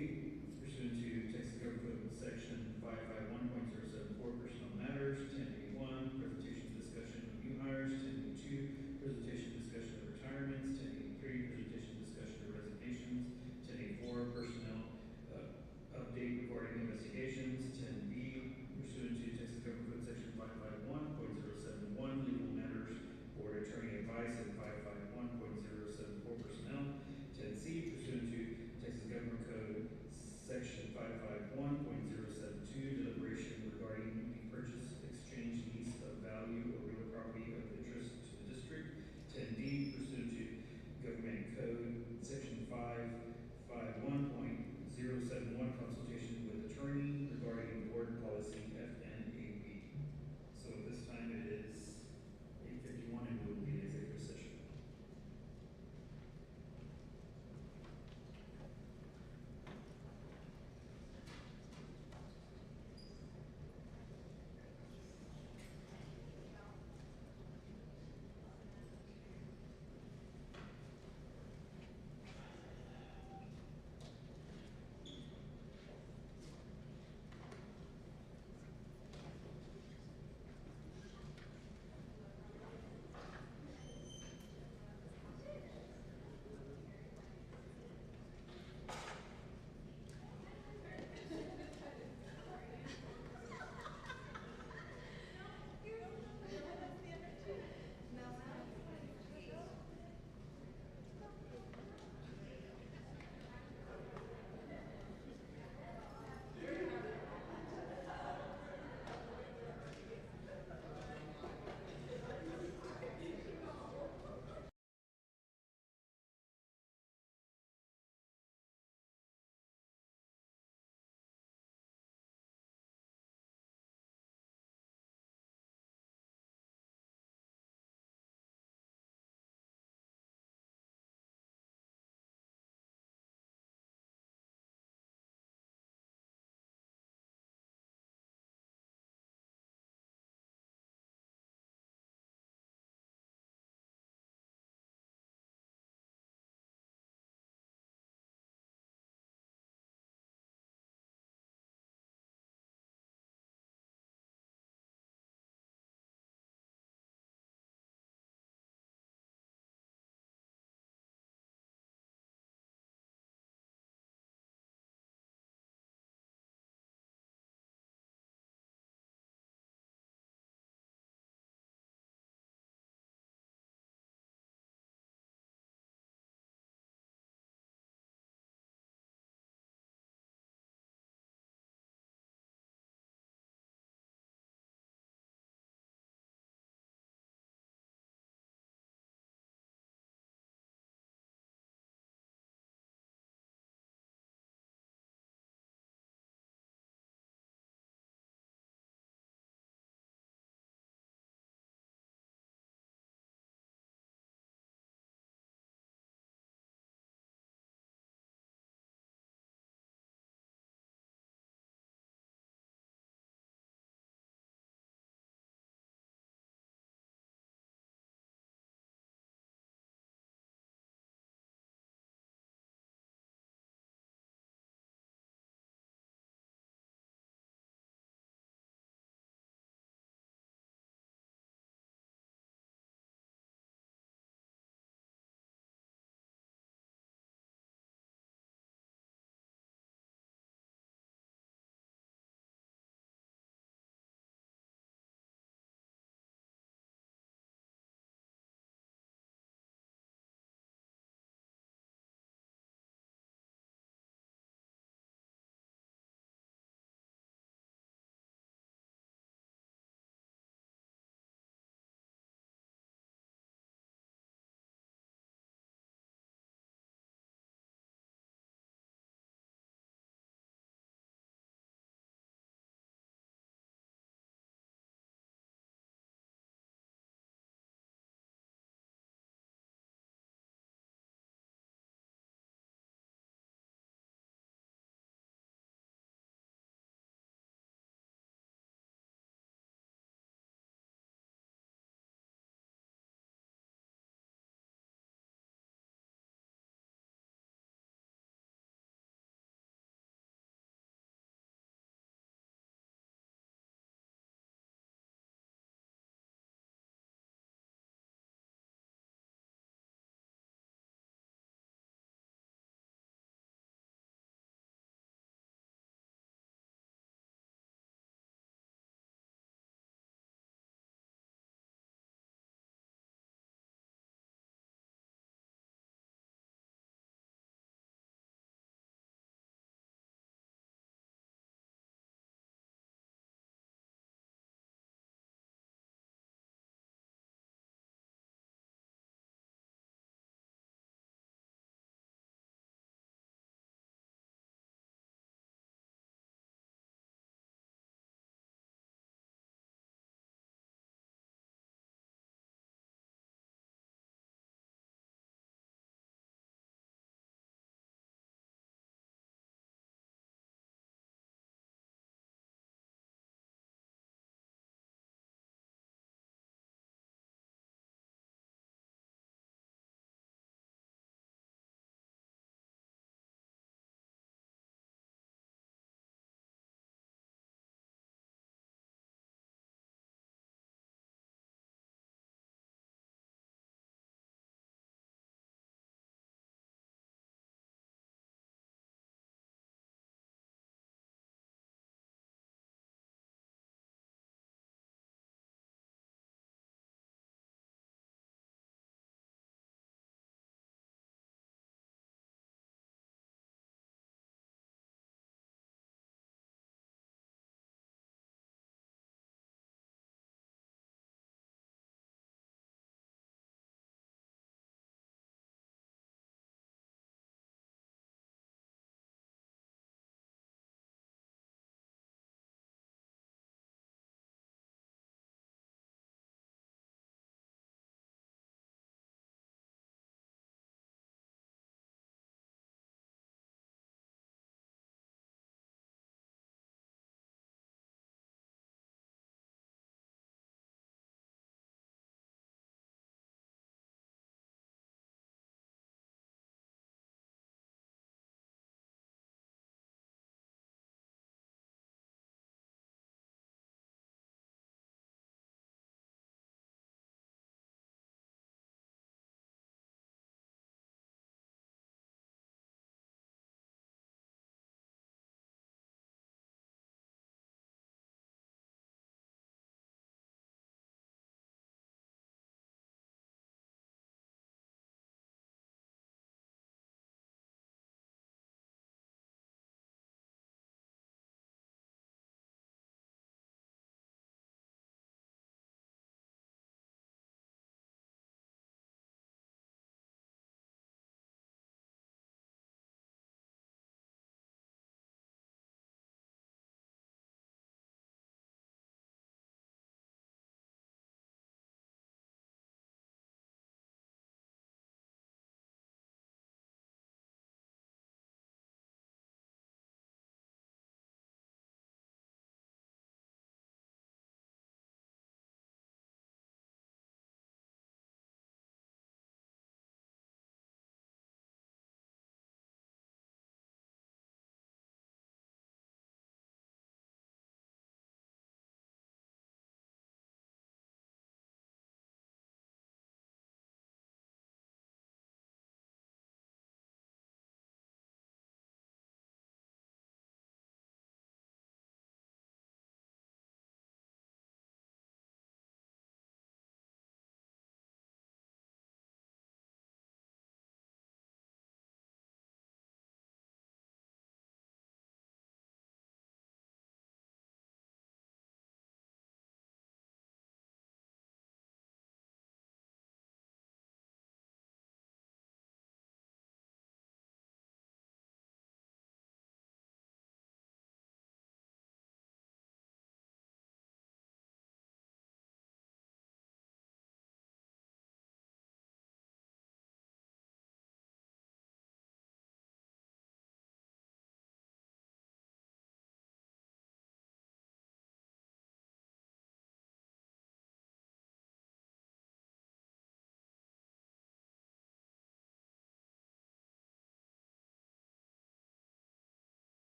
pursuant to Texas Government Code Section 551.074, Personnel Matters, 10A1, Presentation Discussion of New Hires, 10A2, Presentation Discussion of Retirements, 10A3, Presentation Discussion of Resignations, 10A4, Personnel Update regarding investigations, 10B, pursuant to Texas Government Code Section 551.071, Legal Matters, Board Attorney Advice, and 551.074, Personnel, 10C,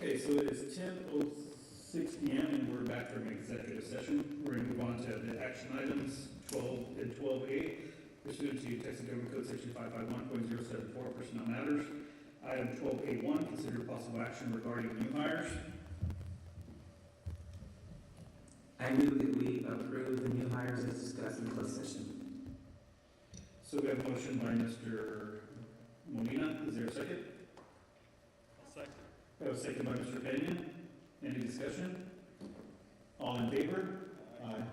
Okay, so it is 10:06 p.m. and we're back from executive session. We're going to move on to the action items 12 and 12A, pursuant to Texas Government Code Section 551.074, personnel matters. Item 12A1, consider possible action regarding new hires. I move that we approve the new hires as discussed in closed session. So we have a motion by Mr. Molina. Is there a second? Second. We have a second by Mr. Pena. Any discussion? All in favor? Aye.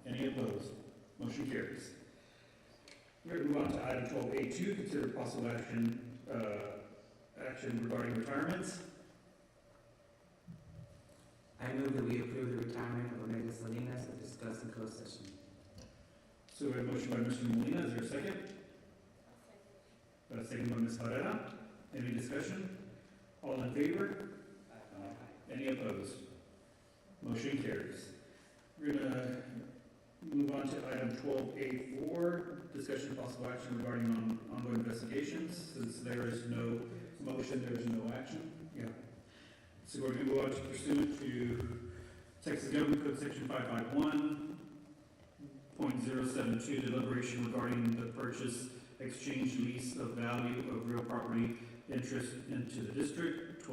Any opposed? Motion carries. We're going to move on to item 12A2, consider possible action regarding retirements. I move that we approve the retirement of Omega Salinas as discussed in closed session. So we have a motion by Mr. Molina. Is there a second? A second by Ms. Herrera. Any discussion? All in favor? Any opposed? Motion carries. We're going to move on to item 12A4, discussion of possible action regarding ongoing investigations. Since there is no motion, there is no action. Yeah. So we're going to go on to pursuant to Texas Government Code Section 551.072, deliberation regarding the purchase, exchange, lease of value of real property interest into the district,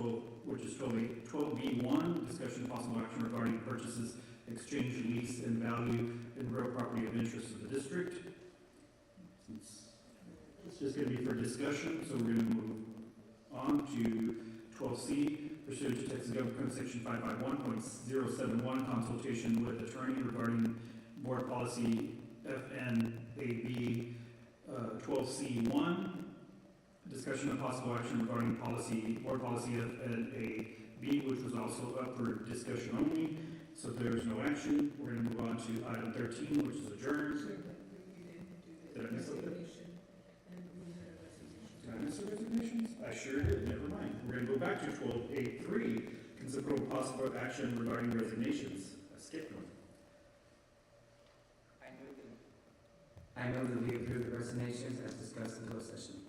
which is 12B1, discussion of possible action regarding purchases, exchange, lease, and value in real property of interest of the district. It's just going to be for discussion, so we're going to move on to 12C, pursuant to Texas Government Code Section 551.071, consultation with attorney regarding board policy FNAB 12C1, discussion of possible action regarding board policy FNAB, which was also up for discussion only. So if there is no action, we're going to move on to item 13, which is adjourned. Did I miss something? Did I miss the resignations? I sure did. Never mind. We're going to go back to 12A3, consider possible action regarding resignations. I skipped one. I move that we approve the resignations as discussed in closed session.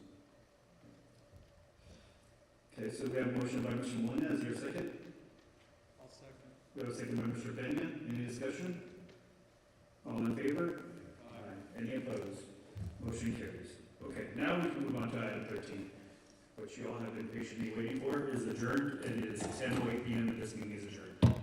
Okay, so we have a motion by Mr. Molina. Is there a second? I'll second. We have a second by Mr. Pena. Any discussion? All in favor? Aye. Any opposed? Motion carries. Okay, now we can move on to item 13, which you all have been patiently waiting for, is adjourned, and it is 10:08 p.m. and this meeting is adjourned.